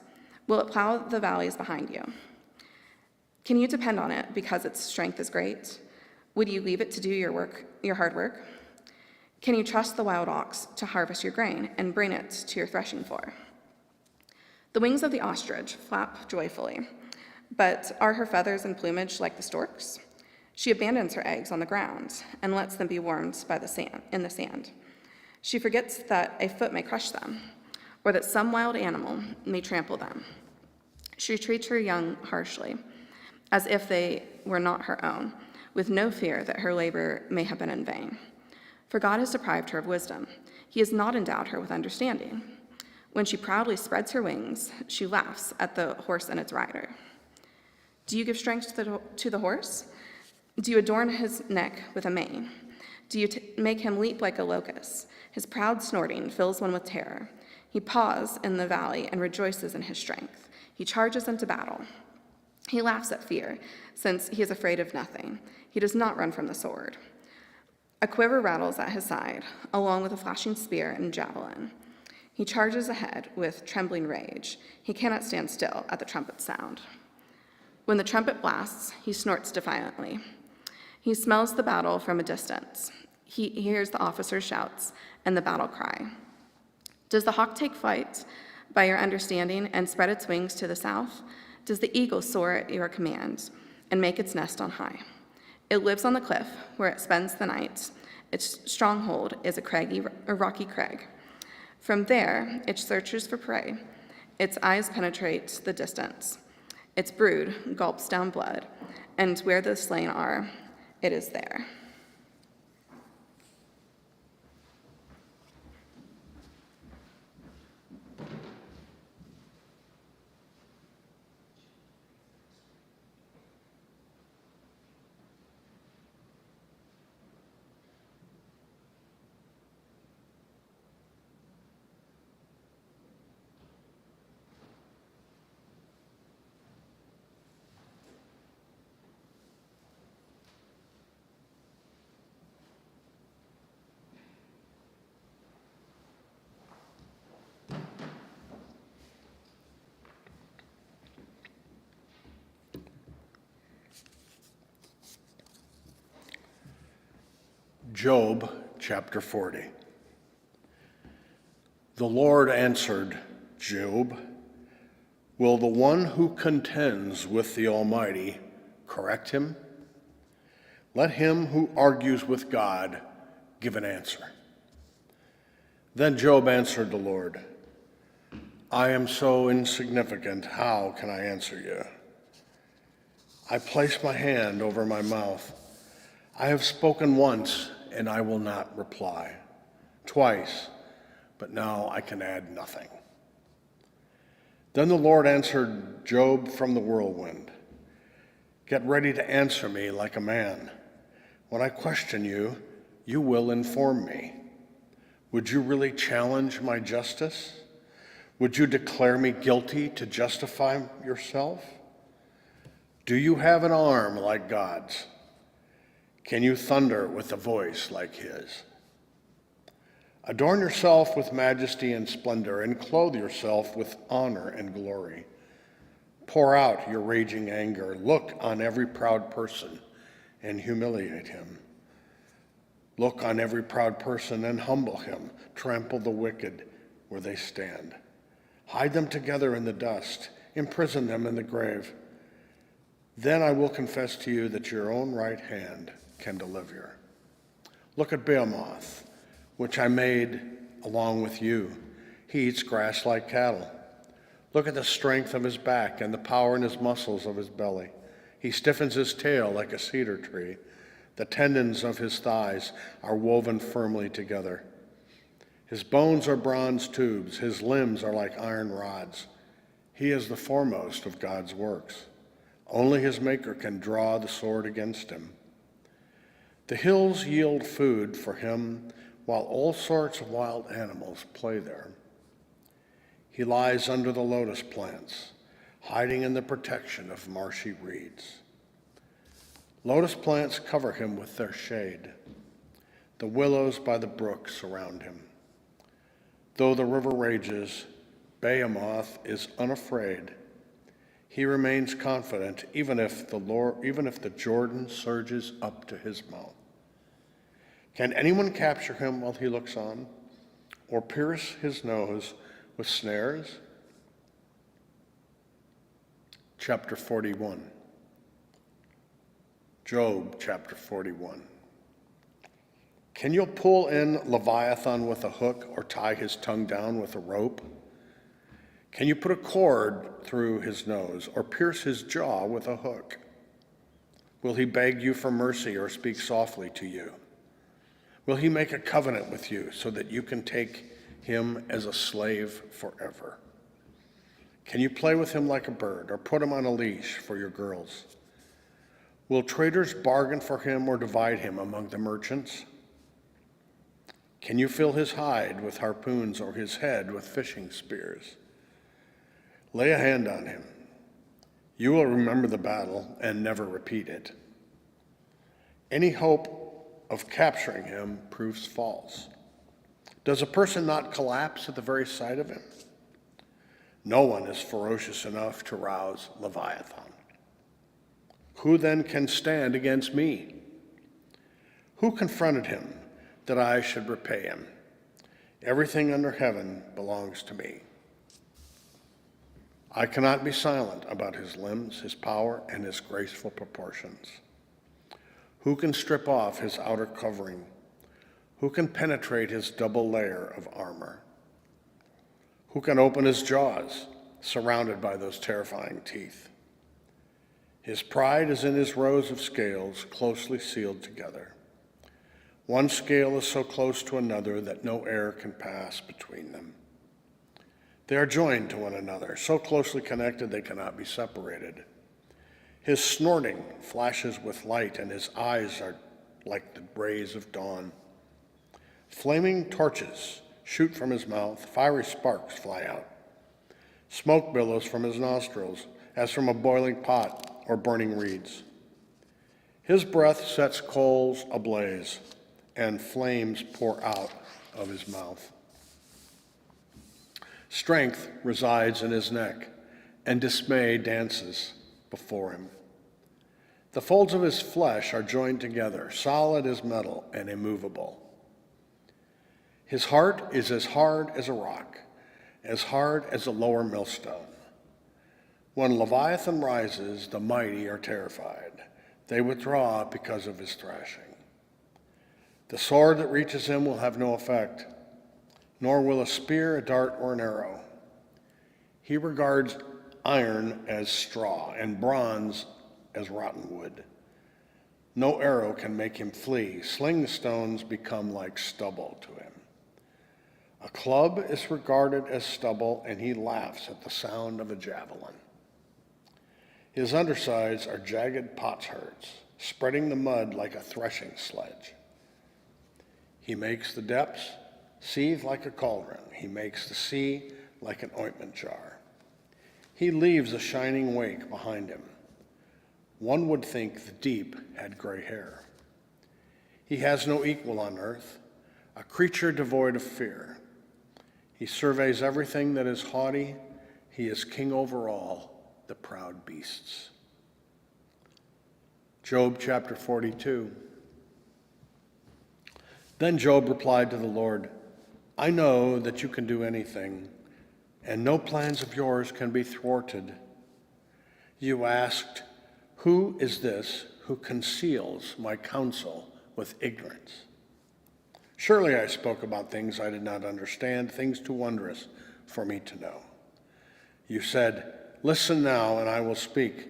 E: Will it plow the valleys behind you? Can you depend on it because its strength is great? Would you leave it to do your hard work? Can you trust the wild ox to harvest your grain and bring it to your threshing floor? The wings of the ostrich flap joyfully, but are her feathers and plumage like the stork's? She abandons her eggs on the ground and lets them be warmed by in the sand. She forgets that a foot may crush them, or that some wild animal may trample them. She treats her young harshly, as if they were not her own, with no fear that her labor may have been in vain. For God has deprived her of wisdom. He has not endowed her with understanding. When she proudly spreads her wings, she laughs at the horse and its rider. Do you give strength to the horse? Do you adorn his neck with a mane? Do you make him leap like a locust? His proud snorting fills one with terror. He paws in the valley and rejoices in his strength. He charges into battle. He laughs at fear, since he is afraid of nothing. He does not run from the sword. A quiver rattles at his side, along with a flashing spear and javelin. He charges ahead with trembling rage. He cannot stand still at the trumpet's sound. When the trumpet blasts, he snorts defiantly. He smells the battle from a distance. He hears the officer's shouts and the battle cry. Does the hawk take flight by your understanding and spread its wings to the south? Does the eagle soar at your command and make its nest on high? It lives on the cliff where it spends the night. Its stronghold is a rocky crag. From there, it searches for prey. Its eyes penetrate the distance. Its brood gulps down blood, and where the slain are, it is there.
F: Job chapter 40. The Lord answered Job, "Will the one who contends with the Almighty correct him? Let him who argues with God give an answer." Then Job answered the Lord, "I am so insignificant, how can I answer you? I place my hand over my mouth. I have spoken once, and I will not reply. Twice, but now I can add nothing." Then the Lord answered Job from the whirlwind, "Get ready to answer me like a man. When I question you, you will inform me. Would you really challenge my justice? Would you declare me guilty to justify yourself? Do you have an arm like God's? Can you thunder with a voice like his? Adorn yourself with majesty and splendor, and clothe yourself with honor and glory. Pour out your raging anger. Look on every proud person and humiliate him. Look on every proud person and humble him. Trample the wicked where they stand. Hide them together in the dust. Imprison them in the grave. Then I will confess to you that your own right hand can deliver you. Look at Behemoth, which I made along with you. He eats grass like cattle. Look at the strength of his back and the power in his muscles of his belly. He stiffens his tail like a cedar tree. The tendons of his thighs are woven firmly together. His bones are bronze tubes. His limbs are like iron rods. He is the foremost of God's works. Only his maker can draw the sword against him. The hills yield food for him, while all sorts of wild animals play there. He lies under the lotus plants, hiding in the protection of marshy reeds. Lotus plants cover him with their shade. The willows by the brook surround him. Though the river rages, Behemoth is unafraid. He remains confident even if the Jordan surges up to his mouth. Can anyone capture him while he looks on, or pierce his nose with snares? Chapter 41. Job chapter 41. Can you pull in Leviathan with a hook or tie his tongue down with a rope? Can you put a cord through his nose or pierce his jaw with a hook? Will he beg you for mercy or speak softly to you? Will he make a covenant with you so that you can take him as a slave forever? Can you play with him like a bird or put him on a leash for your girls? Will traders bargain for him or divide him among the merchants? Can you fill his hide with harpoons or his head with fishing spears? Lay a hand on him. You will remember the battle and never repeat it. Any hope of capturing him proves false. Does a person not collapse at the very sight of him? No one is ferocious enough to rouse Leviathan. Who then can stand against me? Who confronted him that I should repay him? Everything under heaven belongs to me. I cannot be silent about his limbs, his power, and his graceful proportions. Who can strip off his outer covering? Who can penetrate his double layer of armor? Who can open his jaws, surrounded by those terrifying teeth? His pride is in his rows of scales closely sealed together. One scale is so close to another that no air can pass between them. They are joined to one another, so closely connected they cannot be separated. His snorting flashes with light, and his eyes are like the rays of dawn. Flaming torches shoot from his mouth, fiery sparks fly out. Smoke billows from his nostrils, as from a boiling pot or burning reeds. His breath sets coals ablaze, and flames pour out of his mouth. Strength resides in his neck, and dismay dances before him. The folds of his flesh are joined together, solid as metal and immovable. His heart is as hard as a rock, as hard as a lower millstone. When Leviathan rises, the mighty are terrified. They withdraw because of his thrashing. The sword that reaches him will have no effect, nor will a spear, a dart, or an arrow. He regards iron as straw and bronze as rotten wood. No arrow can make him flee. Sling stones become like stubble to him. A club is regarded as stubble, and he laughs at the sound of a javelin. His undersides are jagged potsherds, spreading the mud like a threshing sledge. He makes the depths seethe like a cauldron. He makes the sea like an ointment jar. He leaves a shining wake behind him. One would think the deep had gray hair. He has no equal on earth, a creature devoid of fear. He surveys everything that is haughty. He is king over all the proud beasts. Job chapter 42. Then Job replied to the Lord, I know that you can do anything, and no plans of yours can be thwarted. You asked, who is this who conceals my counsel with ignorance? Surely I spoke about things I did not understand, things too wondrous for me to know. You said, listen now, and I will speak.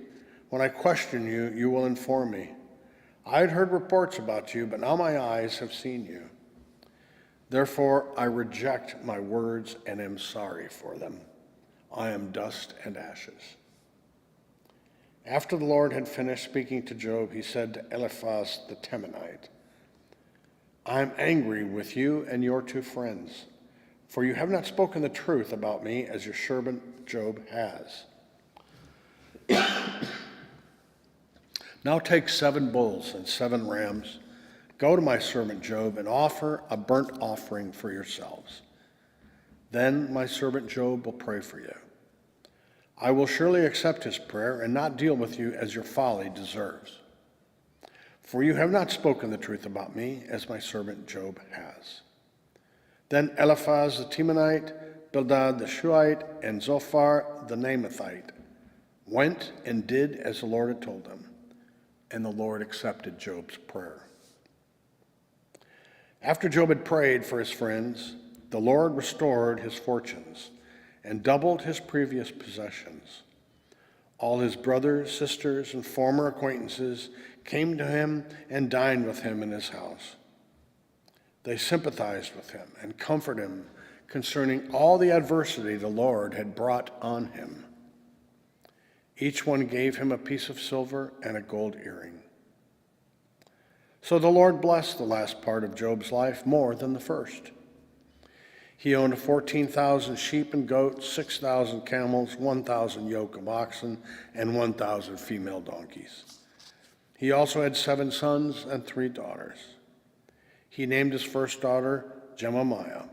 F: When I question you, you will inform me. I had heard reports about you, but now my eyes have seen you. Therefore, I reject my words and am sorry for them. I am dust and ashes. After the Lord had finished speaking to Job, he said to Eliphaz the Temanite, I am angry with you and your two friends, for you have not spoken the truth about me as your servant Job has. Now take 7 bulls and 7 rams. Go to my servant Job and offer a burnt offering for yourselves. Then my servant Job will pray for you. I will surely accept his prayer and not deal with you as your folly deserves. For you have not spoken the truth about me as my servant Job has. Then Eliphaz the Temanite, Bildad the Shuhite, and Zophar the Naamathite went and did as the Lord had told them, and the Lord accepted Job's prayer. After Job had prayed for his friends, the Lord restored his fortunes and doubled his previous possessions. All his brothers, sisters, and former acquaintances came to him and dined with him in his house. They sympathized with him and comforted him concerning all the adversity the Lord had brought on him. Each one gave him a piece of silver and a gold earring. So the Lord blessed the last part of Job's life more than the first. He owned 14,000 sheep and goats, 6,000 camels, 1,000 yoke of oxen, and 1,000 female donkeys. He also had 7 sons and 3 daughters. He named his first daughter Jemimiah,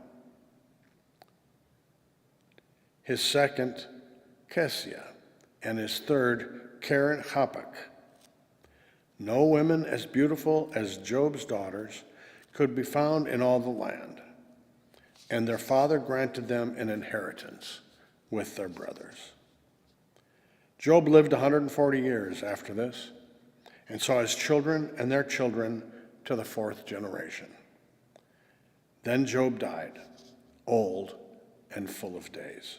F: his second Kesia, and his third Karen Happak. No women as beautiful as Job's daughters could be found in all the land, and their father granted them an inheritance with their brothers. Job lived 140 years after this, and saw his children and their children to the 4th generation. Then Job died, old and full of days.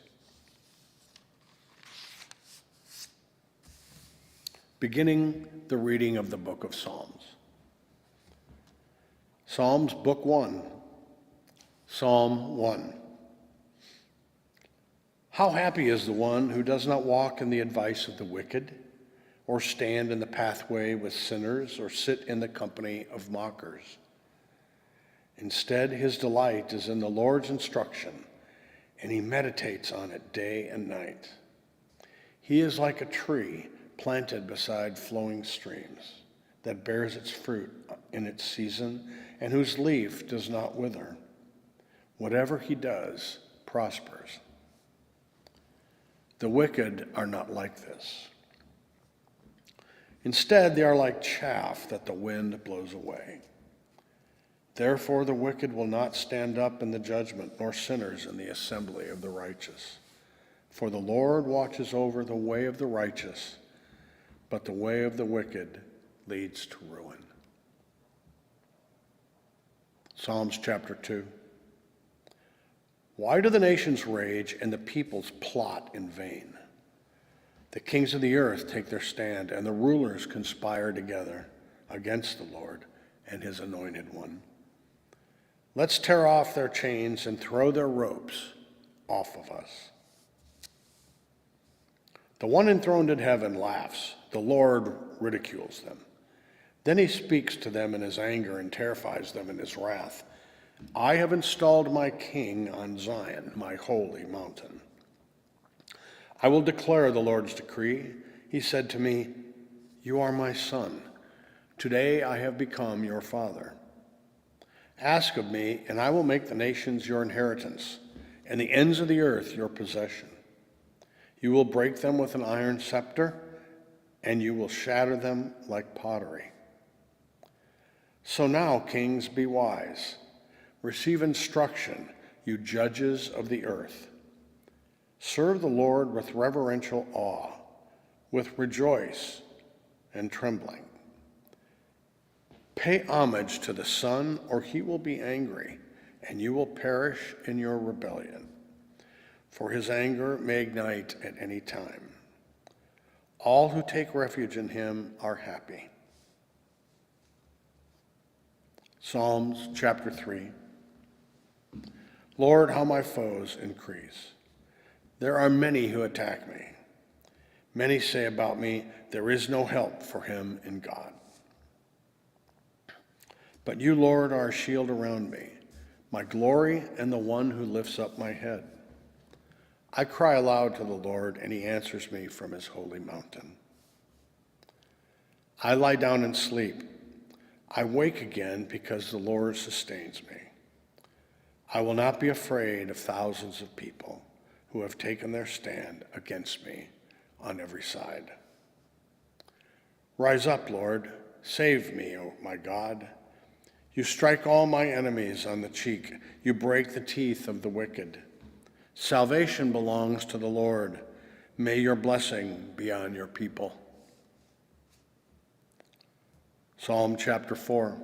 F: Beginning the reading of the book of Psalms. Psalms, Book 1. Psalm 1. How happy is the one who does not walk in the advice of the wicked, or stand in the pathway with sinners, or sit in the company of mockers. Instead, his delight is in the Lord's instruction, and he meditates on it day and night. He is like a tree planted beside flowing streams, that bears its fruit in its season, and whose leaf does not wither. Whatever he does prospers. The wicked are not like this. Instead, they are like chaff that the wind blows away. Therefore, the wicked will not stand up in the judgment, nor sinners in the assembly of the righteous. For the Lord watches over the way of the righteous, but the way of the wicked leads to ruin. Psalms chapter 2. Why do the nations rage and the peoples plot in vain? The kings of the earth take their stand, and the rulers conspire together against the Lord and his anointed one. Let's tear off their chains and throw their ropes off of us. The one enthroned in heaven laughs. The Lord ridicules them. Then he speaks to them in his anger and terrifies them in his wrath. I have installed my king on Zion, my holy mountain. I will declare the Lord's decree. He said to me, you are my son. Today I have become your father. Ask of me, and I will make the nations your inheritance, and the ends of the earth your possession. You will break them with an iron scepter, and you will shatter them like pottery. So now, kings, be wise. Receive instruction, you judges of the earth. Serve the Lord with reverential awe, with rejoice and trembling. Pay homage to the Son, or he will be angry, and you will perish in your rebellion. For his anger may ignite at any time. All who take refuge in him are happy. Psalms chapter 3. Lord, how my foes increase. There are many who attack me. Many say about me, there is no help for him in God. But you, Lord, are a shield around me, my glory and the one who lifts up my head. I cry aloud to the Lord, and he answers me from his holy mountain. I lie down and sleep. I wake again because the Lord sustains me. I will not be afraid of thousands of people who have taken their stand against me on every side. Rise up, Lord. Save me, O my God. You strike all my enemies on the cheek. You break the teeth of the wicked. Salvation belongs to the Lord. May your blessing be on your people. Psalm chapter 4.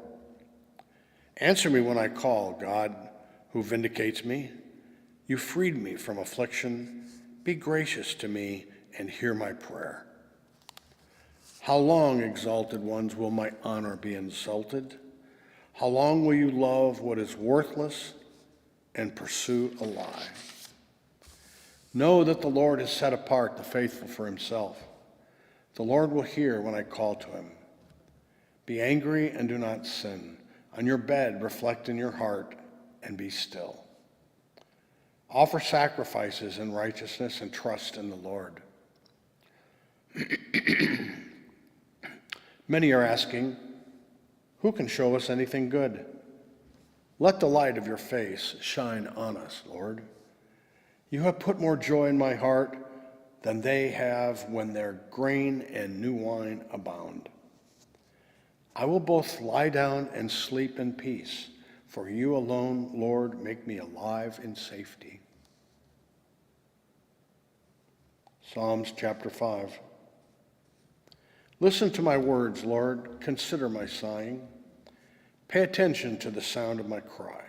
F: Answer me when I call, God, who vindicates me. You freed me from affliction. Be gracious to me and hear my prayer. How long, exalted ones, will my honor be insulted? How long will you love what is worthless and pursue a lie? Know that the Lord has set apart the faithful for himself. The Lord will hear when I call to him. Be angry and do not sin. On your bed, reflect in your heart and be still. Offer sacrifices in righteousness and trust in the Lord. Many are asking, who can show us anything good? Let the light of your face shine on us, Lord. You have put more joy in my heart than they have when their grain and new wine abound. I will both lie down and sleep in peace, for you alone, Lord, make me alive in safety. Psalms chapter 5. Listen to my words, Lord. Consider my sighing. Pay attention to the sound of my cry,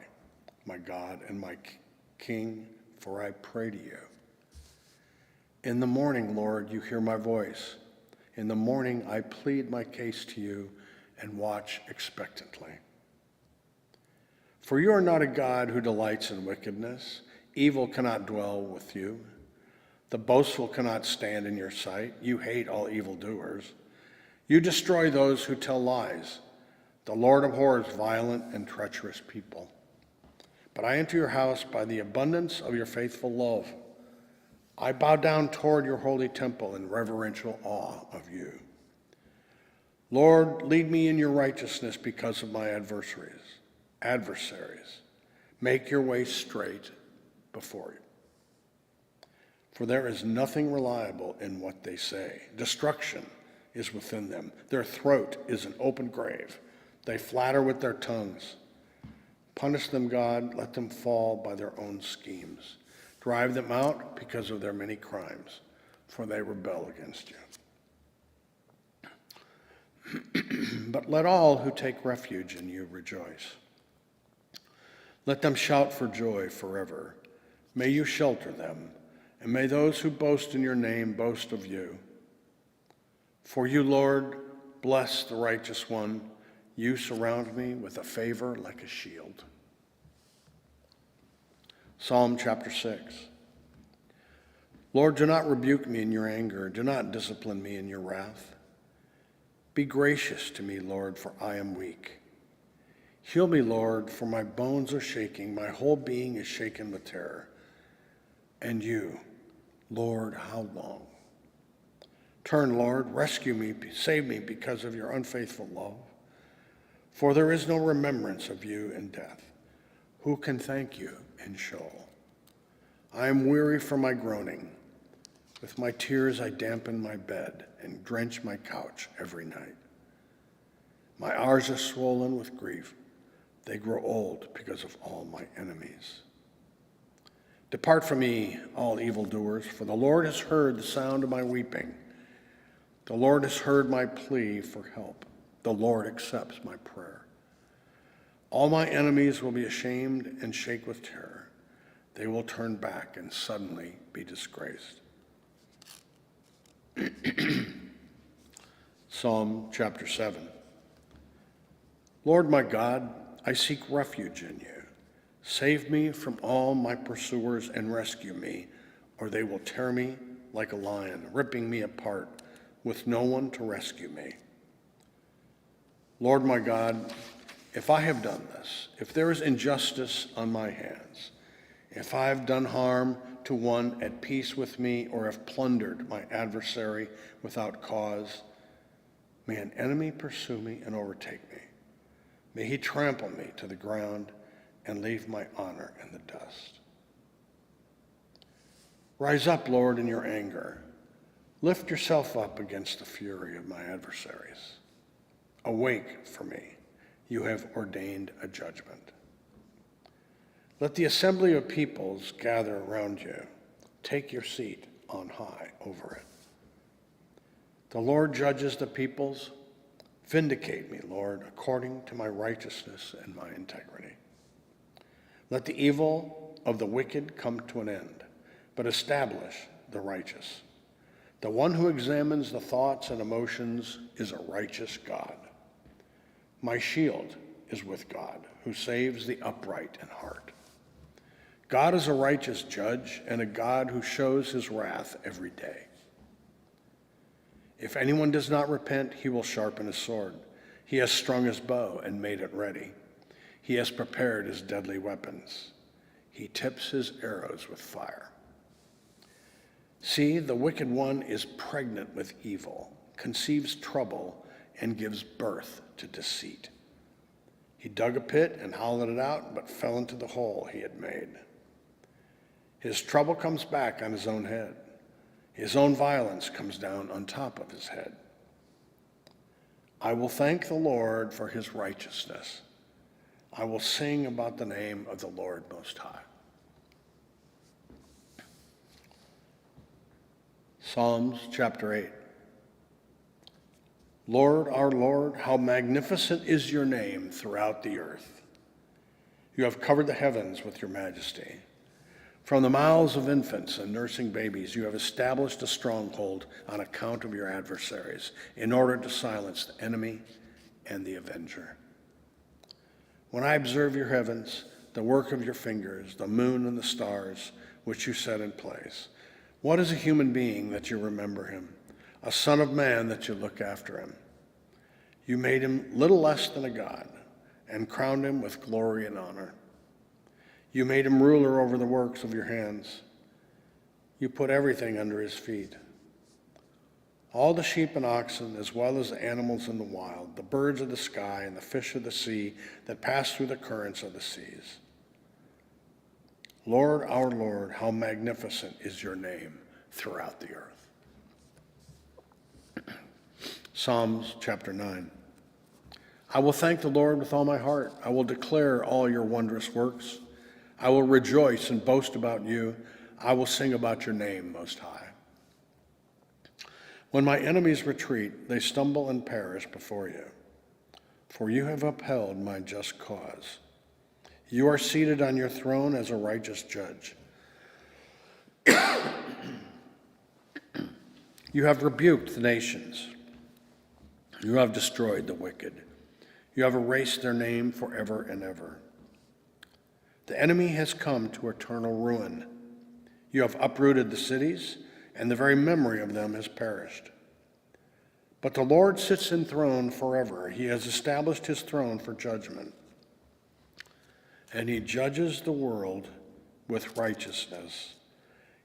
F: my God and my King, for I pray to you. In the morning, Lord, you hear my voice. In the morning, I plead my case to you and watch expectantly. For you are not a God who delights in wickedness. Evil cannot dwell with you. The boastful cannot stand in your sight. You hate all evildoers. You destroy those who tell lies. The Lord abhors violent and treacherous people. But I enter your house by the abundance of your faithful love. I bow down toward your holy temple in reverential awe of you. Lord, lead me in your righteousness because of my adversaries. Make your way straight before you. For there is nothing reliable in what they say. Destruction is within them. Their throat is an open grave. They flatter with their tongues. Punish them, God. Let them fall by their own schemes. Drive them out because of their many crimes, for they rebel against you. But let all who take refuge in you rejoice. Let them shout for joy forever. May you shelter them, and may those who boast in your name boast of you. For you, Lord, bless the righteous one. You surround me with a favor like a shield. Psalm chapter 6. Lord, do not rebuke me in your anger. Do not discipline me in your wrath. Be gracious to me, Lord, for I am weak. Heal me, Lord, for my bones are shaking. My whole being is shaken with terror. And you, Lord, how long? Turn, Lord, rescue me, save me because of your unfaithful love. For there is no remembrance of you in death. Who can thank you in Sheol? I am weary from my groaning. With my tears I dampen my bed and drench my couch every night. My eyes are swollen with grief. They grow old because of all my enemies. Depart from me, all evildoers, for the Lord has heard the sound of my weeping. The Lord has heard my plea for help. The Lord accepts my prayer. All my enemies will be ashamed and shake with terror. They will turn back and suddenly be disgraced. Psalm chapter 7. Lord my God, I seek refuge in you. Save me from all my pursuers and rescue me, or they will tear me like a lion, ripping me apart with no one to rescue me. Lord my God, if I have done this, if there is injustice on my hands, if I have done harm to one at peace with me, or have plundered my adversary without cause, may an enemy pursue me and overtake me. May he trample me to the ground and leave my honor in the dust. Rise up, Lord, in your anger. Lift yourself up against the fury of my adversaries. Awake for me. You have ordained a judgment. Let the assembly of peoples gather around you. Take your seat on high over it. The Lord judges the peoples. Vindicate me, Lord, according to my righteousness and my integrity. Let the evil of the wicked come to an end, but establish the righteous. The one who examines the thoughts and emotions is a righteous God. My shield is with God, who saves the upright in heart. God is a righteous judge and a God who shows his wrath every day. If anyone does not repent, he will sharpen his sword. He has strung his bow and made it ready. He has prepared his deadly weapons. He tips his arrows with fire. See, the wicked one is pregnant with evil, conceives trouble, and gives birth to deceit. He dug a pit and hollowed it out, but fell into the hole he had made. His trouble comes back on his own head. His own violence comes down on top of his head. I will thank the Lord for his righteousness. I will sing about the name of the Lord Most High. Psalms chapter 8. Lord, our Lord, how magnificent is your name throughout the earth. You have covered the heavens with your majesty. From the mouths of infants and nursing babies, you have established a stronghold on account of your adversaries, in order to silence the enemy and the avenger. When I observe your heavens, the work of your fingers, the moon and the stars, which you set in place, what is a human being that you remember him, a son of man that you look after him? You made him little less than a god and crowned him with glory and honor. You made him ruler over the works of your hands. You put everything under his feet. All the sheep and oxen, as well as the animals in the wild, the birds of the sky and the fish of the sea that pass through the currents of the seas. Lord, our Lord, how magnificent is your name throughout the earth. Psalms chapter 9. I will thank the Lord with all my heart. I will declare all your wondrous works. I will rejoice and boast about you. I will sing about your name, Most High. When my enemies retreat, they stumble and perish before you. For you have upheld my just cause. You are seated on your throne as a righteous judge. You have rebuked the nations. You have destroyed the wicked. You have erased their name forever and ever. The enemy has come to eternal ruin. You have uprooted the cities, and the very memory of them has perished. But the Lord sits enthroned forever. He has established his throne for judgment, and he judges the world with righteousness.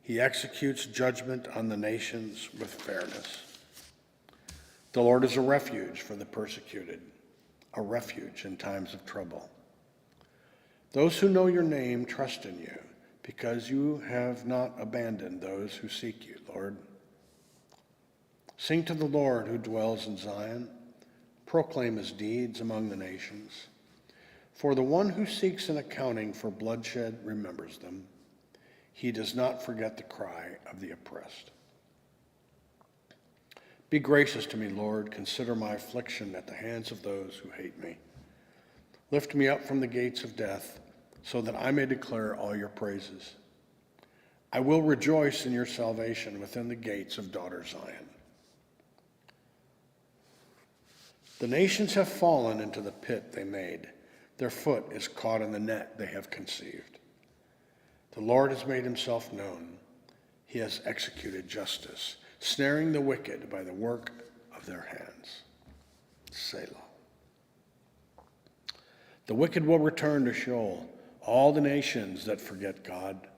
F: He executes judgment on the nations with fairness. The Lord is a refuge for the persecuted, a refuge in times of trouble. Those who know your name trust in you, because you have not abandoned those who seek you, Lord. Sing to the Lord who dwells in Zion. Proclaim his deeds among the nations. For the one who seeks an accounting for bloodshed remembers them. He does not forget the cry of the oppressed. Be gracious to me, Lord. Consider my affliction at the hands of those who hate me. Lift me up from the gates of death, so that I may declare all your praises. I will rejoice in your salvation within the gates of daughter Zion. The nations have fallen into the pit they made. Their foot is caught in the net they have conceived. The Lord has made himself known. He has executed justice, snaring the wicked by the work of their hands. Selah. The wicked will return to Sheol, all the nations that forget God.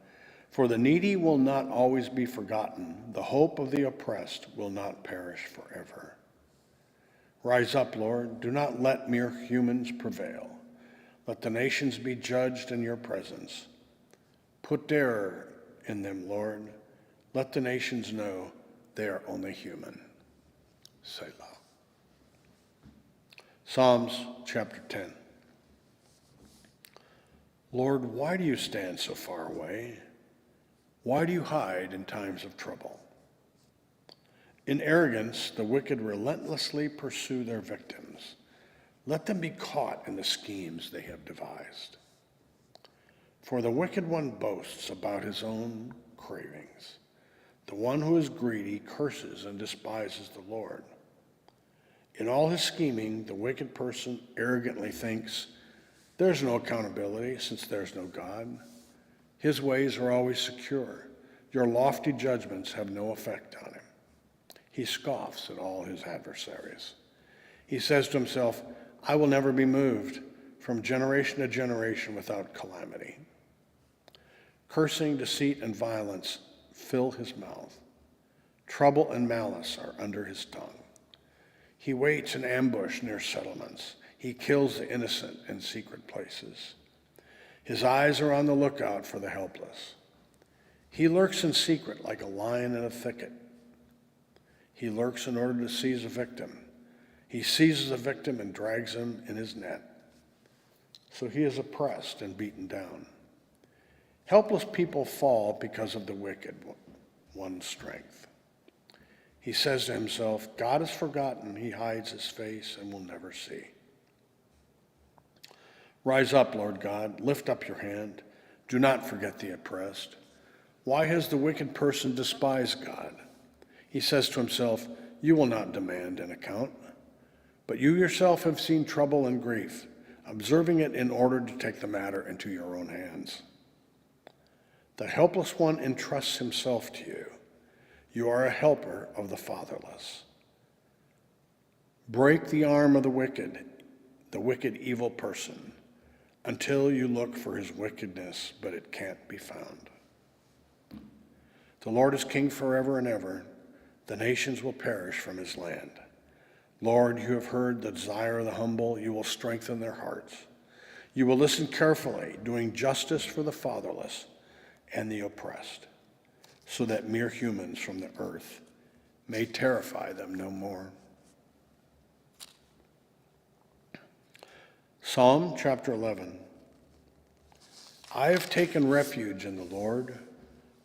F: For the needy will not always be forgotten. The hope of the oppressed will not perish forever. Rise up, Lord. Do not let mere humans prevail. Let the nations be judged in your presence. Put terror in them, Lord. Let the nations know they are only human. Selah. Psalms chapter 10. Lord, why do you stand so far away? Why do you hide in times of trouble? In arrogance, the wicked relentlessly pursue their victims. Let them be caught in the schemes they have devised. For the wicked one boasts about his own cravings. The one who is greedy curses and despises the Lord. In all his scheming, the wicked person arrogantly thinks, there's no accountability since there's no God. His ways are always secure. Your lofty judgments have no effect on him. He scoffs at all his adversaries. He says to himself, I will never be moved from generation to generation without calamity. Cursing, deceit, and violence fill his mouth. Trouble and malice are under his tongue. He waits in ambush near settlements. He kills the innocent in secret places. His eyes are on the lookout for the helpless. He lurks in secret like a lion in a thicket. He lurks in order to seize a victim. He seizes a victim and drags him in his net. So he is oppressed and beaten down. Helpless people fall because of the wicked one's strength. He says to himself, God is forgotten. He hides his face and will never see. Rise up, Lord God. Lift up your hand. Do not forget the oppressed. Why has the wicked person despised God? He says to himself, you will not demand an account. But you yourself have seen trouble and grief, observing it in order to take the matter into your own hands. The helpless one entrusts himself to you. You are a helper of the fatherless. Break the arm of the wicked evil person, until you look for his wickedness, but it can't be found. The Lord is king forever and ever. The nations will perish from his land. Lord, you have heard the desire of the humble. You will strengthen their hearts. You will listen carefully, doing justice for the fatherless and the oppressed, so that mere humans from the earth may terrify them no more. Psalm chapter 11. I have taken refuge in the Lord.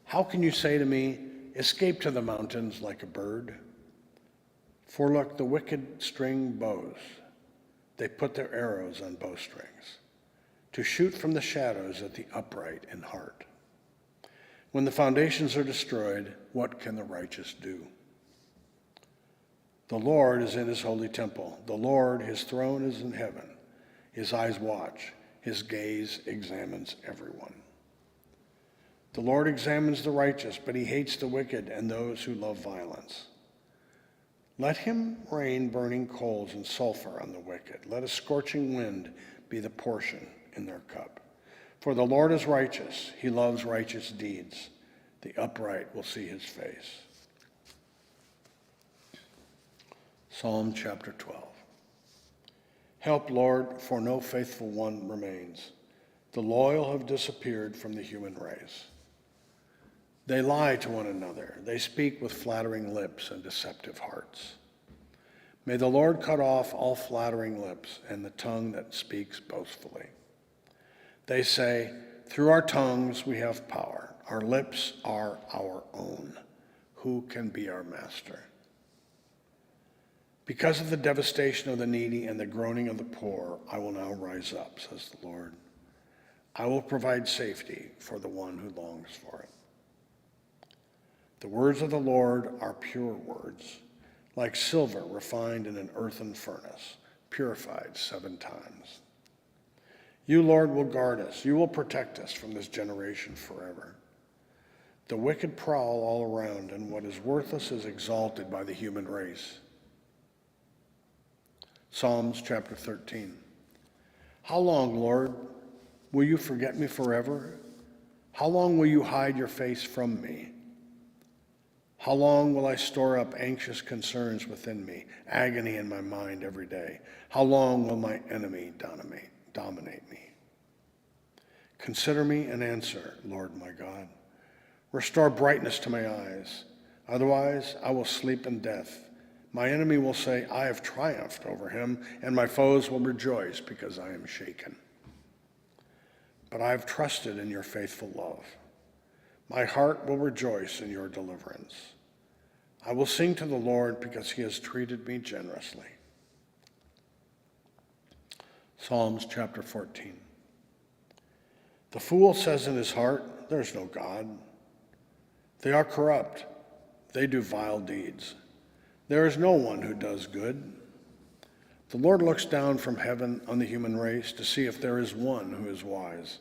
F: How can you say to me, escape to the mountains like a bird? For look, the wicked string bows. They put their arrows on bowstrings, to shoot from the shadows at the upright in heart. When the foundations are destroyed, what can the righteous do? The Lord is in his holy temple. The Lord, his throne is in heaven. His eyes watch. His gaze examines everyone. The Lord examines the righteous, but he hates the wicked and those who love violence. Let him rain burning coals and sulfur on the wicked. Let a scorching wind be the portion in their cup. For the Lord is righteous. He loves righteous deeds. The upright will see his face. Psalm chapter 12. Help, Lord, for no faithful one remains. The loyal have disappeared from the human race. They lie to one another. They speak with flattering lips and deceptive hearts. May the Lord cut off all flattering lips and the tongue that speaks boastfully. They say, through our tongues we have power. Our lips are our own. Who can be our master? Because of the devastation of the needy and the groaning of the poor, I will now rise up, says the Lord. I will provide safety for the one who longs for it. The words of the Lord are pure words, like silver refined in an earthen furnace, purified 7 times. You, Lord, will guard us. You will protect us from this generation forever. The wicked prowl all around, and what is worthless is exalted by the human race. Psalms chapter 13. How long, Lord, will you forget me forever? How long will you hide your face from me? How long will I store up anxious concerns within me, agony in my mind every day? How long will my enemy dominate me? Consider me and answer, Lord my God. Restore brightness to my eyes. Otherwise, I will sleep in death. My enemy will say, I have triumphed over him, and my foes will rejoice because I am shaken. But I have trusted in your faithful love. My heart will rejoice in your deliverance. I will sing to the Lord because he has treated me generously. Psalms chapter 14. The fool says in his heart, there is no God. They are corrupt. They do vile deeds. There is no one who does good. The Lord looks down from heaven on the human race to see if there is one who is wise,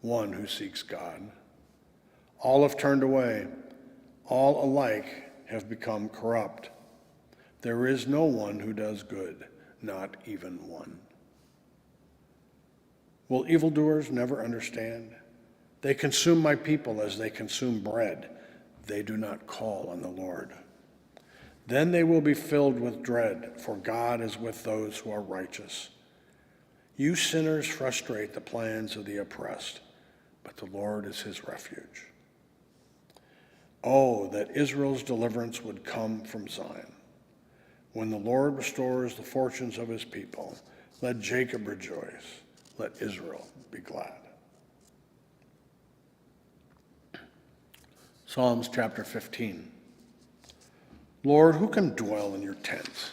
F: one who seeks God. All have turned away. All alike have become corrupt. There is no one who does good, not even one. Will evildoers never understand? They consume my people as they consume bread. They do not call on the Lord. Then they will be filled with dread, for God is with those who are righteous. You sinners frustrate the plans of the oppressed, but the Lord is his refuge. Oh, that Israel's deliverance would come from Zion. When the Lord restores the fortunes of his people, let Jacob rejoice, let Israel be glad. Psalms chapter 15. Lord, who can dwell in your tents?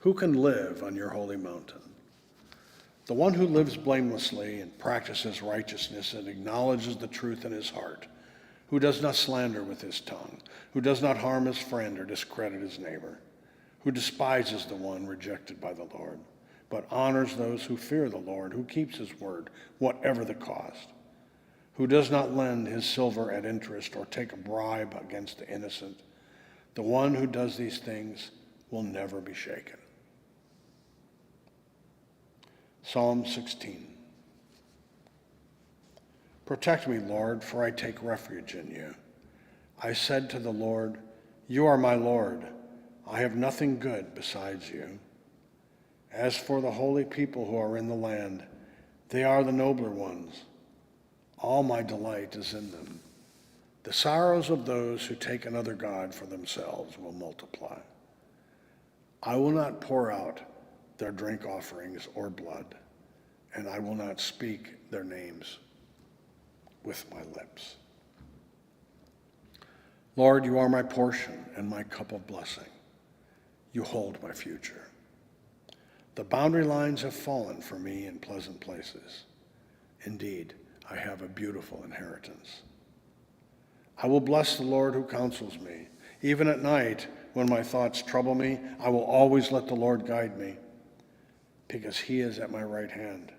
F: Who can live on your holy mountain? The one who lives blamelessly and practices righteousness and acknowledges the truth in his heart, who does not slander with his tongue, who does not harm his friend or discredit his neighbor, who despises the one rejected by the Lord, but honors those who fear the Lord, who keeps his word, whatever the cost, who does not lend his silver at interest or take a bribe against the innocent. The one who does these things will never be shaken. Psalm 16. Protect me, Lord, for I take refuge in you. I said to the Lord, you are my Lord. I have nothing good besides you. As for the holy people who are in the land, they are the nobler ones. All my delight is in them. The sorrows of those who take another god for themselves will multiply. I will not pour out their drink offerings or blood, and I will not speak their names with my lips. Lord, you are my portion and my cup of blessing. You hold my future. The boundary lines have fallen for me in pleasant places. Indeed, I have a beautiful inheritance. I will bless the Lord who counsels me. Even at night, when my thoughts trouble me, I will always let the Lord guide me. Because he is at my right hand,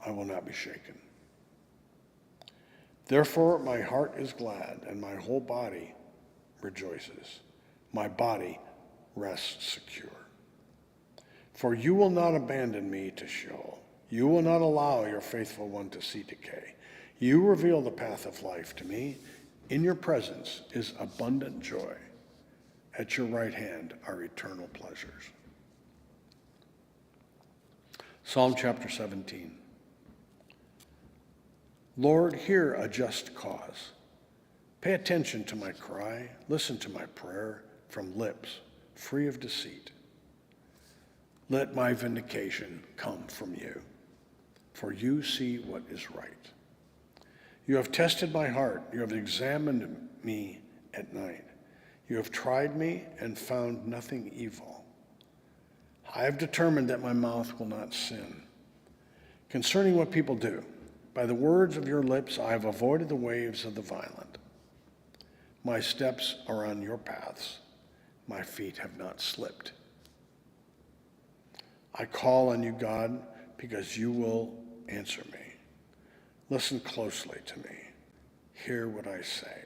F: I will not be shaken. Therefore, my heart is glad, and my whole body rejoices. My body rests secure. For you will not abandon me to Sheol. You will not allow your faithful one to see decay. You reveal the path of life to me. In your presence is abundant joy. At your right hand are eternal pleasures. Psalm chapter 17. Lord, hear a just cause. Pay attention to my cry. Listen to my prayer from lips free of deceit. Let my vindication come from you. for you see what is right. You have tested my heart. You have examined me at night. You have tried me and found nothing evil. I have determined that my mouth will not sin. Concerning what people do, by the words of your lips I have avoided the waves of the violent. My steps are on your paths. My feet have not slipped. I call on you, God, because you will answer me. Listen closely to me. Hear what I say.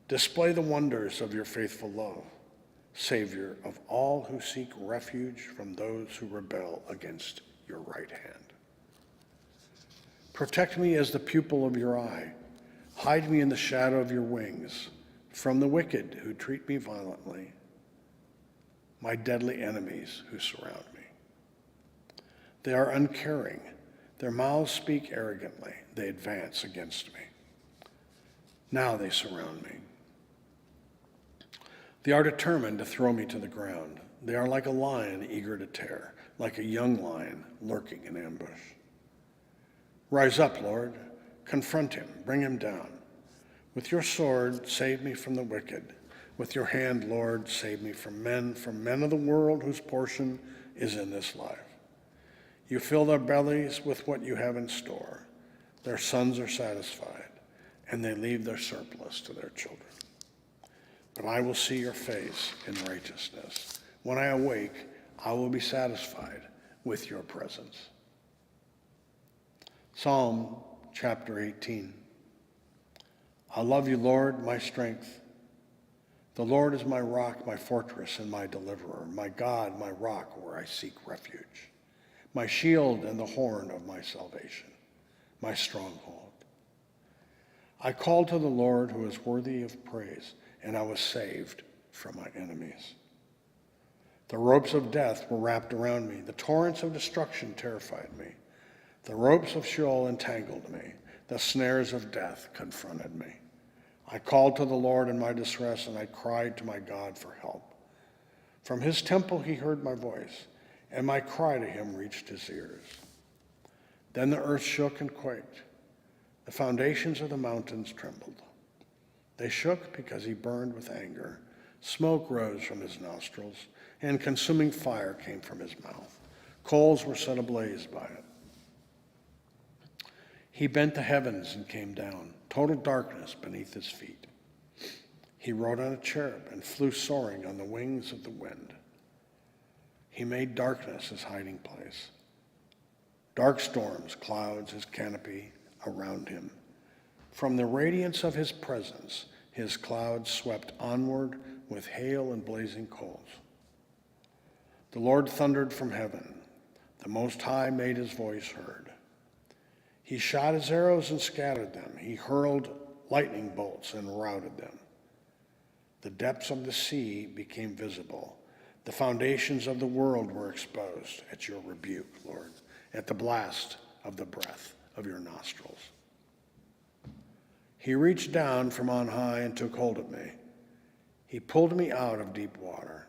F: Display the wonders of your faithful love, Savior of all who seek refuge from those who rebel against your right hand. Protect me as the pupil of your eye. Hide me in the shadow of your wings from the wicked who treat me violently, my deadly enemies who surround me. They are uncaring. Their mouths speak arrogantly. They advance against me. Now they surround me. They are determined to throw me to the ground. They are like a lion eager to tear, like a young lion lurking in ambush. Rise up, Lord. Confront him. Bring him down. With your sword, save me from the wicked. With your hand, Lord, save me from men of the world whose portion is in this life. You fill their bellies with what you have in store. Their sons are satisfied, and they leave their surplus to their children. But I will see your face in righteousness. When I awake, I will be satisfied with your presence. Psalm chapter 18. I love you, Lord, my strength. The Lord is my rock, my fortress, and my deliverer, my God, my rock where I seek refuge, my shield and the horn of my salvation, my stronghold. I called to the Lord who is worthy of praise, and I was saved from my enemies. The ropes of death were wrapped around me. The torrents of destruction terrified me. The ropes of Sheol entangled me. The snares of death confronted me. I called to the Lord in my distress, and I cried to my God for help. From his temple he heard my voice, and my cry to him reached his ears. Then the earth shook and quaked. The foundations of the mountains trembled. They shook because he burned with anger. Smoke rose from his nostrils, and consuming fire came from his mouth. Coals were set ablaze by it. He bent the heavens and came down, total darkness beneath his feet. He rode on a cherub and flew soaring on the wings of the wind. He made darkness his hiding place. Dark storms, clouds, his canopy around him. From the radiance of his presence, his clouds swept onward with hail and blazing coals. The Lord thundered from heaven. The Most High made his voice heard. He shot his arrows and scattered them. He hurled lightning bolts and routed them. The depths of the sea became visible. The foundations of the world were exposed at your rebuke, Lord, at the blast of the breath of your nostrils. He reached down from on high and took hold of me. He pulled me out of deep water.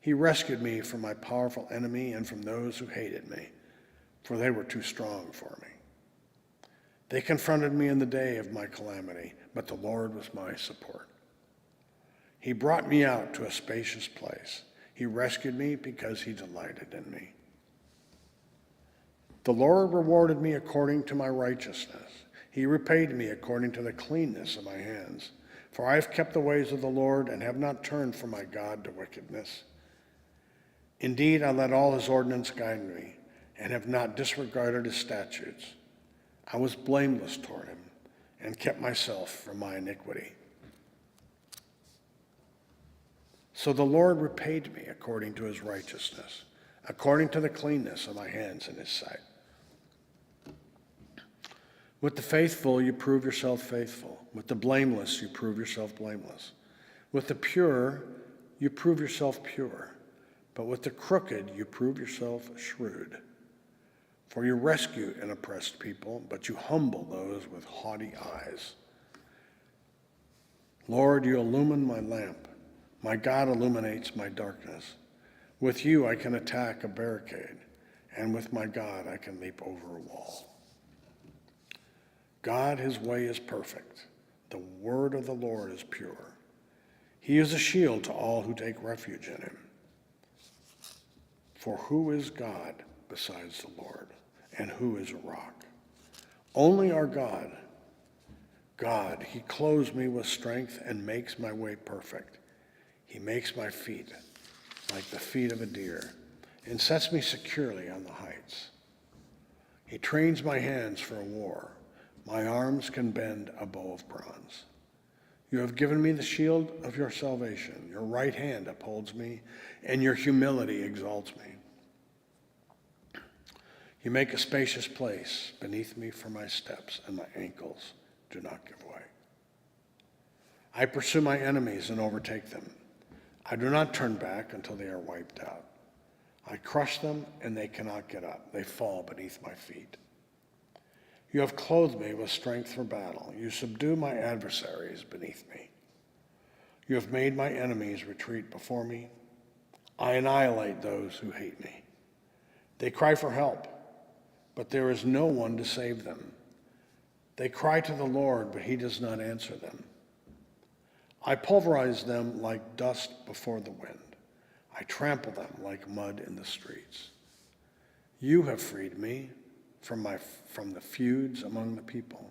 F: He rescued me from my powerful enemy and from those who hated me, for they were too strong for me. They confronted me in the day of my calamity, but the Lord was my support. He brought me out to a spacious place. He rescued me because he delighted in me. The Lord rewarded me according to my righteousness. He repaid me according to the cleanness of my hands. For I have kept the ways of the Lord and have not turned from my God to wickedness. Indeed, I let all his ordinances guide me and have not disregarded his statutes. I was blameless toward him and kept myself from my iniquity. So the Lord repaid me according to his righteousness, according to the cleanness of my hands in his sight. With the faithful, you prove yourself faithful. With the blameless, you prove yourself blameless. With the pure, you prove yourself pure. But with the crooked, you prove yourself shrewd. For you rescue an oppressed people, but you humble those with haughty eyes. Lord, you illumine my lamp. My God illuminates my darkness. With you I can attack a barricade and with my God I can leap over a wall. God, his way is perfect. The word of the Lord is pure. He is a shield to all who take refuge in him. For who is God besides the Lord? And who is a rock? Only our God. God, he clothes me with strength and makes my way perfect. He makes my feet like the feet of a deer and sets me securely on the heights. He trains my hands for war. My arms can bend a bow of bronze. You have given me the shield of your salvation. Your right hand upholds me, and your humility exalts me. You make a spacious place beneath me for my steps, and my ankles do not give way. I pursue my enemies and overtake them. I do not turn back until they are wiped out. I crush them, and they cannot get up. They fall beneath my feet. You have clothed me with strength for battle. You subdue my adversaries beneath me. You have made my enemies retreat before me. I annihilate those who hate me. They cry for help, but there is no one to save them. They cry to the Lord, but he does not answer them. I pulverize them like dust before the wind. I trample them like mud in the streets. You have freed me from the feuds among the people.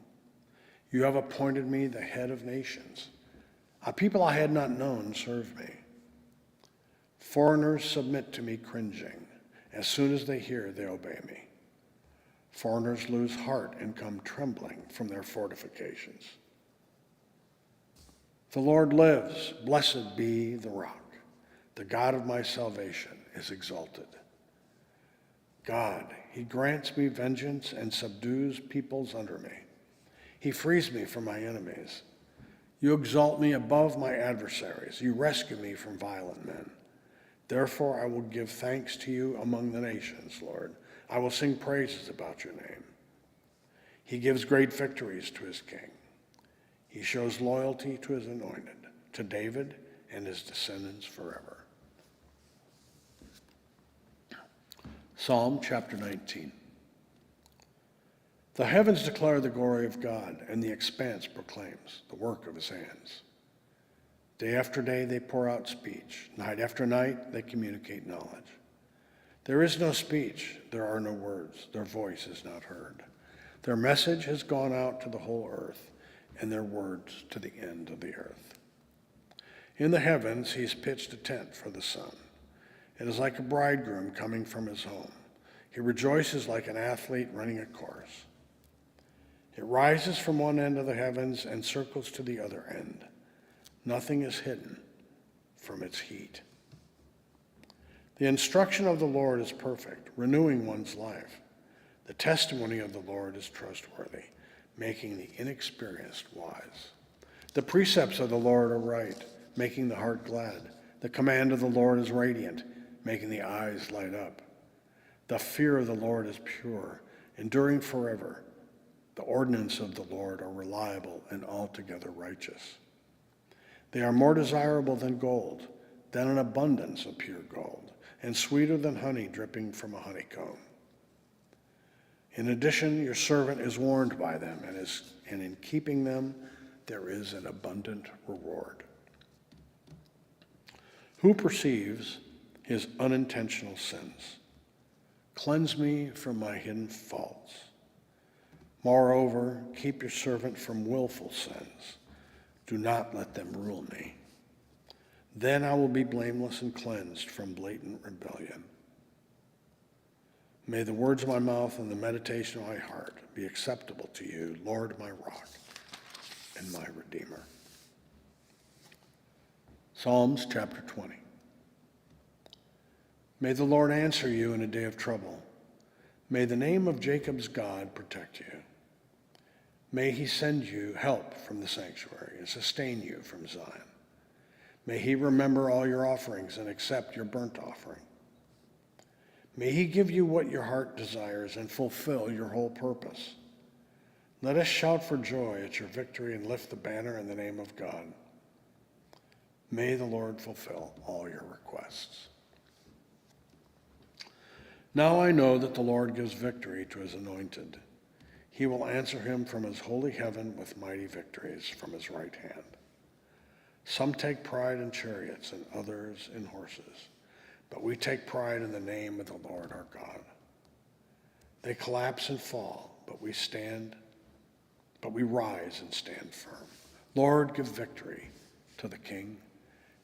F: You have appointed me the head of nations. A people I had not known serve me. Foreigners submit to me cringing. As soon as they hear, they obey me. Foreigners lose heart and come trembling from their fortifications. The Lord lives. Blessed be the rock. The God of my salvation is exalted. God, he grants me vengeance and subdues peoples under me. He frees me from my enemies. You exalt me above my adversaries. You rescue me from violent men. Therefore I will give thanks to you among the nations, Lord. I will sing praises about your name. He gives great victories to his king. He shows loyalty to his anointed, to David and his descendants forever. Psalm chapter 19. The heavens declare the glory of God, and the expanse proclaims the work of his hands. Day after day they pour out speech. Night after night they communicate knowledge. There is no speech, there are no words, their voice is not heard. Their message has gone out to the whole earth, and their words to the end of the earth. In the heavens he's pitched a tent for the sun. It is like a bridegroom coming from his home. He rejoices like an athlete running a course. It rises from one end of the heavens and circles to the other end. Nothing is hidden from its heat. The instruction of the Lord is perfect, renewing one's life. The testimony of the Lord is trustworthy, making the inexperienced wise. The precepts of the Lord are right, making the heart glad. The command of the Lord is radiant, making the eyes light up. The fear of the Lord is pure, enduring forever. The ordinances of the Lord are reliable and altogether righteous. They are more desirable than gold, than an abundance of pure gold, and sweeter than honey dripping from a honeycomb. In addition, your servant is warned by them, and in keeping them there is an abundant reward. Who perceives his unintentional sins? Cleanse me from my hidden faults. Moreover, keep your servant from willful sins. Do not let them rule me. Then I will be blameless and cleansed from blatant rebellion. May the words of my mouth and the meditation of my heart be acceptable to you, Lord, my rock and my redeemer. Psalms chapter 20. May the Lord answer you in a day of trouble. May the name of Jacob's God protect you. May he send you help from the sanctuary and sustain you from Zion. May he remember all your offerings and accept your burnt offering. May he give you what your heart desires and fulfill your whole purpose. Let us shout for joy at your victory and lift the banner in the name of God. May the Lord fulfill all your requests. Now I know that the Lord gives victory to his anointed. He will answer him from his holy heaven with mighty victories from his right hand. Some take pride in chariots and others in horses, but we take pride in the name of the Lord our God. They collapse and fall, but we rise and stand firm. Lord, give victory to the King.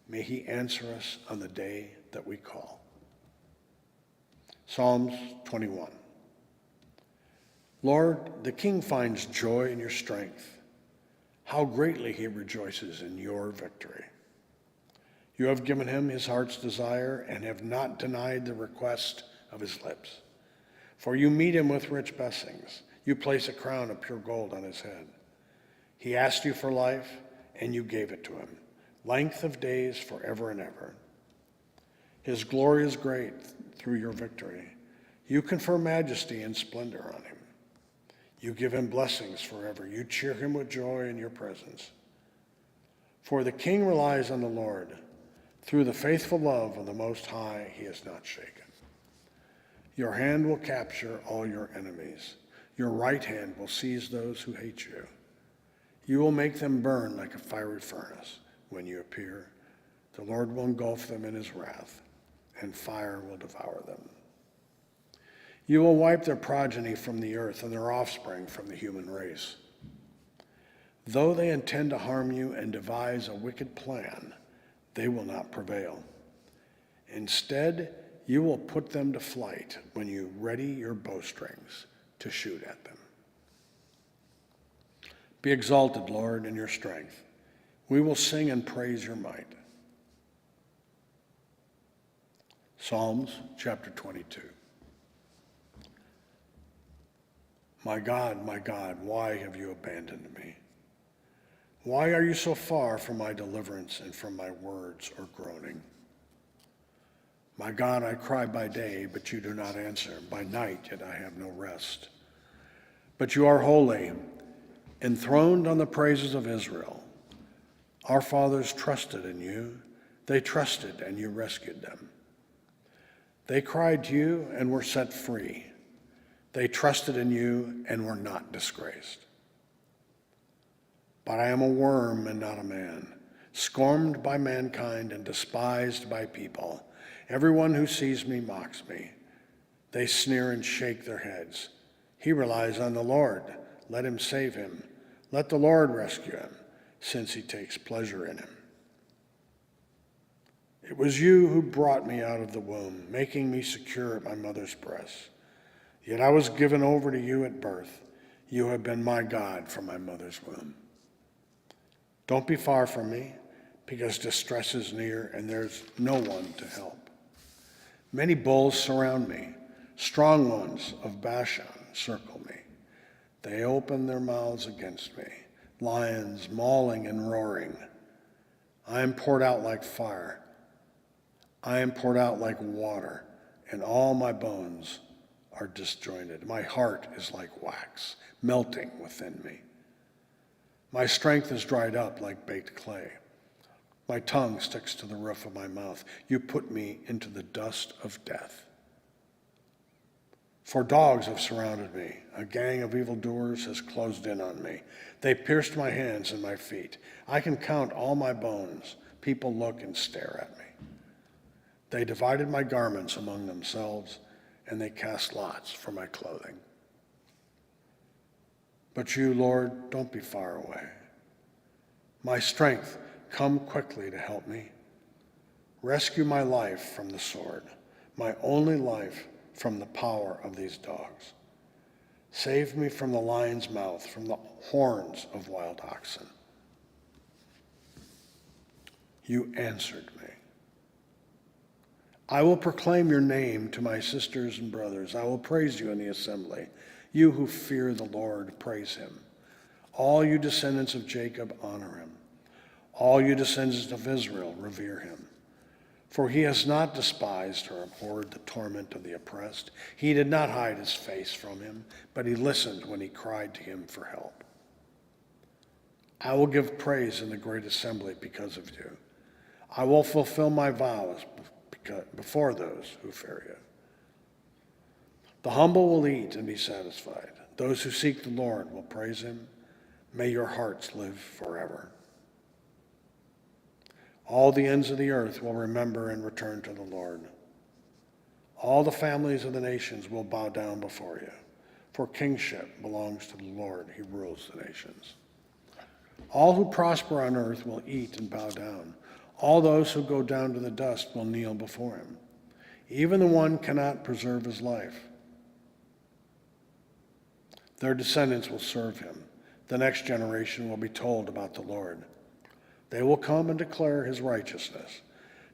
F: May he answer us on the day that we call. Psalms 21. Lord, the King finds joy in your strength. How greatly he rejoices in your victory. You have given him his heart's desire and have not denied the request of his lips. For you meet him with rich blessings. You place a crown of pure gold on his head. He asked you for life, and you gave it to him, length of days forever and ever. His glory is great through your victory. You confer majesty and splendor on him. You give him blessings forever. You cheer him with joy in your presence. For the King relies on the Lord. Through the faithful love of the Most High, he is not shaken. Your hand will capture all your enemies. Your right hand will seize those who hate you. You will make them burn like a fiery furnace. When you appear, the Lord will engulf them in his wrath, and fire will devour them. You will wipe their progeny from the earth and their offspring from the human race. Though they intend to harm you and devise a wicked plan, they will not prevail. Instead, you will put them to flight when you ready your bowstrings to shoot at them. Be exalted, Lord, in your strength. We will sing and praise your might. Psalms chapter 22. My God, why have you abandoned me? Why are you so far from my deliverance and from my words or groaning? My God, I cry by day, but you do not answer. By night, yet I have no rest. But you are holy, enthroned on the praises of Israel. Our fathers trusted in you. They trusted, and you rescued them. They cried to you and were set free. They trusted in you and were not disgraced. But I am a worm and not a man, scorned by mankind and despised by people. Everyone who sees me mocks me. They sneer and shake their heads. He relies on the Lord. Let him save him. Let the Lord rescue him, since he takes pleasure in him. It was you who brought me out of the womb, making me secure at my mother's breast. Yet I was given over to you at birth. You have been my God from my mother's womb. Don't be far from me, because distress is near and there's no one to help. Many bulls surround me. Strong ones of Bashan circle me. They open their mouths against me, lions mauling and roaring. I am poured out like fire. I am poured out like water, and all my bones are disjointed. My heart is like wax, melting within me. My strength is dried up like baked clay. My tongue sticks to the roof of my mouth. You put me into the dust of death. For dogs have surrounded me. A gang of evildoers has closed in on me. They pierced my hands and my feet. I can count all my bones. People look and stare at me. They divided my garments among themselves, and they cast lots for my clothing. But you, Lord, don't be far away. My strength, come quickly to help me. Rescue my life from the sword, my only life from the power of these dogs. Save me from the lion's mouth, from the horns of wild oxen. You answered me. I will proclaim your name to my sisters and brothers. I will praise you in the assembly. You who fear the Lord, praise him. All you descendants of Jacob, honor him. All you descendants of Israel, revere him. For he has not despised or abhorred the torment of the oppressed. He did not hide his face from him, but he listened when he cried to him for help. I will give praise in the great assembly because of you. I will fulfill my vows before those who fear you. The humble will eat and be satisfied. Those who seek the Lord will praise him. May your hearts live forever. All the ends of the earth will remember and return to the Lord. All the families of the nations will bow down before you, for kingship belongs to the Lord. He rules the nations. All who prosper on earth will eat and bow down. All those who go down to the dust will kneel before him. Even the one cannot preserve his life. Their descendants will serve him. The next generation will be told about the Lord. They will come and declare his righteousness.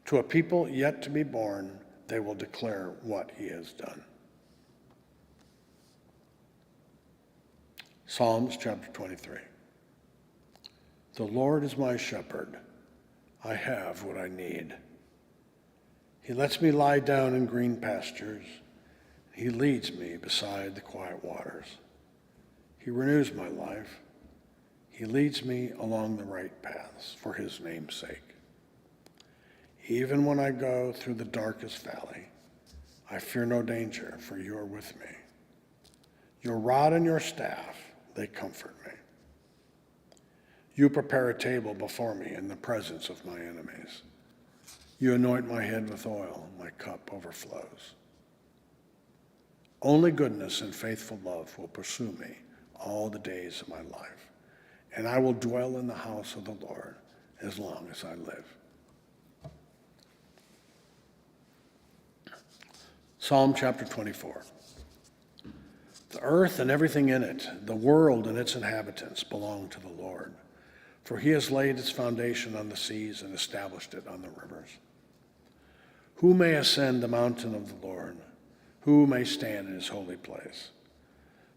F: To a people yet to be born, they will declare what he has done. Psalms chapter 23. The Lord is my shepherd. I have what I need. He lets me lie down in green pastures. He leads me beside the quiet waters. He renews my life. He leads me along the right paths for his name's sake. Even when I go through the darkest valley, I fear no danger, for you are with me. Your rod and your staff, they comfort me. You prepare a table before me in the presence of my enemies. You anoint my head with oil, my cup overflows. Only goodness and faithful love will pursue me all the days of my life, and I will dwell in the house of the Lord as long as I live. Psalm chapter 24. The earth and everything in it, the world and its inhabitants belong to the Lord, for he has laid its foundation on the seas and established it on the rivers. Who may ascend the mountain of the Lord? Who may stand in his holy place?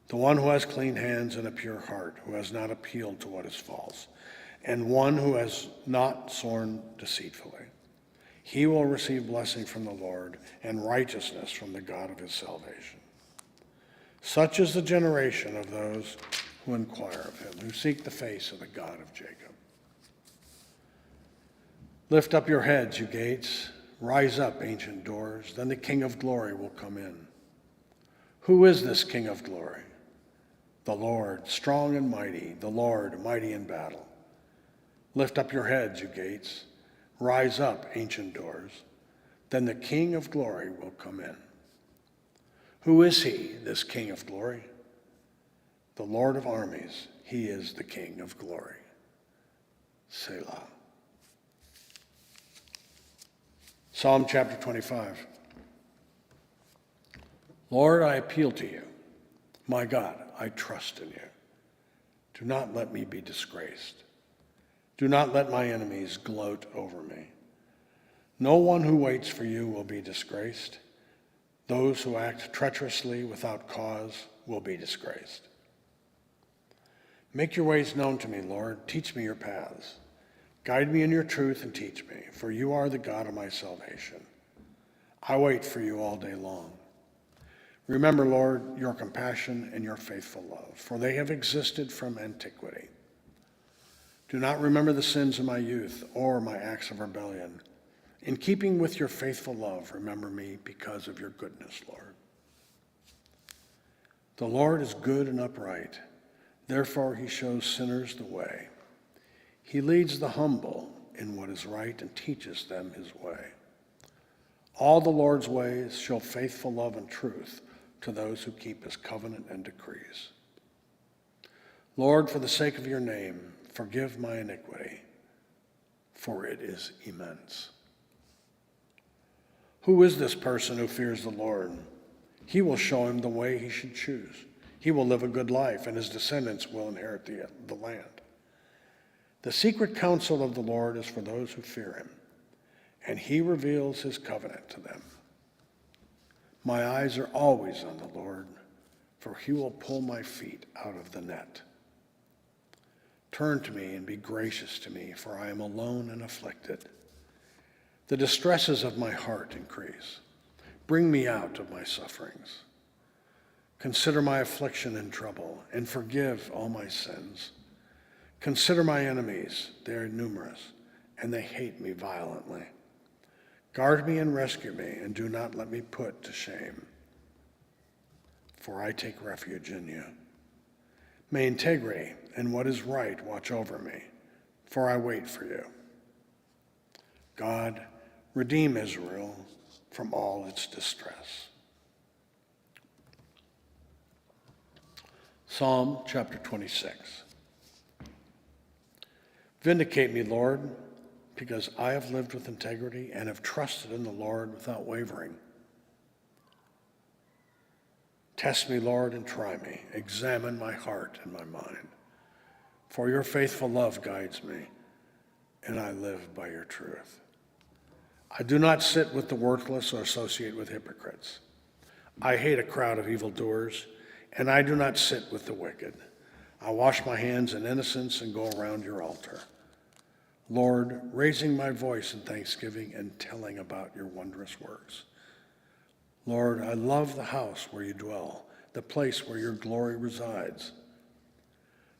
F: The one who has clean hands and a pure heart, who has not appealed to what is false, and one who has not sworn deceitfully. He will receive blessing from the Lord and righteousness from the God of his salvation. Such is the generation of those who inquire of him, who seek the face of the God of Jacob. Lift up your heads, you gates. Rise up, ancient doors. Then the King of glory will come in. Who is this King of glory? The Lord, strong and mighty, the Lord, mighty in battle. Lift up your heads, you gates. Rise up, ancient doors. Then the King of glory will come in. Who is he, this King of glory? The Lord of armies. He is the King of glory. Selah. Psalm chapter 25. Lord, I appeal to you. My God, I trust in you. Do not let me be disgraced. Do not let my enemies gloat over me. No one who waits for you will be disgraced. Those who act treacherously without cause will be disgraced. Make your ways known to me, Lord. Teach me your paths. Guide me in your truth and teach me, for you are the God of my salvation. I wait for you all day long. Remember, Lord, your compassion and your faithful love, for they have existed from antiquity. Do not remember the sins of my youth or my acts of rebellion. In keeping with your faithful love, remember me because of your goodness, Lord. The Lord is good and upright. Therefore, he shows sinners the way. He leads the humble in what is right and teaches them his way. All the Lord's ways show faithful love and truth to those who keep his covenant and decrees. Lord, for the sake of your name, forgive my iniquity, for it is immense. Who is this person who fears the Lord? He will show him the way he should choose. He will live a good life, and his descendants will inherit the land. The secret counsel of the Lord is for those who fear him, and he reveals his covenant to them. My eyes are always on the Lord, for he will pull my feet out of the net. Turn to me and be gracious to me, for I am alone and afflicted. The distresses of my heart increase. Bring me out of my sufferings. Consider my affliction and trouble, and forgive all my sins. Consider my enemies, they are numerous, and they hate me violently. Guard me and rescue me, and do not let me put to shame. for I take refuge in you. May integrity and what is right watch over me, for I wait for you. God, redeem Israel from all its distress. Psalm chapter 26. Vindicate me, Lord, because I have lived with integrity and have trusted in the Lord without wavering. Test me, Lord, and try me. Examine my heart and my mind. For your faithful love guides me, and I live by your truth. I do not sit with the worthless or associate with hypocrites. I hate a crowd of evildoers, and I do not sit with the wicked. I wash my hands in innocence and go around your altar. Lord, raising my voice in thanksgiving and telling about your wondrous works. Lord, I love the house where you dwell, the place where your glory resides.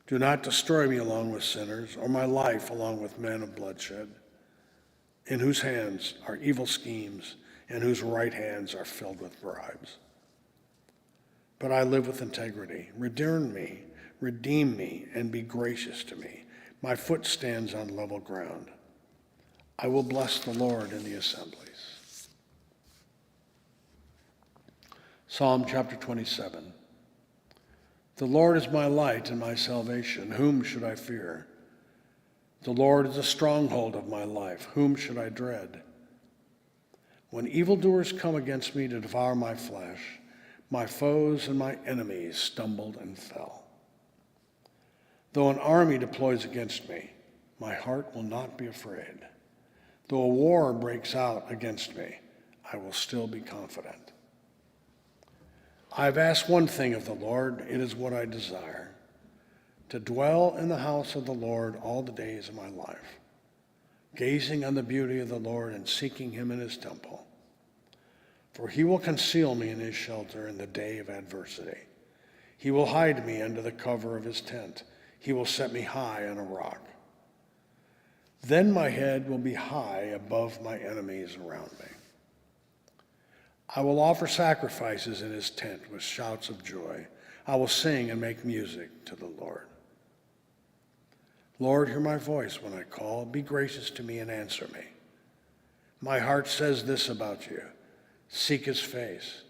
F: Do not destroy me along with sinners, or my life along with men of bloodshed, in whose hands are evil schemes, and whose right hands are filled with bribes. But I live with integrity. Redeem me, and be gracious to me. My foot stands on level ground. I will bless the Lord in the assemblies. Psalm chapter 27. The Lord is my light and my salvation. Whom should I fear? The Lord is the stronghold of my life. Whom should I dread? When evildoers come against me to devour my flesh, my foes and my enemies stumbled and fell. Though an army deploys against me, my heart will not be afraid. Though a war breaks out against me, I will still be confident. I have asked one thing of the Lord, it is what I desire, to dwell in the house of the Lord all the days of my life, gazing on the beauty of the Lord and seeking him in his temple. For he will conceal me in his shelter in the day of adversity. He will hide me under the cover of his tent. He will set me high on a rock. Then my head will be high above my enemies around me. I will offer sacrifices in his tent with shouts of joy. I will sing and make music to the Lord. Lord, hear my voice when I call. Be gracious to me and answer me. My heart says this about you. Seek his face.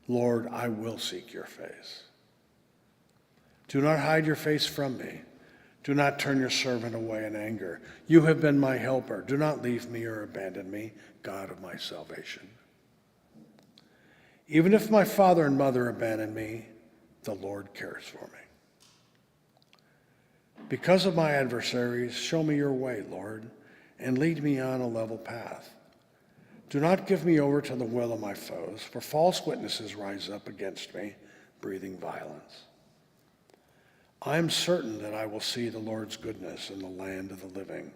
F: Lord, I will seek your face. Do not hide your face from me. Do not turn your servant away in anger. You have been my helper. Do not leave me or abandon me, God of my salvation. Even if my father and mother abandon me, the Lord cares for me. Because of my adversaries, show me your way, Lord, and lead me on a level path. Do not give me over to the will of my foes, for false witnesses rise up against me, breathing violence. I am certain that I will see the Lord's goodness in the land of the living.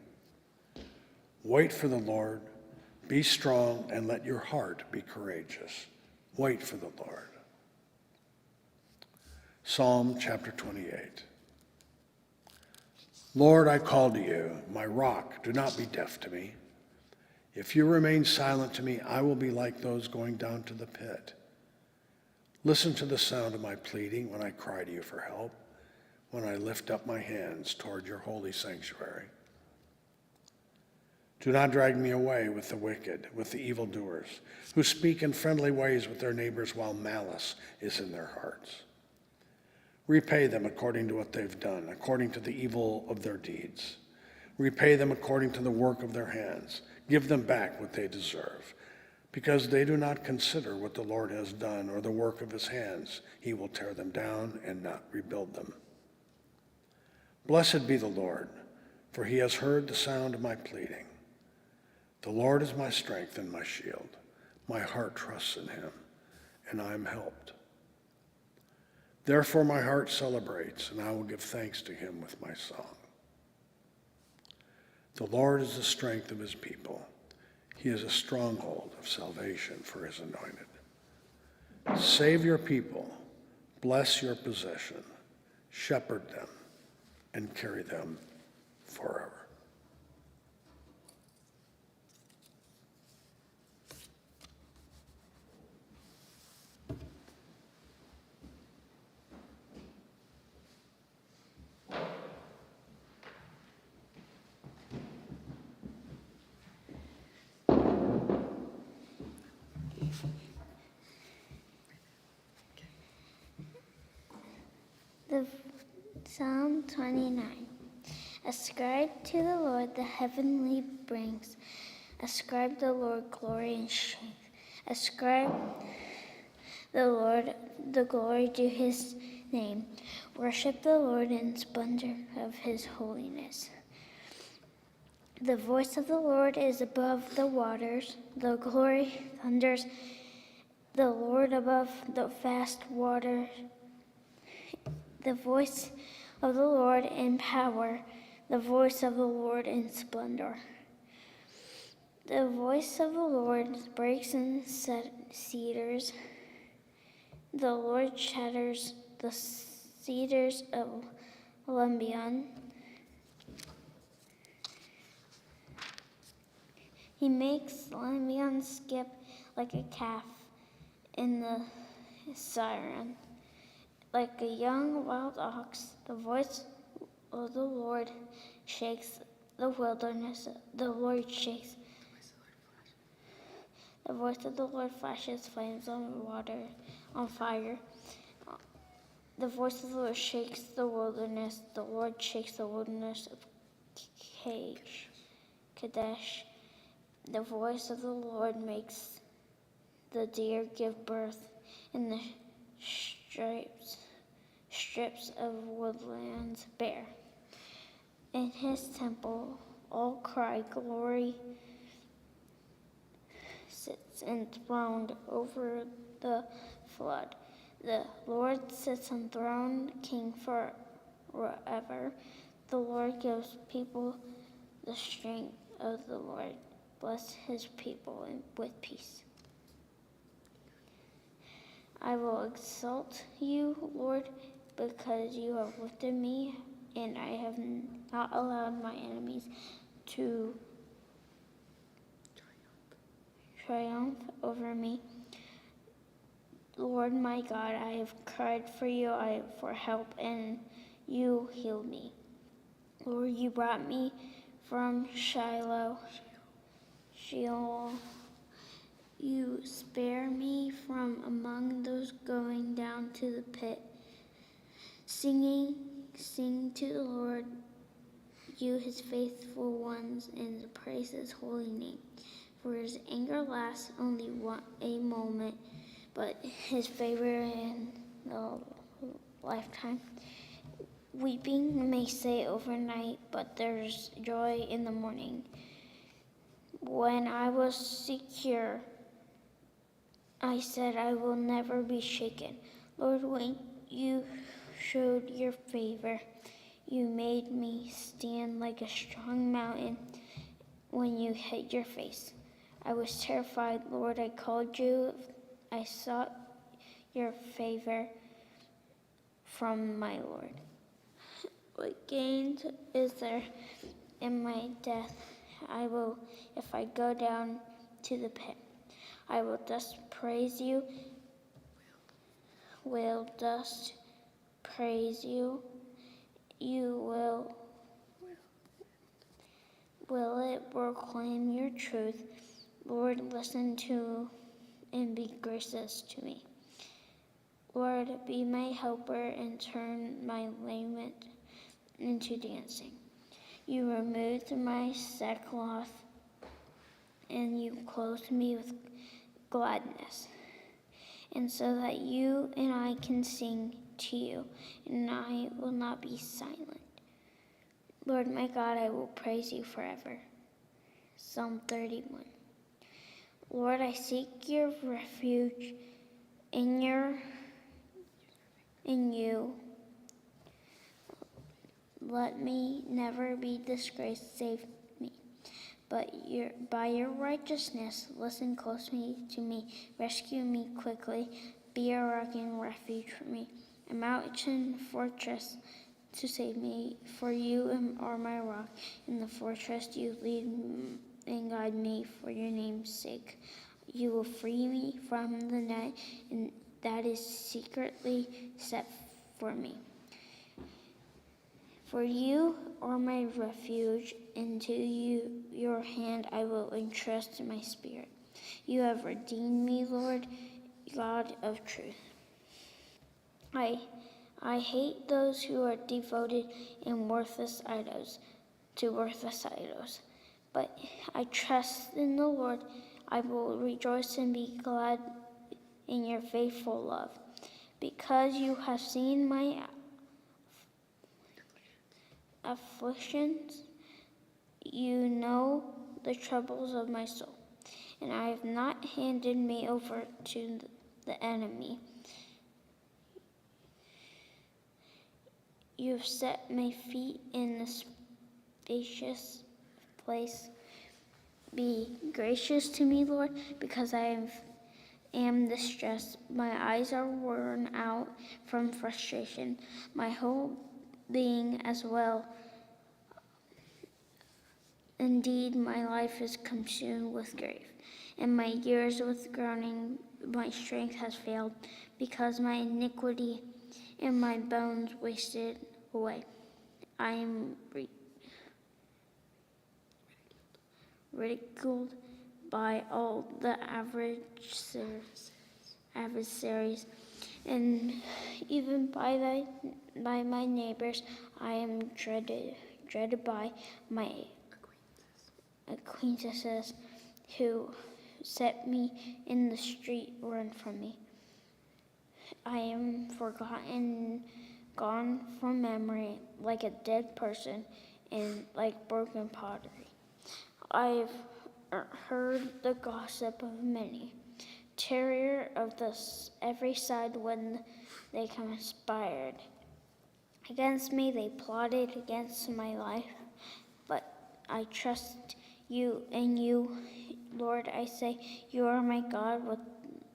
F: Wait for the Lord, be strong, and let your heart be courageous. Wait for the Lord. Psalm chapter 28. Lord, I call to you, my rock, do not be deaf to me. If you remain silent to me, I will be like those going down to the pit. Listen to the sound of my pleading when I cry to you for help, when I lift up my hands toward your holy sanctuary. Do not drag me away with the wicked, with the evildoers, who speak in friendly ways with their neighbors while malice is in their hearts. Repay them according to what they've done, according to the evil of their deeds. Repay them according to the work of their hands. Give them back what they deserve. Because they do not consider what the Lord has done or the work of his hands, he will tear them down and not rebuild them. Blessed be the Lord, for he has heard the sound of my pleading. The Lord is my strength and my shield. My heart trusts in him, and I am helped. Therefore my heart celebrates, and I will give thanks to him with my song. The Lord is the strength of his people. He is a stronghold of salvation for his anointed. Save your people, bless your possession, shepherd them, and carry them forever.
G: Psalm 29. Ascribe to the Lord the heavenly brings. Ascribe the Lord glory and strength. Ascribe the Lord the glory to his name. Worship the Lord in splendor of his holiness. The voice of the Lord is above the waters. The glory thunders. The Lord above the vast waters. The voice of the Lord in power. The voice of the Lord in splendor. The voice of the Lord breaks in cedars. The Lord shatters the cedars of Lebanon. He makes Lebanon skip like a calf in the siren, like a young wild ox. The voice of the Lord shakes the wilderness. The Lord shakes. The voice of the Lord flashes flames on water, on fire. The voice of the Lord shakes the wilderness. The Lord shakes the wilderness of Kadesh. The voice of the Lord makes the deer give birth in the strips of woodlands bare. In his temple, all cry glory. Sits enthroned over the flood. The Lord sits enthroned, king forever. The Lord gives people the strength of the Lord. Bless his people with peace. I will exalt you, Lord, because you have lifted me, and I have not allowed my enemies to triumph over me. Lord my God, I have cried for you for help, and you healed me. Lord, you brought me from Sheol. You spare me from among those going down to the pit. Sing to the Lord, you his faithful ones, and praise his holy name. For his anger lasts only a moment, but his favor in the lifetime. Weeping may stay overnight, but there's joy in the morning. When I was secure, I said I will never be shaken. Lord, when you showed your favor, you made me stand like a strong mountain when you hid your face. I was terrified, Lord, I called you. I sought your favor from my Lord. What gain is there in my death? I will, if I go down to the pit, I will thus praise you. Will thus praise you. You will it proclaim your truth. Lord, listen to and be gracious to me. Lord, be my helper and turn my lament into dancing. You removed my sackcloth and you clothed me with gladness, and so that you and I can sing to you, and I will not be silent. Lord my God, I will praise you forever. Psalm 31. Lord, I seek your refuge in you. Let me never be disgraced. Save me. But by your righteousness, listen closely to me. Rescue me quickly. Be a rock and refuge for me, a mountain fortress to save me. For you are my rock. In the fortress you lead and guide me for your name's sake. You will free me from the net that is secretly set for me. For you are my refuge, and to your hand I will entrust my spirit. You have redeemed me, Lord, God of truth. I hate those who are devoted in worthless idols, But I trust in the Lord. I will rejoice and be glad in your faithful love. Because you have seen my afflictions, you know the troubles of my soul, and I have not handed me over to the enemy. You have set my feet in the spacious place. Be gracious to me, Lord, because I am distressed. My eyes are worn out from frustration, my whole being as well. Indeed, my life is consumed with grief, and my years with groaning. My strength has failed, because my iniquity and my bones wasted away. I am ridiculed by all the adversaries, and even by my neighbors. I am dreaded by my acquaintances who set me in the street run from me. I am forgotten, gone from memory, like a dead person and like broken pottery. I've heard the gossip of many, terror of every side when they conspired against me. They plotted against my life, but I trust you, and you, Lord, I say, you are my God. What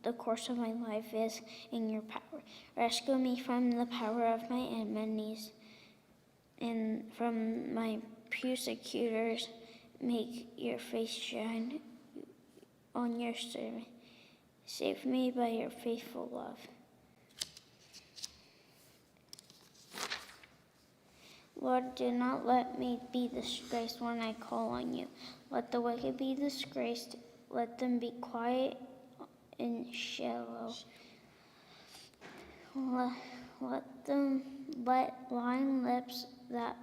G: the course of my life is in your power. Rescue me from the power of my enemies and from my persecutors. Make your face shine on your servant. Save me by your faithful love. Lord, do not let me be disgraced when I call on you. Let the wicked be disgraced. Let them be quiet and shallow. Let lying lips that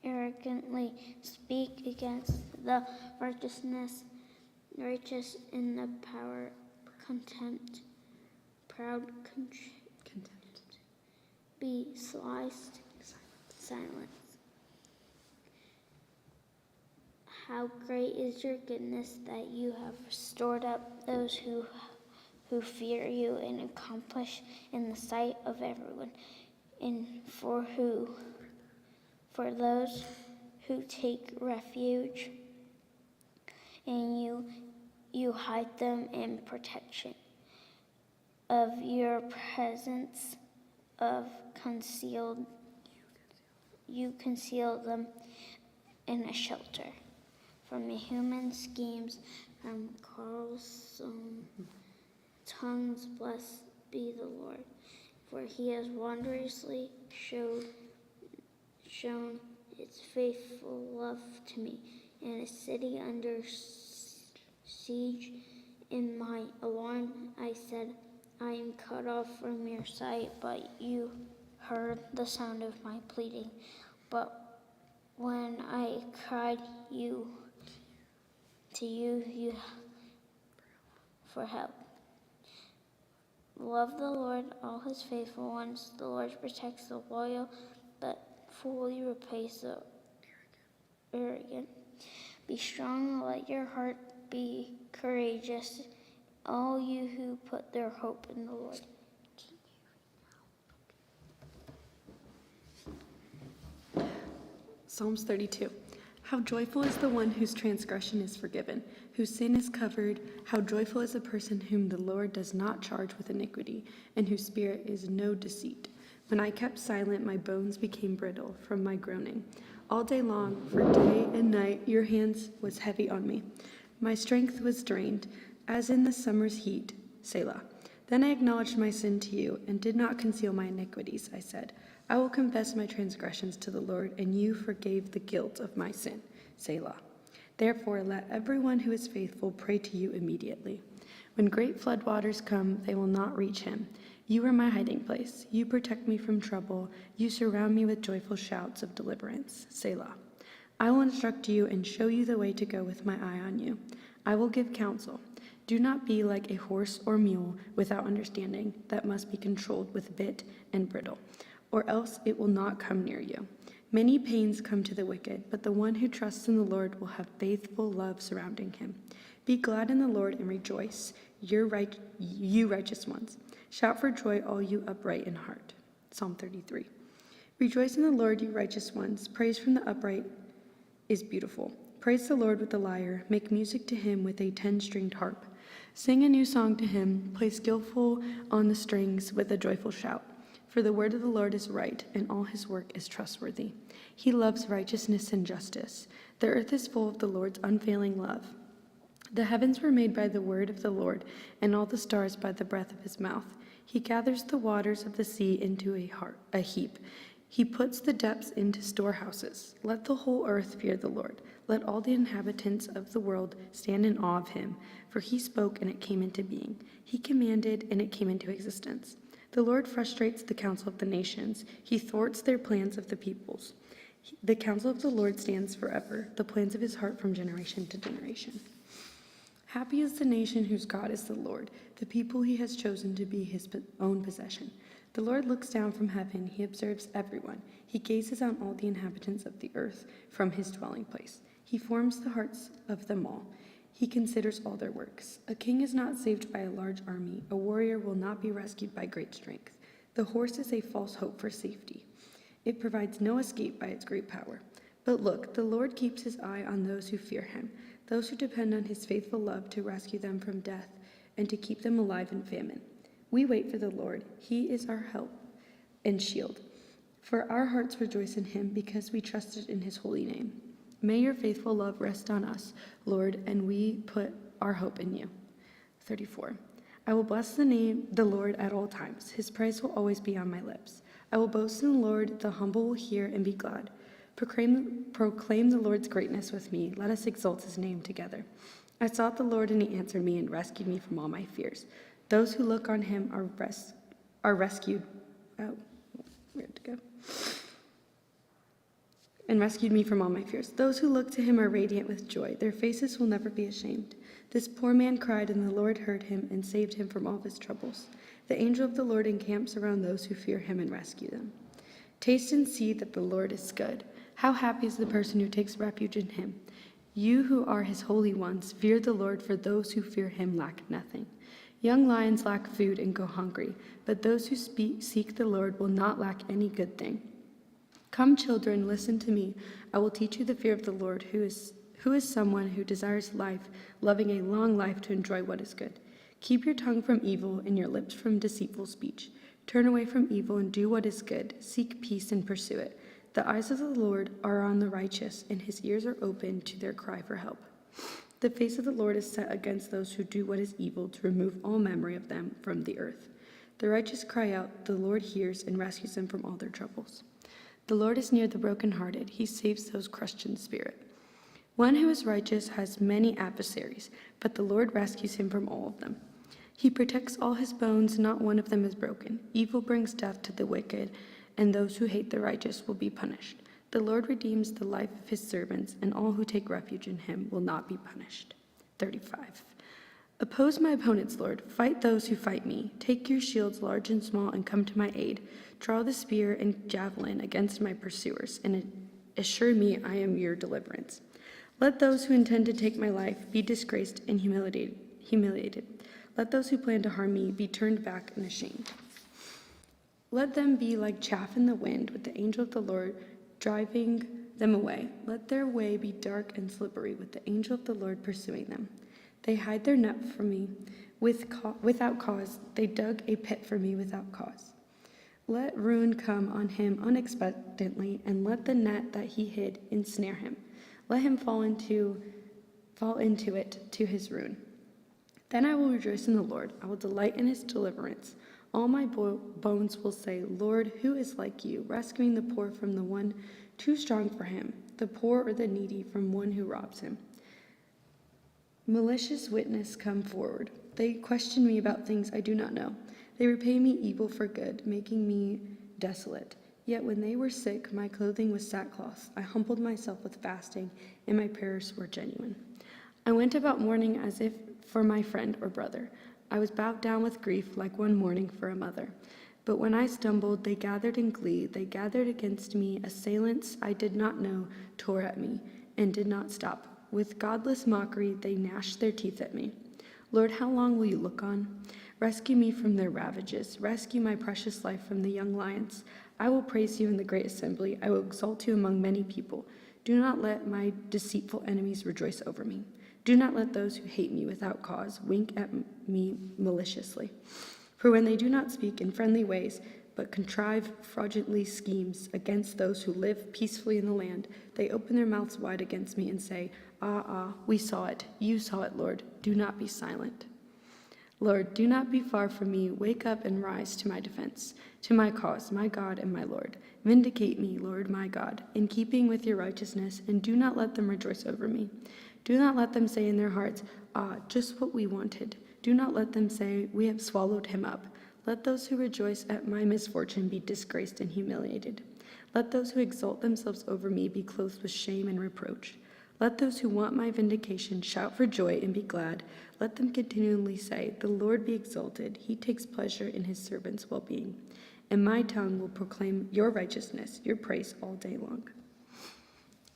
G: arrogantly speak against the righteous in the power, proud contempt, be sliced, silence. How great is your goodness that you have stored up those who fear you and accomplish in the sight of everyone, and for those who take refuge in you hide them in protection of your presence you conceal them in a shelter from the human schemes, from quarrelsome tongues. Blessed be the Lord, for he has wondrously shown its faithful love to me. In a city under siege, in my alarm, I said, I am cut off from your sight, but you heard the sound of my pleading. But when I cried to you for help. Love the Lord, all his faithful ones. The Lord protects the loyal, but fully repays the arrogant. Be strong and let your heart be courageous, all you who put their hope in the Lord.
H: Psalms 32. How joyful is the one whose transgression is forgiven, whose sin is covered. How joyful is the person whom the Lord does not charge with iniquity, and whose spirit is no deceit. When I kept silent, my bones became brittle from my groaning. All day long, for day and night, your hand was heavy on me. My strength was drained, as in the summer's heat. Selah. Then I acknowledged my sin to you, and did not conceal my iniquities. I said, I will confess my transgressions to the Lord, and you forgave the guilt of my sin. Selah. Therefore, let everyone who is faithful pray to you immediately. When great floodwaters come, they will not reach him. You are my hiding place. You protect me from trouble. You surround me with joyful shouts of deliverance. Selah. I will instruct you and show you the way to go with my eye on you. I will give counsel. Do not be like a horse or mule without understanding, that must be controlled with bit and bridle, or else it will not come near you. Many pains come to the wicked, but the one who trusts in the Lord will have faithful love surrounding him. Be glad in the Lord and rejoice, you righteous ones. Shout for joy, all you upright in heart. Psalm 33. Rejoice in the Lord, you righteous ones. Praise from the upright is beautiful. Praise the Lord with the lyre. Make music to him with a 10-stringed harp. Sing a new song to him. Play skillful on the strings with a joyful shout. For the word of the Lord is right, and all his work is trustworthy. He loves righteousness and justice. The earth is full of the Lord's unfailing love. The heavens were made by the word of the Lord, and all the stars by the breath of his mouth. He gathers the waters of the sea into a heap. He puts the depths into storehouses. Let the whole earth fear the Lord. Let all the inhabitants of the world stand in awe of him. For he spoke, and it came into being. He commanded, and it came into existence. The Lord frustrates the counsel of the nations. He thwarts their plans of the peoples. The counsel of the Lord stands forever, the plans of his heart from generation to generation. Happy is the nation whose God is the Lord, the people he has chosen to be his own possession. The Lord looks down from heaven. He observes everyone. He gazes on all the inhabitants of the earth from his dwelling place. He forms the hearts of them all. He considers all their works. A king is not saved by a large army. A warrior will not be rescued by great strength. The horse is a false hope for safety. It provides no escape by its great power. But look, the Lord keeps his eye on those who fear him, those who depend on his faithful love to rescue them from death and to keep them alive in famine. We wait for the Lord. He is our help and shield. For our hearts rejoice in him because we trusted in his holy name. May your faithful love rest on us, Lord, and we put our hope in you. 34. I will bless the Lord at all times. His praise will always be on my lips. I will boast in the Lord. The humble will hear and be glad. Proclaim the Lord's greatness with me. Let us exalt his name together. I sought the Lord, and he answered me and rescued me from all my fears. Those who look on him are rescued. Oh, where'd it go? And rescued me from all my fears. Those who look to him are radiant with joy. Their faces will never be ashamed. This poor man cried, and the Lord heard him and saved him from all of his troubles. The angel of the Lord encamps around those who fear him and rescue them. Taste and see that the Lord is good. How happy is the person who takes refuge in him. You who are his holy ones, fear the Lord, for those who fear him lack nothing. Young lions lack food and go hungry, but those who seek the Lord will not lack any good thing. Come, children, listen to me. I will teach you the fear of the Lord, who is someone who desires life, loving a long life to enjoy what is good. Keep your tongue from evil and your lips from deceitful speech. Turn away from evil and do what is good. Seek peace and pursue it. The eyes of the Lord are on the righteous, and his ears are open to their cry for help. The face of the Lord is set against those who do what is evil, to remove all memory of them from the earth. The righteous cry out, the Lord hears and rescues them from all their troubles. The Lord is near the brokenhearted. He saves those crushed in spirit. One who is righteous has many adversaries, but the Lord rescues him from all of them. He protects all his bones, not one of them is broken. Evil brings death to the wicked, and those who hate the righteous will be punished. The Lord redeems the life of his servants, and all who take refuge in him will not be punished. 35. Oppose my opponents, Lord. Fight those who fight me. Take your shields, large and small, and come to my aid. Draw the spear and javelin against my pursuers, and assure me I am your deliverance. Let those who intend to take my life be disgraced and humiliated. Let those who plan to harm me be turned back and ashamed. Let them be like chaff in the wind, with the angel of the Lord driving them away. Let their way be dark and slippery, with the angel of the Lord pursuing them. They hide their net from me without cause. They dug a pit for me without cause. Let ruin come on him unexpectedly, and let the net that he hid ensnare him. Let him fall into it to his ruin. Then I will rejoice in the Lord. I will delight in his deliverance. All my bones will say, Lord, who is like you, rescuing the poor from the one too strong for him, the poor or the needy from one who robs him. Malicious witnesses come forward. They question me about things I do not know. They repay me evil for good, making me desolate. Yet when they were sick, my clothing was sackcloth. I humbled myself with fasting, and my prayers were genuine. I went about mourning as if for my friend or brother. I was bowed down with grief like one mourning for a mother. But when I stumbled, they gathered in glee. They gathered against me. Assailants I did not know tore at me and did not stop. With godless mockery, they gnashed their teeth at me. Lord, how long will you look on? Rescue me from their ravages. Rescue my precious life from the young lions. I will praise you in the great assembly. I will exalt you among many people. Do not let my deceitful enemies rejoice over me. Do not let those who hate me without cause wink at me maliciously. For when they do not speak in friendly ways, but contrive fraudulently schemes against those who live peacefully in the land, they open their mouths wide against me and say, Ah, we saw it. You saw it, Lord. Do not be silent. Lord, do not be far from me. Wake up and rise to my defense, to my cause, my God and my Lord. Vindicate me, Lord, my God, in keeping with your righteousness, and do not let them rejoice over me. Do not let them say in their hearts, Ah, just what we wanted. Do not let them say, We have swallowed him up. Let those who rejoice at my misfortune be disgraced and humiliated. Let those who exalt themselves over me be clothed with shame and reproach. Let those who want my vindication shout for joy and be glad. Let them continually say, The Lord be exalted. He takes pleasure in his servants' well-being. And my tongue will proclaim your righteousness, your praise all day long.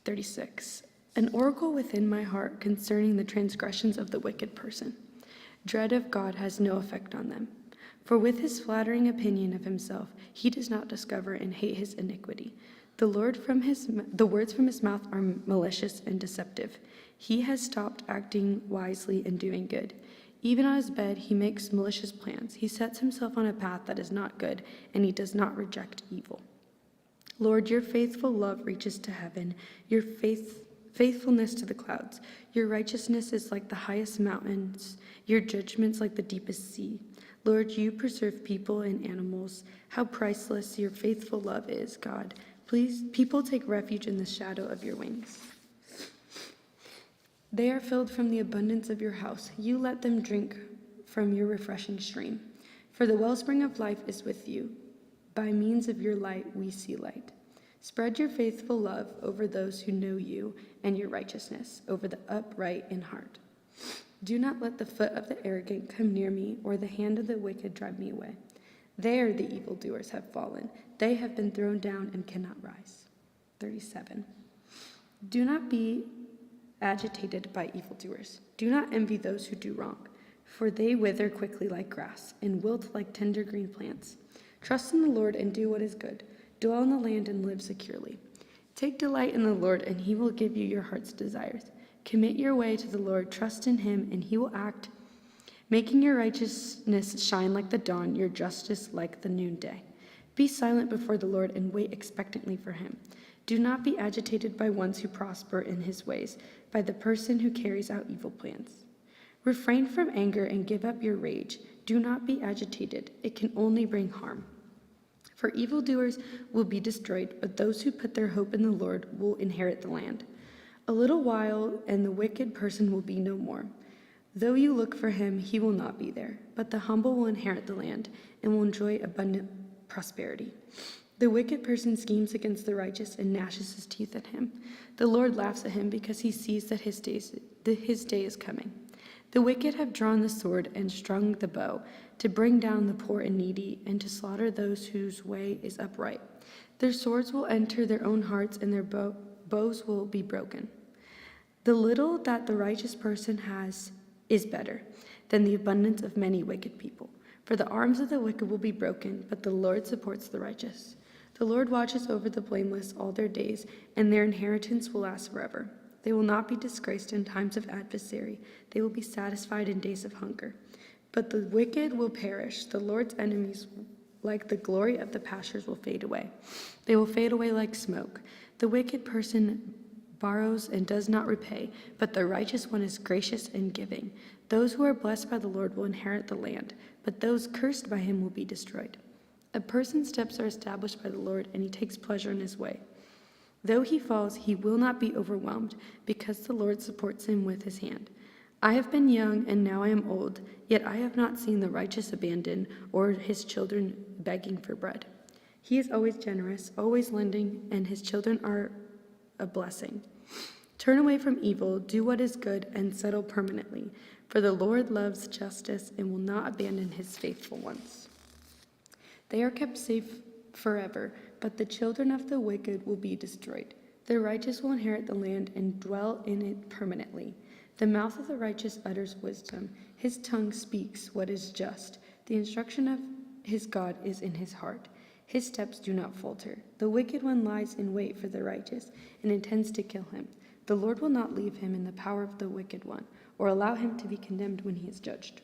H: 36. An oracle within my heart concerning the transgressions of the wicked person. Dread of God has no effect on them. For with his flattering opinion of himself, he does not discover and hate his iniquity. The words from his mouth are malicious and deceptive. He has stopped acting wisely and doing good. Even on his bed, he makes malicious plans. He sets himself on a path that is not good, and he does not reject evil. Lord, your faithful love reaches to heaven, your faithfulness to the clouds. Your righteousness is like the highest mountains, your judgments like the deepest sea. Lord, you preserve people and animals. How priceless your faithful love is, God. Please, people take refuge in the shadow of your wings. They are filled from the abundance of your house. You let them drink from your refreshing stream. For the wellspring of life is with you. By means of your light, we see light. Spread your faithful love over those who know you, and your righteousness over the upright in heart. Do not let the foot of the arrogant come near me, or the hand of the wicked drive me away. There the evildoers have fallen. They have been thrown down and cannot rise. 37. Do not be agitated by evildoers. Do not envy those who do wrong, for they wither quickly like grass and wilt like tender green plants. Trust in the Lord and do what is good. Dwell in the land and live securely. Take delight in the Lord, and he will give you your heart's desires. Commit your way to the Lord, trust in him, and he will act, making your righteousness shine like the dawn, your justice like the noonday. Be silent before the Lord and wait expectantly for him. Do not be agitated by ones who prosper in his ways, by the person who carries out evil plans. Refrain from anger and give up your rage. Do not be agitated. It can only bring harm. For evildoers will be destroyed, but those who put their hope in the Lord will inherit the land. A little while, and the wicked person will be no more. Though you look for him, he will not be there. But the humble will inherit the land and will enjoy abundant prosperity. The wicked person schemes against the righteous and gnashes his teeth at him. The Lord laughs at him because he sees that his day is coming. The wicked have drawn the sword and strung the bow to bring down the poor and needy and to slaughter those whose way is upright. Their swords will enter their own hearts and their bows will be broken. The little that the righteous person has is better than the abundance of many wicked people. For the arms of the wicked will be broken, but the Lord supports the righteous. The Lord watches over the blameless all their days, and their inheritance will last forever. They will not be disgraced in times of adversary. They will be satisfied in days of hunger. But the wicked will perish. The Lord's enemies, like the glory of the pastures, will fade away. They will fade away like smoke. The wicked person borrows and does not repay, but the righteous one is gracious and giving. Those who are blessed by the Lord will inherit the land, but those cursed by him will be destroyed. A person's steps are established by the Lord, and he takes pleasure in his way. Though he falls, he will not be overwhelmed, because the Lord supports him with his hand. I have been young, and now I am old, yet I have not seen the righteous abandoned, or his children begging for bread. He is always generous, always lending, and his children are a blessing. Turn away from evil, do what is good, and settle permanently. For the Lord loves justice and will not abandon his faithful ones. They are kept safe forever, but the children of the wicked will be destroyed. The righteous will inherit the land and dwell in it permanently. The mouth of the righteous utters wisdom. His tongue speaks what is just. The instruction of his God is in his heart. His steps do not falter. The wicked one lies in wait for the righteous and intends to kill him. The Lord will not leave him in the power of the wicked one, or allow him to be condemned when he is judged.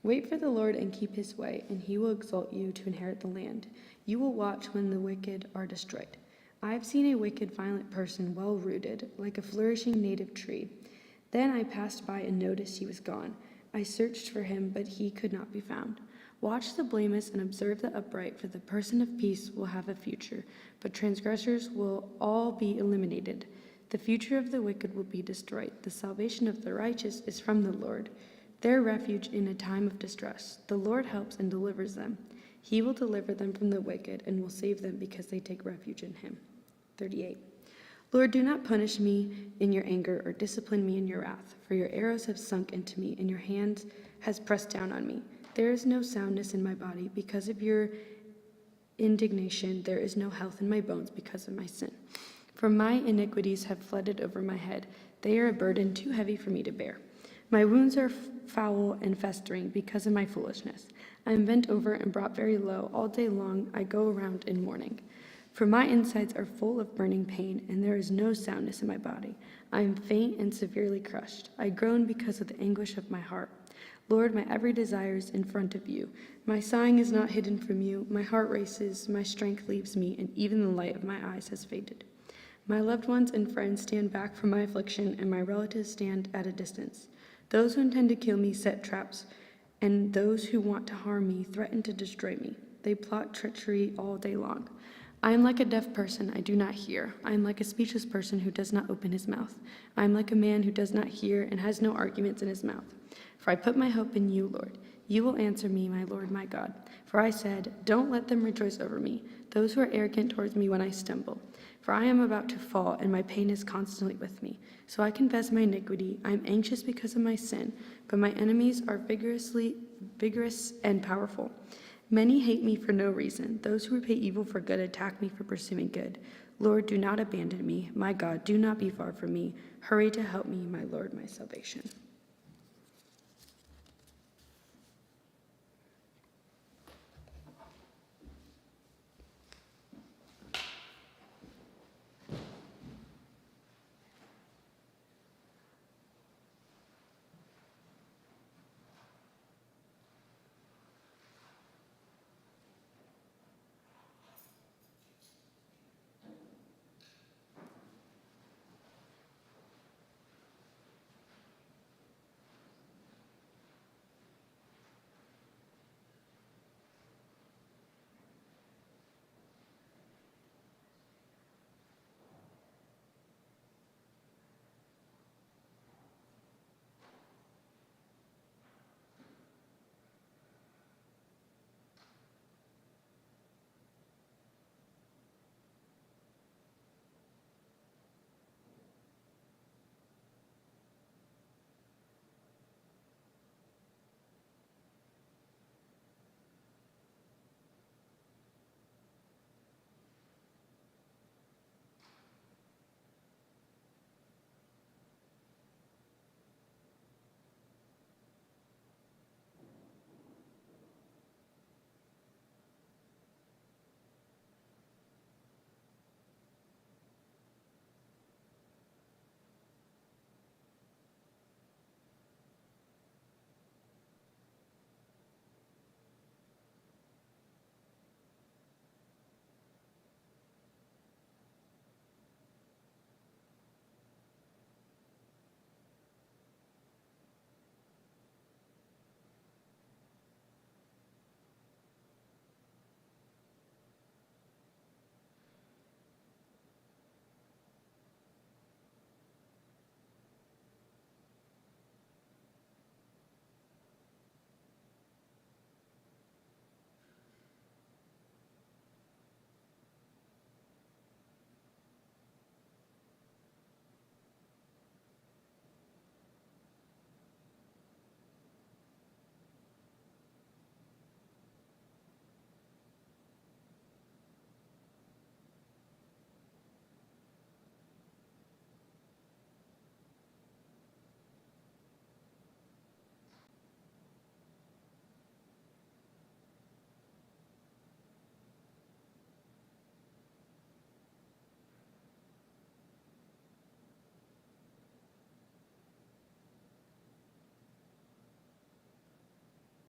H: Wait for the Lord and keep his way, and he will exalt you to inherit the land. You will watch when the wicked are destroyed. I have seen a wicked, violent person well rooted, like a flourishing native tree. Then I passed by and noticed he was gone. I searched for him, but he could not be found. Watch the blameless and observe the upright, for the person of peace will have a future, but transgressors will all be eliminated. The future of the wicked will be destroyed. The salvation of the righteous is from the Lord, their refuge in a time of distress. The Lord helps and delivers them. He will deliver them from the wicked and will save them because they take refuge in him. 38. Lord, do not punish me in your anger or discipline me in your wrath, for your arrows have sunk into me and your hand has pressed down on me. There is no soundness in my body because of your indignation. There is no health in my bones because of my sin. For my iniquities have flooded over my head. They are a burden too heavy for me to bear. My wounds are foul and festering because of my foolishness. I am bent over and brought very low. All day long I go around in mourning. For my insides are full of burning pain, and there is no soundness in my body. I am faint and severely crushed. I groan because of the anguish of my heart. Lord, my every desire is in front of you. My sighing is not hidden from you. My heart races, my strength leaves me, and even the light of my eyes has faded. My loved ones and friends stand back from my affliction, and my relatives stand at a distance. Those who intend to kill me set traps, and those who want to harm me threaten to destroy me. They plot treachery all day long. I am like a deaf person, I do not hear. I am like a speechless person who does not open his mouth. I am like a man who does not hear and has no arguments in his mouth. For I put my hope in you, Lord. You will answer me, my Lord, my God. For I said, don't let them rejoice over me, those who are arrogant towards me when I stumble. For I am about to fall, and my pain is constantly with me. So I confess my iniquity. I am anxious because of my sin, but my enemies are vigorous and powerful. Many hate me for no reason. Those who repay evil for good attack me for pursuing good. Lord, do not abandon me. My God, do not be far from me. Hurry to help me, my Lord, my salvation.